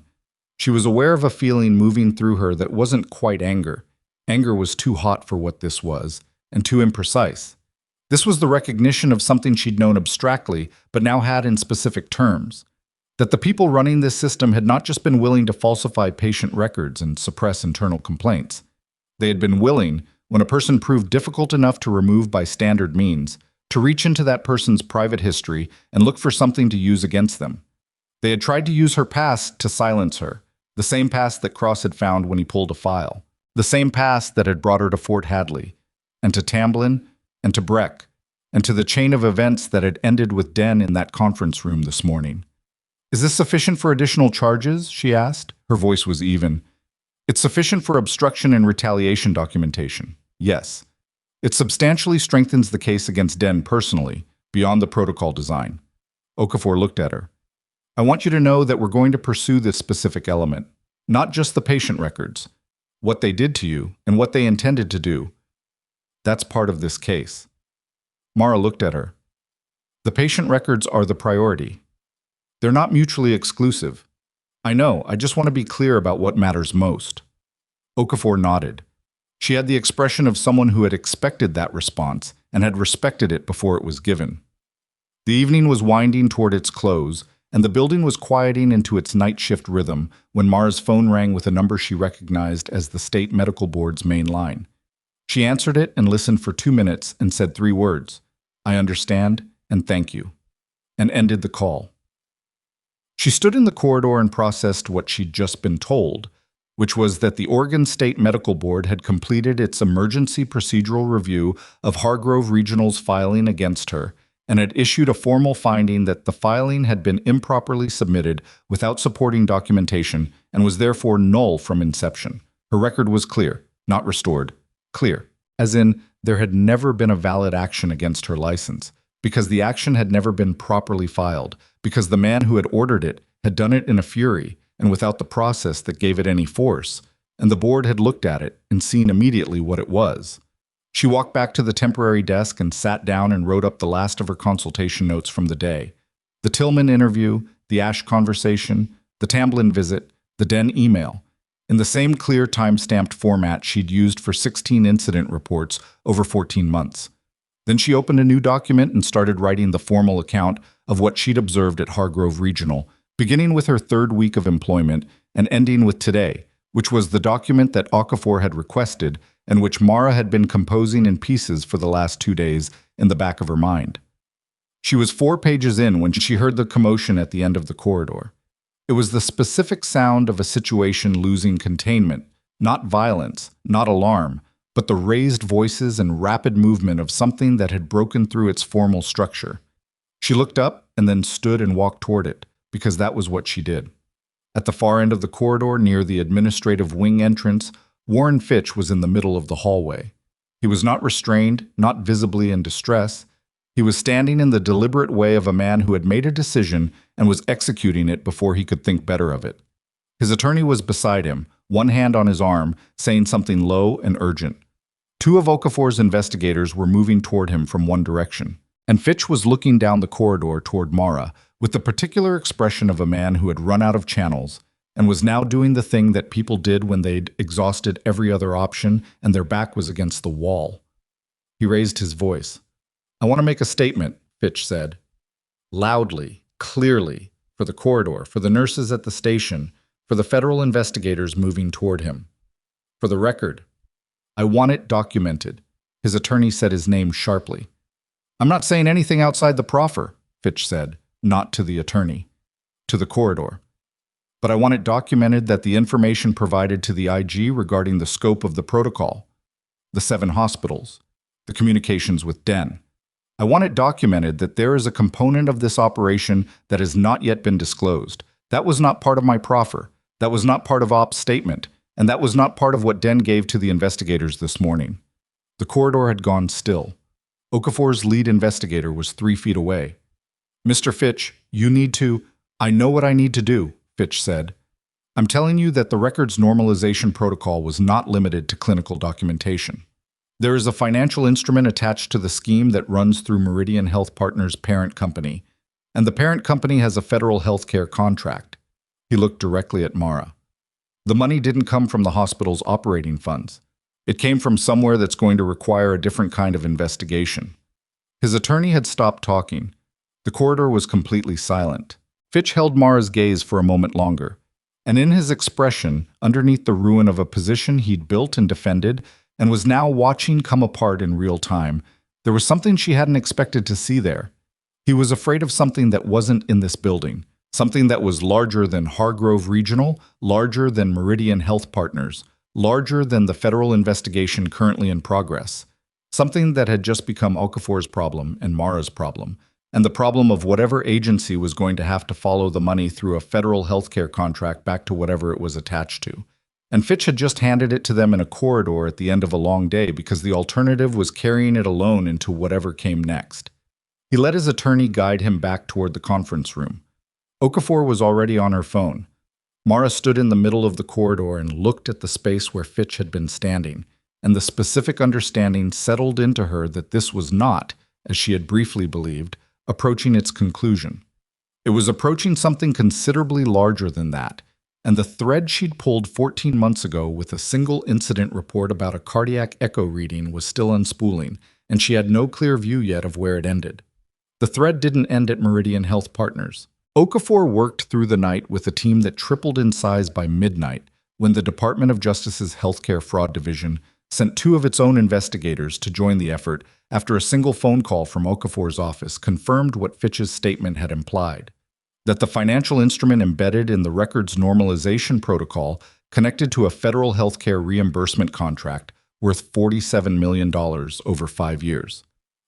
She was aware of a feeling moving through her that wasn't quite anger. Anger was too hot for what this was, and too imprecise. This was the recognition of something she'd known abstractly, but now had in specific terms. That the people running this system had not just been willing to falsify patient records and suppress internal complaints. They had been willing, when a person proved difficult enough to remove by standard means, to reach into that person's private history and look for something to use against them. They had tried to use her past to silence her, the same past that Cross had found when he pulled a file, the same past that had brought her to Fort Hadley, and to Tamblin, and to Breck, and to the chain of events that had ended with Den in that conference room this morning. "Is this sufficient for additional charges?" she asked. Her voice was even. "It's sufficient for obstruction and retaliation documentation. Yes. It substantially strengthens the case against Den personally, beyond the protocol design." Okafor looked at her. "I want you to know that we're going to pursue this specific element, not just the patient records, what they did to you and what they intended to do. That's part of this case." Mara looked at her. "The patient records are the priority. They're not mutually exclusive. I know, I just want to be clear about what matters most." Okafor nodded. She had the expression of someone who had expected that response and had respected it before it was given. The evening was winding toward its close, and the building was quieting into its night shift rhythm when Mara's phone rang with a number she recognized as the State Medical Board's main line. She answered it and listened for 2 minutes and said 3 words: "I understand and thank you," and ended the call. She stood in the corridor and processed what she'd just been told, which was that the Oregon State Medical Board had completed its emergency procedural review of Hargrove Regional's filing against her and had issued a formal finding that the filing had been improperly submitted without supporting documentation and was therefore null from inception. Her record was clear, not restored. Clear, as in there had never been a valid action against her license, because the action had never been properly filed, because the man who had ordered it had done it in a fury and without the process that gave it any force, and the board had looked at it and seen immediately what it was. She walked back to the temporary desk and sat down and wrote up the last of her consultation notes from the day. The Tillman interview, the Ash conversation, the Tamblin visit, the Den email, in the same clear time-stamped format she'd used for 16 incident reports over 14 months. Then she opened a new document and started writing the formal account of what she'd observed at Hargrove Regional, beginning with her 3rd week of employment and ending with today, which was the document that Okafor had requested and which Mara had been composing in pieces for the last 2 days in the back of her mind. She was 4 pages in when she heard the commotion at the end of the corridor. It was the specific sound of a situation losing containment, not violence, not alarm, but the raised voices and rapid movement of something that had broken through its formal structure. She looked up and then stood and walked toward it, because that was what she did. At the far end of the corridor, near the administrative wing entrance, Warren Fitch was in the middle of the hallway. He was not restrained, not visibly in distress. He was standing in the deliberate way of a man who had made a decision and was executing it before he could think better of it. His attorney was beside him, one hand on his arm, saying something low and urgent. 2 of Okafor's investigators were moving toward him from one direction, and Fitch was looking down the corridor toward Mara with the particular expression of a man who had run out of channels and was now doing the thing that people did when they'd exhausted every other option and their back was against the wall. He raised his voice. "I want to make a statement," Fitch said. Loudly, clearly, for the corridor, for the nurses at the station, for the federal investigators moving toward him. "For the record, I want it documented." His attorney said his name sharply. "I'm not saying anything outside the proffer," Fitch said, not to the attorney, to the corridor. "But I want it documented that the information provided to the IG regarding the scope of the protocol, the 7 hospitals, the communications with Den. I want it documented that there is a component of this operation that has not yet been disclosed. That was not part of my proffer. That was not part of Op's statement. And that was not part of what Den gave to the investigators this morning." The corridor had gone still. Okafor's lead investigator was 3 feet away. "Mr. Fitch, you need to—" "I know what I need to do," Fitch said. "I'm telling you that the records normalization protocol was not limited to clinical documentation. There is a financial instrument attached to the scheme that runs through Meridian Health Partners' parent company, and the parent company has a federal healthcare contract." He looked directly at Mara. "The money didn't come from the hospital's operating funds. It came from somewhere that's going to require a different kind of investigation." His attorney had stopped talking. The corridor was completely silent. Fitch held Mara's gaze for a moment longer, and in his expression, underneath the ruin of a position he'd built and defended, and was now watching come apart in real time, there was something she hadn't expected to see there. He was afraid of something that wasn't in this building, something that was larger than Hargrove Regional, larger than Meridian Health Partners, larger than the federal investigation currently in progress, something that had just become Okafor's problem and Mara's problem, and the problem of whatever agency was going to have to follow the money through a federal healthcare contract back to whatever it was attached to. And Fitch had just handed it to them in a corridor at the end of a long day because the alternative was carrying it alone into whatever came next. He let his attorney guide him back toward the conference room. Okafor was already on her phone. Mara stood in the middle of the corridor and looked at the space where Fitch had been standing, and the specific understanding settled into her that this was not, as she had briefly believed, approaching its conclusion. It was approaching something considerably larger than that, and the thread she'd pulled 14 months ago with a single incident report about a cardiac echo reading was still unspooling, and she had no clear view yet of where it ended. The thread didn't end at Meridian Health Partners. Okafor worked through the night with a team that tripled in size by midnight when the Department of Justice's Healthcare Fraud Division sent two of its own investigators to join the effort after a single phone call from Okafor's office confirmed what Fitch's statement had implied, that the financial instrument embedded in the records normalization protocol connected to a federal healthcare reimbursement contract worth $47 million over 5 years.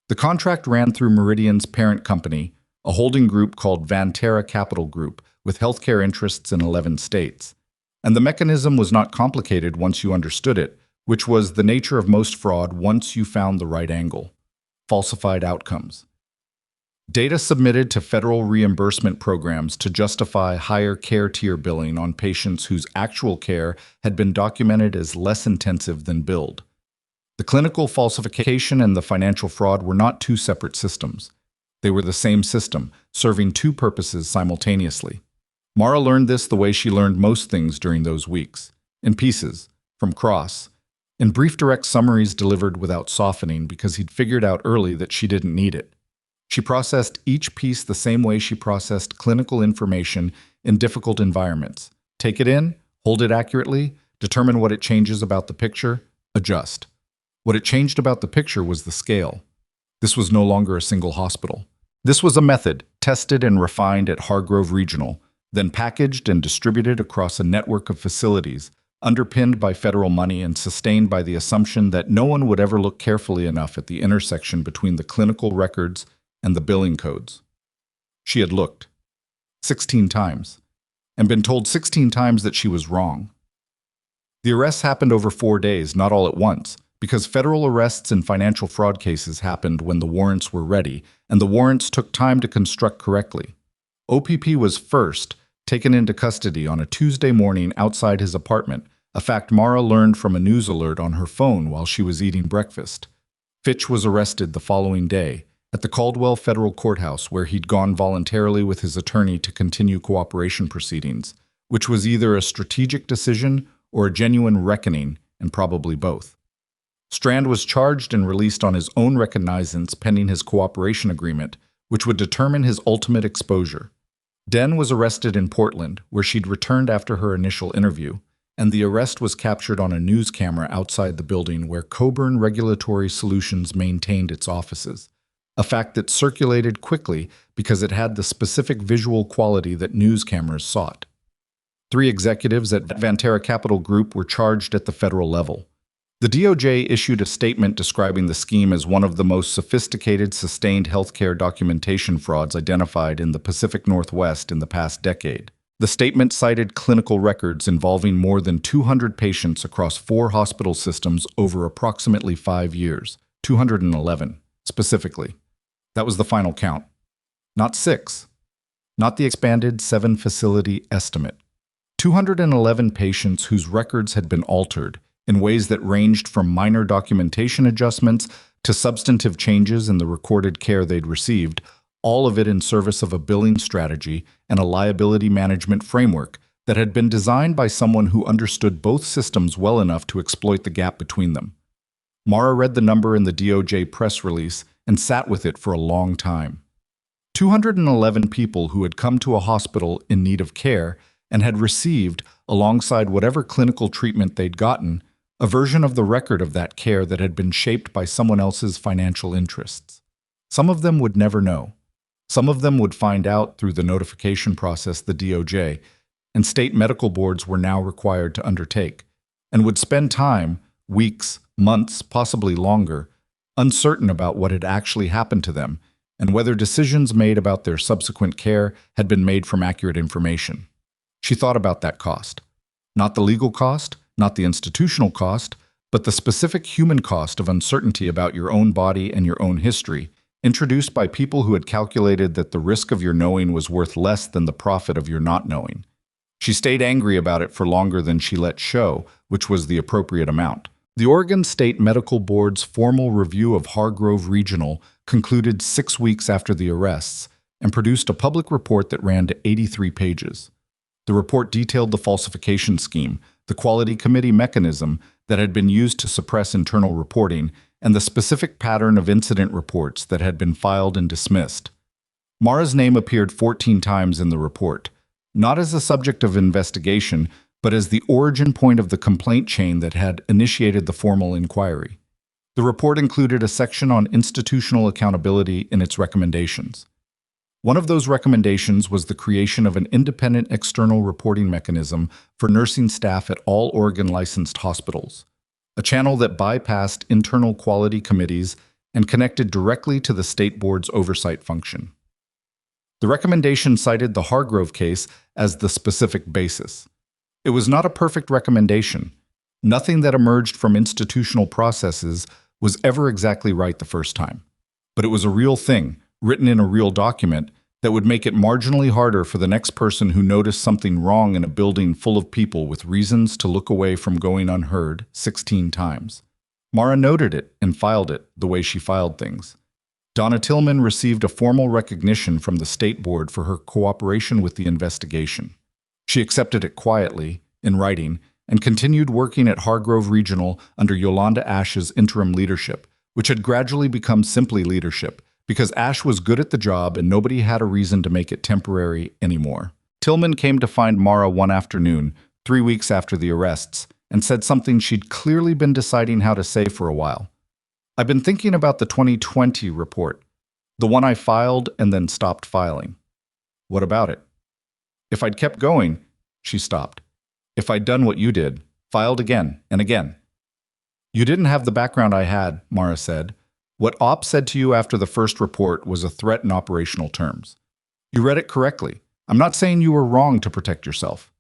The contract ran through Meridian's parent company, a holding group called Vantara Capital Group, with healthcare interests in 11 states. And the mechanism was not complicated once you understood it, which was the nature of most fraud once you found the right angle: falsified outcomes. Data submitted to federal reimbursement programs to justify higher care tier billing on patients whose actual care had been documented as less intensive than billed. The clinical falsification and the financial fraud were not two separate systems. They were the same system, serving two purposes simultaneously. Mara learned this the way she learned most things during those weeks, in pieces, from Cross, in brief direct summaries delivered without softening because he'd figured out early that she didn't need it. She processed each piece the same way she processed clinical information in difficult environments. Take it in, hold it accurately, determine what it changes about the picture, adjust. What it changed about the picture was the scale. This was no longer a single hospital. This was a method, tested and refined at Hargrove Regional, then packaged and distributed across a network of facilities, underpinned by federal money and sustained by the assumption that no one would ever look carefully enough at the intersection between the clinical records and the billing codes. She had looked 16 times, and been told 16 times that she was wrong. The arrests happened over 4 days, not all at once, because federal arrests in financial fraud cases happened when the warrants were ready, and the warrants took time to construct correctly. OPP was first taken into custody on a Tuesday morning outside his apartment, a fact Mara learned from a news alert on her phone while she was eating breakfast. Fitch was arrested the following day, at the Caldwell Federal Courthouse, where he'd gone voluntarily with his attorney to continue cooperation proceedings, which was either a strategic decision or a genuine reckoning, and probably both. Strand was charged and released on his own recognizance pending his cooperation agreement, which would determine his ultimate exposure. Den was arrested in Portland, where she'd returned after her initial interview, and the arrest was captured on a news camera outside the building where Coburn Regulatory Solutions maintained its offices, a fact that circulated quickly because it had the specific visual quality that news cameras sought. 3 executives at Vantara Capital Group were charged at the federal level. The DOJ issued a statement describing the scheme as one of the most sophisticated sustained healthcare documentation frauds identified in the Pacific Northwest in the past decade. The statement cited clinical records involving more than 200 patients across 4 hospital systems over approximately 5 years, 211 specifically. That was the final count. Not 6. Not the expanded 7-facility estimate. 211 patients whose records had been altered in ways that ranged from minor documentation adjustments to substantive changes in the recorded care they'd received, all of it in service of a billing strategy and a liability management framework that had been designed by someone who understood both systems well enough to exploit the gap between them. Mara read the number in the DOJ press release and sat with it for a long time. 211 people who had come to a hospital in need of care and had received, alongside whatever clinical treatment they'd gotten, a version of the record of that care that had been shaped by someone else's financial interests. Some of them would never know. Some of them would find out through the notification process the DOJ and state medical boards were now required to undertake, and would spend time, weeks, months, possibly longer, uncertain about what had actually happened to them and whether decisions made about their subsequent care had been made from accurate information. She thought about that cost. Not the legal cost, not the institutional cost, but the specific human cost of uncertainty about your own body and your own history, introduced by people who had calculated that the risk of your knowing was worth less than the profit of your not knowing. She stayed angry about it for longer than she let show, which was the appropriate amount. The Oregon State Medical Board's formal review of Hargrove Regional concluded 6 weeks after the arrests and produced a public report that ran to 83 pages. The report detailed the falsification scheme, the quality committee mechanism that had been used to suppress internal reporting, and the specific pattern of incident reports that had been filed and dismissed. Mara's name appeared 14 times in the report, not as a subject of investigation, but as the origin point of the complaint chain that had initiated the formal inquiry. The report included a section on institutional accountability in its recommendations. One of those recommendations was the creation of an independent external reporting mechanism for nursing staff at all Oregon-licensed hospitals, a channel that bypassed internal quality committees and connected directly to the state board's oversight function. The recommendation cited the Hargrove case as the specific basis. It was not a perfect recommendation. Nothing that emerged from institutional processes was ever exactly right the first time. But it was a real thing, written in a real document, that would make it marginally harder for the next person who noticed something wrong in a building full of people with reasons to look away from going unheard 16 times. Mara noted it and filed it the way she filed things. Donna Tillman received a formal recognition from the state board for her cooperation with the investigation. She accepted it quietly, in writing, and continued working at Hargrove Regional under Yolanda Ash's interim leadership, which had gradually become simply leadership, because Ash was good at the job and nobody had a reason to make it temporary anymore. Tillman came to find Mara one afternoon, 3 weeks after the arrests, and said something she'd clearly been deciding how to say for a while. "I've been thinking about the 2020 report, the one I filed and then stopped filing." "What about it?" "If I'd kept going," she stopped. "If I'd done what you did, filed again and again." "You didn't have the background I had," Mara said. "What OP said to you after the first report was a threat in operational terms. You read it correctly. I'm not saying you were wrong to protect yourself.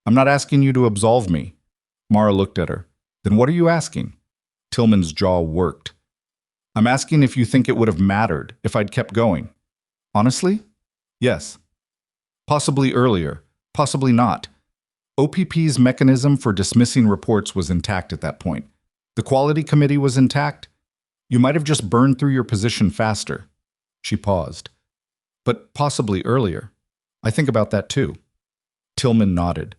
I'm not asking you to absolve me." Mara looked at her. "Then what are you asking?" Tillman's jaw worked. "I'm asking if you think it would have mattered if I'd kept going." "Honestly? Yes. Possibly earlier, possibly not. OPP's mechanism for dismissing reports was intact at that point. The quality committee was intact. You might have just burned through your position faster." She paused. "But possibly earlier. I think about that too." Tillman nodded.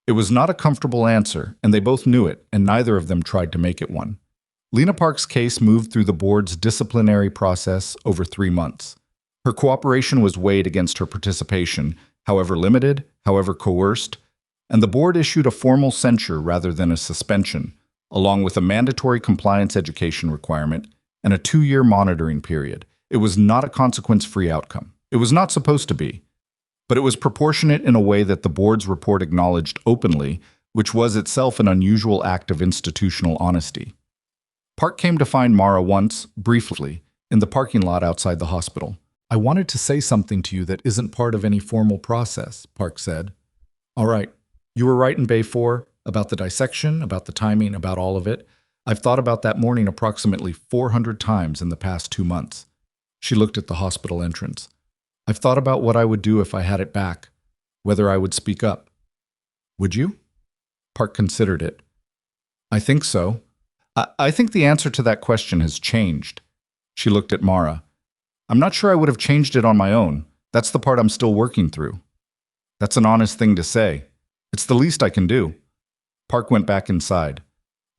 It was not a comfortable answer, and they both knew it, and neither of them tried to make it one. Lena Park's case moved through the board's disciplinary process over 3 months. Her cooperation was weighed against her participation, however limited, however coerced, and the board issued a formal censure rather than a suspension, along with a mandatory compliance education requirement and a 2-year monitoring period. It was not a consequence-free outcome. It was not supposed to be. But it was proportionate in a way that the board's report acknowledged openly, which was itself an unusual act of institutional honesty. Park came to find Mara once, briefly, in the parking lot outside the hospital. "I wanted to say something to you that isn't part of any formal process," Park said. "All right. You were right in Bay 4, about the dissection, about the timing, about all of it. I've thought about that morning approximately 400 times in the past 2 months. She looked at the hospital entrance. "I've thought about what I would do if I had it back, whether I would speak up." "Would you?" Park considered it. "I think so. I think the answer to that question has changed." She looked at Mara. "I'm not sure I would have changed it on my own. That's the part I'm still working through." "That's an honest thing to say. It's the least I can do." Park went back inside.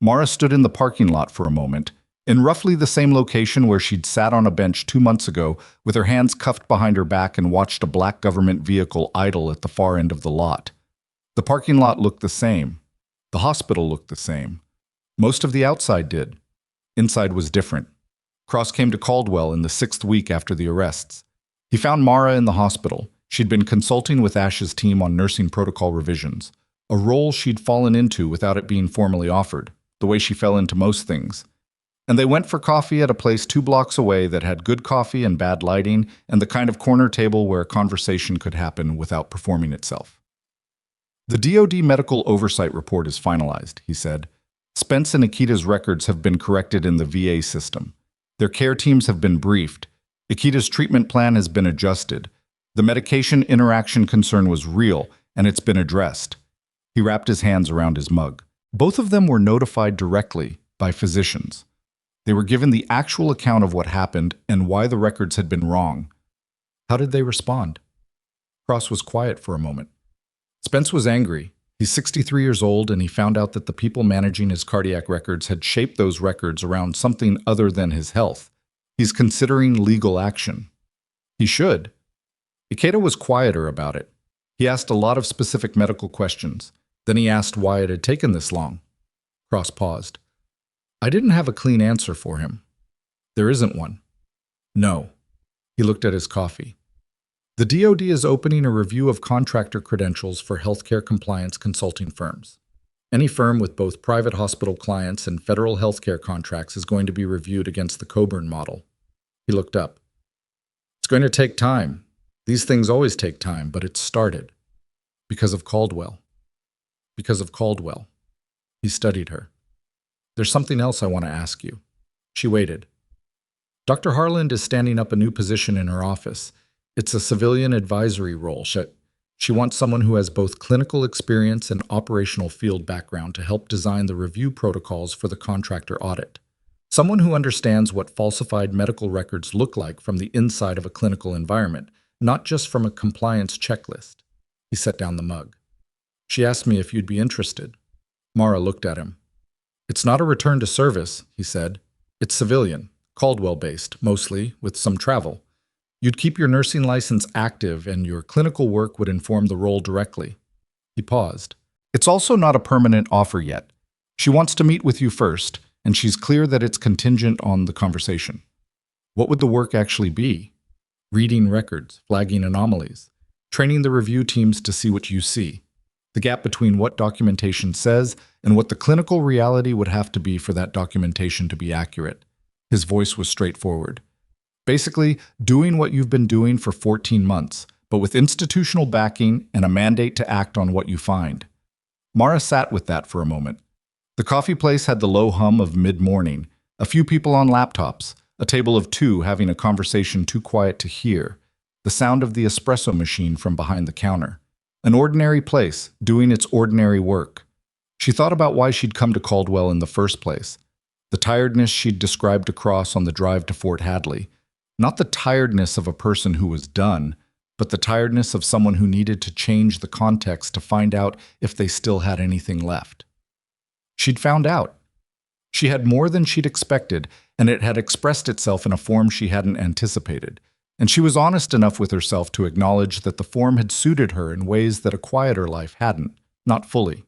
Mara stood in the parking lot for a moment, in roughly the same location where she'd sat on a bench 2 months ago with her hands cuffed behind her back and watched a black government vehicle idle at the far end of the lot. The parking lot looked the same. The hospital looked the same. Most of the outside did. Inside was different. Cross came to Caldwell in the 6th week after the arrests. He found Mara in the hospital. She'd been consulting with Ash's team on nursing protocol revisions, a role she'd fallen into without it being formally offered, the way she fell into most things. And they went for coffee at a place 2 blocks away that had good coffee and bad lighting and the kind of corner table where a conversation could happen without performing itself. "The DoD medical oversight report is finalized," he said. "Spence and Akita's records have been corrected in the VA system. Their care teams have been briefed. Akita's treatment plan has been adjusted. The medication interaction concern was real, and it's been addressed." He wrapped his hands around his mug. Both of them were notified directly by physicians. They were given the actual account of what happened and why the records had been wrong. How did they respond? Cross was quiet for a moment. Spence was angry. He's 63 years old, and he found out that the people managing his cardiac records had shaped those records around something other than his health. He's considering legal action. He should. Ikeda was quieter about it. He asked a lot of specific medical questions. Then he asked why it had taken this long. Cross paused. I didn't have a clean answer for him. There isn't one. No. He looked at his coffee. The DoD is opening a review of contractor credentials for healthcare compliance consulting firms. Any firm with both private hospital clients and federal healthcare contracts is going to be reviewed against the Coburn model. He looked up. It's going to take time. These things always take time, but it's started. Because of Caldwell. Because of Caldwell. He studied her. There's something else I want to ask you. She waited. Dr. Harland is standing up a new position in her office. It's a civilian advisory role. She wants someone who has both clinical experience and operational field background to help design the review protocols for the contractor audit. Someone who understands what falsified medical records look like from the inside of a clinical environment, not just from a compliance checklist. He set down the mug. She asked me if you'd be interested. Mara looked at him. It's not a return to service, he said. It's civilian, Caldwell-based, mostly, with some travel. You'd keep your nursing license active and your clinical work would inform the role directly. He paused. It's also not a permanent offer yet. She wants to meet with you first, and she's clear that it's contingent on the conversation. What would the work actually be? Reading records, flagging anomalies, training the review teams to see what you see. The gap between what documentation says and what the clinical reality would have to be for that documentation to be accurate. His voice was straightforward. Basically, doing what you've been doing for 14 months, but with institutional backing and a mandate to act on what you find. Mara sat with that for a moment. The coffee place had the low hum of mid-morning, a few people on laptops, a table of two having a conversation too quiet to hear, the sound of the espresso machine from behind the counter. An ordinary place, doing its ordinary work. She thought about why she'd come to Caldwell in the first place. The tiredness she'd described across on the drive to Fort Hadley. Not the tiredness of a person who was done, but the tiredness of someone who needed to change the context to find out if they still had anything left. She'd found out. She had more than she'd expected, and it had expressed itself in a form she hadn't anticipated. And she was honest enough with herself to acknowledge that the form had suited her in ways that a quieter life hadn't, not fully.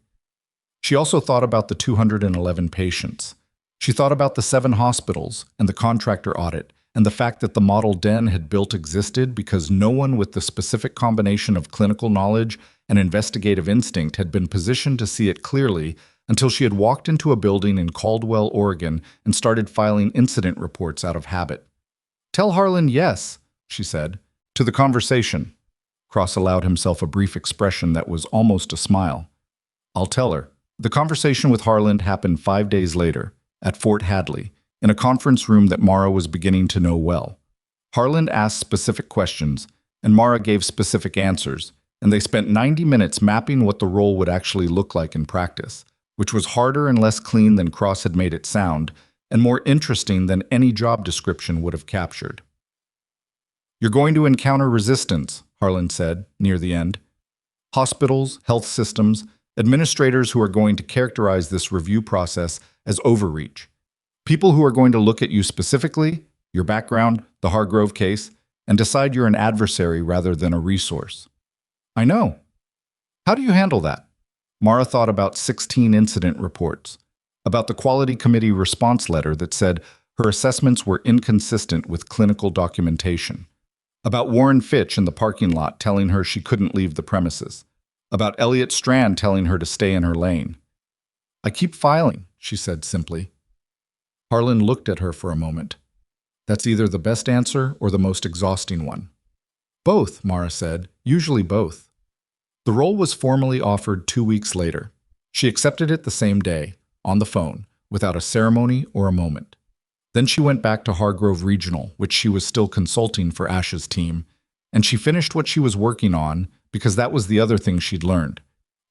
She also thought about the 211 patients. She thought about the 7 hospitals and the contractor audit, and the fact that the model Den had built existed because no one with the specific combination of clinical knowledge and investigative instinct had been positioned to see it clearly until she had walked into a building in Caldwell, Oregon, and started filing incident reports out of habit. Tell Harlan yes, she said, to the conversation. Cross allowed himself a brief expression that was almost a smile. I'll tell her. The conversation with Harlan happened 5 days later, at Fort Hadley, in a conference room that Mara was beginning to know well. Harlan asked specific questions, and Mara gave specific answers, and they spent 90 minutes mapping what the role would actually look like in practice, which was harder and less clean than Cross had made it sound, and more interesting than any job description would have captured. You're going to encounter resistance, Harlan said, near the end. Hospitals, health systems, administrators who are going to characterize this review process as overreach. People who are going to look at you specifically, your background, the Hargrove case, and decide you're an adversary rather than a resource. I know. How do you handle that? Mara thought about 16 incident reports, about the quality committee response letter that said her assessments were inconsistent with clinical documentation, about Warren Fitch in the parking lot telling her she couldn't leave the premises, about Elliot Strand telling her to stay in her lane. I keep filing, she said simply. Harlan looked at her for a moment. That's either the best answer or the most exhausting one. Both, Mara said, usually both. The role was formally offered 2 weeks later. She accepted it the same day, on the phone, without a ceremony or a moment. Then she went back to Hargrove Regional, which she was still consulting for Ash's team, and she finished what she was working on because that was the other thing she'd learned.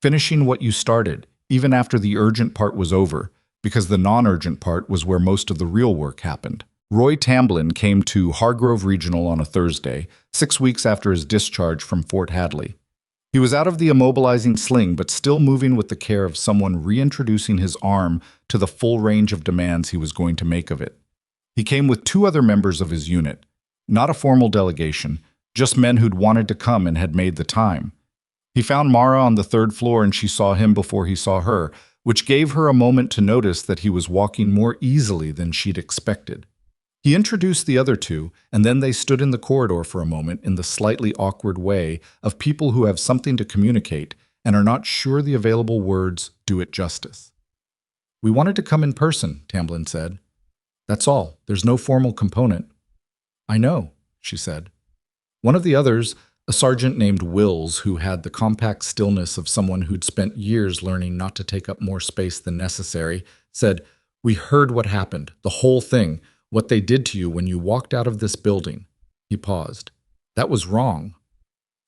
Finishing what you started, even after the urgent part was over, because the non-urgent part was where most of the real work happened. Roy Tamblin came to Hargrove Regional on a Thursday, 6 weeks after his discharge from Fort Hadley. He was out of the immobilizing sling, but still moving with the care of someone reintroducing his arm to the full range of demands he was going to make of it. He came with 2 other members of his unit, not a formal delegation, just men who'd wanted to come and had made the time. He found Mara on the third floor and she saw him before he saw her, which gave her a moment to notice that he was walking more easily than she'd expected. He introduced the other two, and then they stood in the corridor for a moment in the slightly awkward way of people who have something to communicate and are not sure the available words do it justice. "We wanted to come in person," Tamblyn said. "That's all. There's no formal component." "I know," she said. One of the others, a sergeant named Wills, who had the compact stillness of someone who'd spent years learning not to take up more space than necessary, said, "We heard what happened, the whole thing, what they did to you when you walked out of this building." He paused. "That was wrong."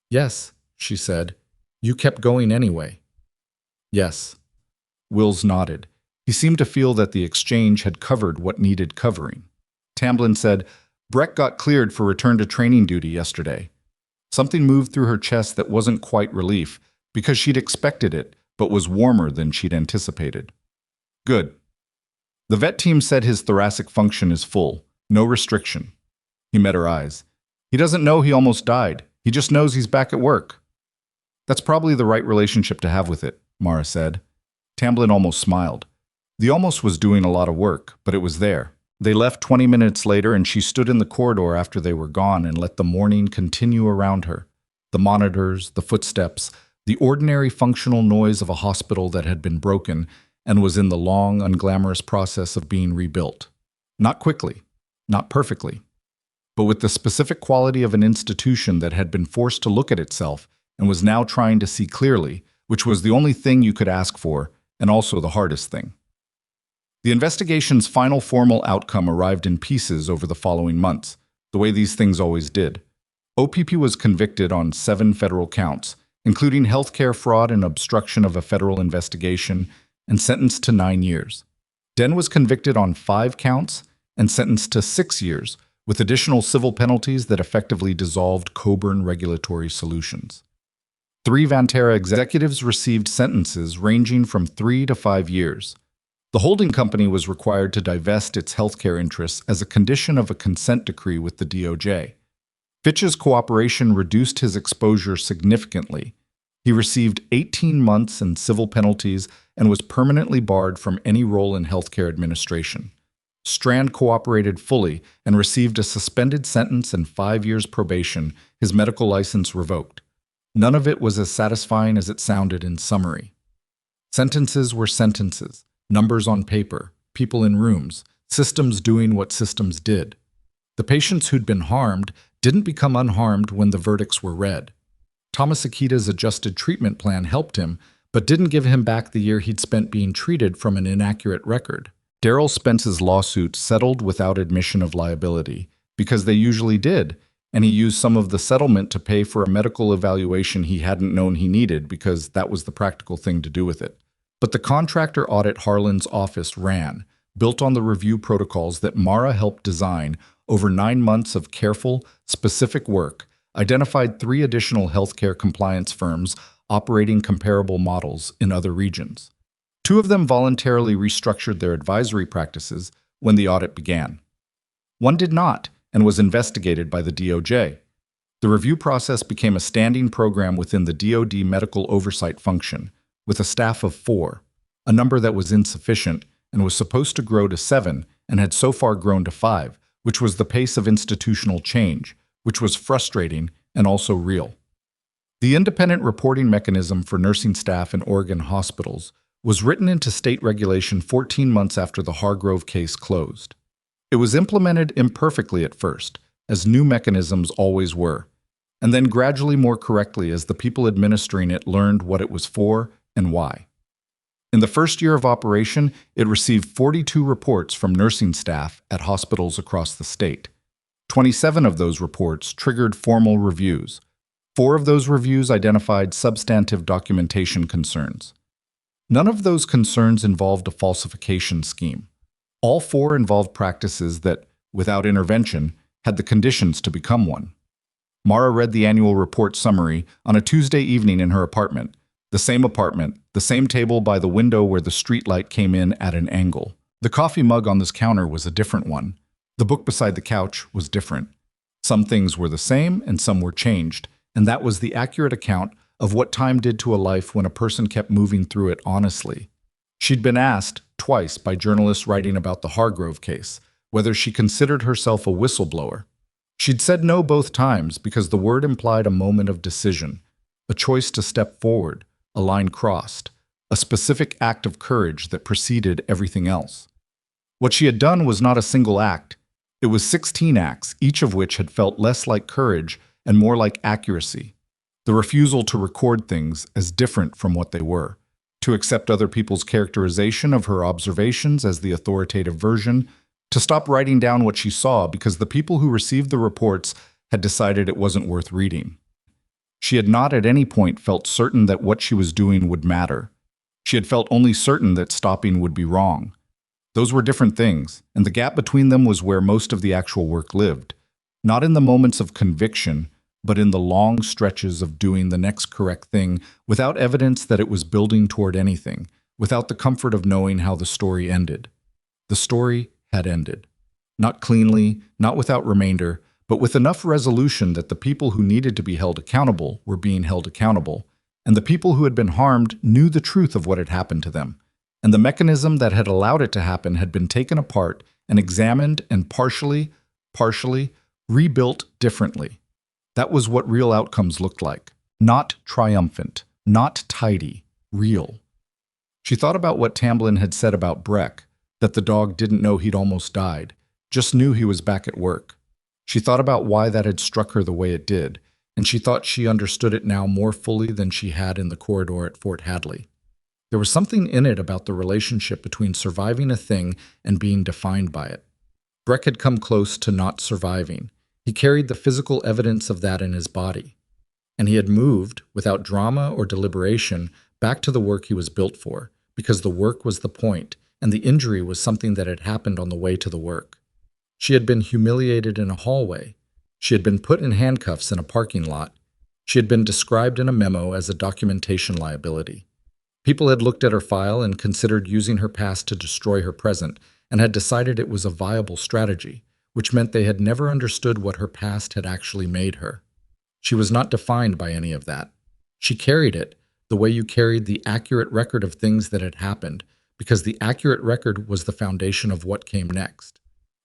"Yes," she said. "You kept going anyway." "Yes." Wills nodded. He seemed to feel that the exchange had covered what needed covering. Tamblyn said, "Breck got cleared for return to training duty yesterday." Something moved through her chest that wasn't quite relief, because she'd expected it, but was warmer than she'd anticipated. "Good." The vet team said his thoracic function is full, no restriction. He met her eyes. "He doesn't know he almost died. He just knows he's back at work." "That's probably the right relationship to have with it," Mara said. Tamblyn almost smiled. The almost was doing a lot of work, but it was there. They left 20 minutes later and she stood in the corridor after they were gone and let the morning continue around her. The monitors, the footsteps, the ordinary functional noise of a hospital that had been broken and was in the long, unglamorous process of being rebuilt. Not quickly, not perfectly, but with the specific quality of an institution that had been forced to look at itself and was now trying to see clearly, which was the only thing you could ask for, and also the hardest thing. The investigation's final formal outcome arrived in pieces over the following months, the way these things always did. OPP was convicted on 7 federal counts, including healthcare fraud and obstruction of a federal investigation, and sentenced to 9 years. Den was convicted on 5 counts and sentenced to 6 years, with additional civil penalties that effectively dissolved Coburn Regulatory Solutions. 3 Vantara executives received sentences ranging from 3 to 5 years. The holding company was required to divest its healthcare interests as a condition of a consent decree with the DOJ. Fitch's cooperation reduced his exposure significantly. He received 18 months in civil penalties and was permanently barred from any role in healthcare administration. Strand cooperated fully and received a suspended sentence and 5 years probation, his medical license revoked. None of it was as satisfying as it sounded in summary. Sentences were sentences. Numbers on paper, people in rooms, systems doing what systems did. The patients who'd been harmed didn't become unharmed when the verdicts were read. Thomas Akita's adjusted treatment plan helped him, but didn't give him back the year he'd spent being treated from an inaccurate record. Daryl Spence's lawsuit settled without admission of liability, because they usually did, and he used some of the settlement to pay for a medical evaluation he hadn't known he needed because that was the practical thing to do with it. But the contractor audit Harlan's office ran, built on the review protocols that Mara helped design over 9 months of careful, specific work, identified 3 additional healthcare compliance firms operating comparable models in other regions. 2 of them voluntarily restructured their advisory practices when the audit began. 1 did not and was investigated by the DOJ. The review process became a standing program within the DoD medical oversight function, with a staff of 4, a number that was insufficient and was supposed to grow to 7 and had so far grown to 5, which was the pace of institutional change, which was frustrating and also real. The independent reporting mechanism for nursing staff in Oregon hospitals was written into state regulation 14 months after the Hargrove case closed. It was implemented imperfectly at first, as new mechanisms always were, and then gradually more correctly as the people administering it learned what it was for and why. In the first year of operation, it received 42 reports from nursing staff at hospitals across the state. 27 of those reports triggered formal reviews. 4 of those reviews identified substantive documentation concerns. None of those concerns involved a falsification scheme. All 4 involved practices that, without intervention, had the conditions to become one. Mara read the annual report summary on a Tuesday evening in her apartment, the same table by the window where the streetlight came in at an angle. The coffee mug on this counter was a different one. The book beside the couch was different. Some things were the same and some were changed, and that was the accurate account of what time did to a life when a person kept moving through it honestly. She'd been asked, twice by journalists writing about the Hargrove case, whether she considered herself a whistleblower. She'd said no both times because the word implied a moment of decision, a choice to step forward, a line crossed, a specific act of courage that preceded everything else. What she had done was not a single act. It was 16 acts, each of which had felt less like courage and more like accuracy. The refusal to record things as different from what they were, to accept other people's characterization of her observations as the authoritative version, to stop writing down what she saw because the people who received the reports had decided it wasn't worth reading. She had not at any point felt certain that what she was doing would matter. She had felt only certain that stopping would be wrong. Those were different things, and the gap between them was where most of the actual work lived. Not in the moments of conviction, but in the long stretches of doing the next correct thing without evidence that it was building toward anything, without the comfort of knowing how the story ended. The story had ended. Not cleanly, not without remainder, but with enough resolution that the people who needed to be held accountable were being held accountable, and the people who had been harmed knew the truth of what had happened to them. And the mechanism that had allowed it to happen had been taken apart and examined and partially rebuilt differently. That was what real outcomes looked like. Not triumphant, not tidy, real. She thought about what Tamblyn had said about Breck, that the dog didn't know he'd almost died, just knew he was back at work. She thought about why that had struck her the way it did, and she thought she understood it now more fully than she had in the corridor at Fort Hadley. There was something in it about the relationship between surviving a thing and being defined by it. Breck had come close to not surviving. He carried the physical evidence of that in his body. And he had moved, without drama or deliberation, back to the work he was built for, because the work was the point, and the injury was something that had happened on the way to the work. She had been humiliated in a hallway. She had been put in handcuffs in a parking lot. She had been described in a memo as a documentation liability. People had looked at her file and considered using her past to destroy her present, and had decided it was a viable strategy, which meant they had never understood what her past had actually made her. She was not defined by any of that. She carried it the way you carried the accurate record of things that had happened, because the accurate record was the foundation of what came next.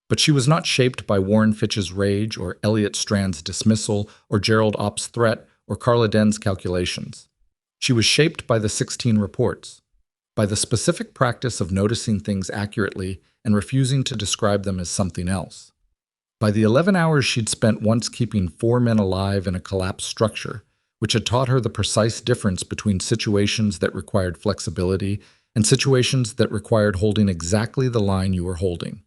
But she was not shaped by Warren Fitch's rage, or Elliot Strand's dismissal, or Gerald Opp's threat, or Carla Denn's calculations. She was shaped by the 16 reports, by the specific practice of noticing things accurately and refusing to describe them as something else. By the 11 hours she'd spent once keeping 4 men alive in a collapsed structure, which had taught her the precise difference between situations that required flexibility and situations that required holding exactly the line you were holding.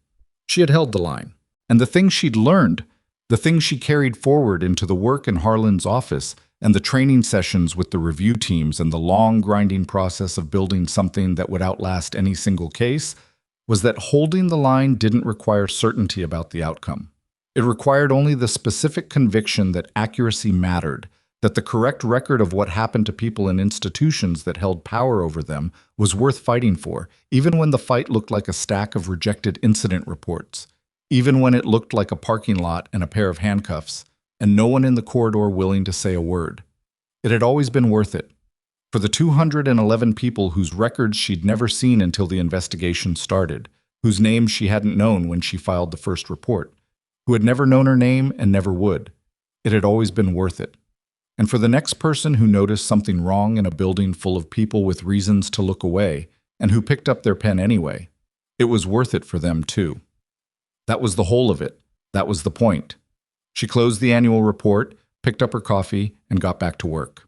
She had held the line. And the thing she'd learned, the thing she carried forward into the work in Harlan's office, and the training sessions with the review teams and the long grinding process of building something that would outlast any single case, was that holding the line didn't require certainty about the outcome. It required only the specific conviction that accuracy mattered, that the correct record of what happened to people in institutions that held power over them was worth fighting for, even when the fight looked like a stack of rejected incident reports, even when it looked like a parking lot and a pair of handcuffs, and no one in the corridor willing to say a word. It had always been worth it. For the 211 people whose records she'd never seen until the investigation started, whose names she hadn't known when she filed the first report, who had never known her name and never would, it had always been worth it. And for the next person who noticed something wrong in a building full of people with reasons to look away, and who picked up their pen anyway, it was worth it for them too. That was the whole of it. That was the point. She closed the annual report, picked up her coffee, and got back to work.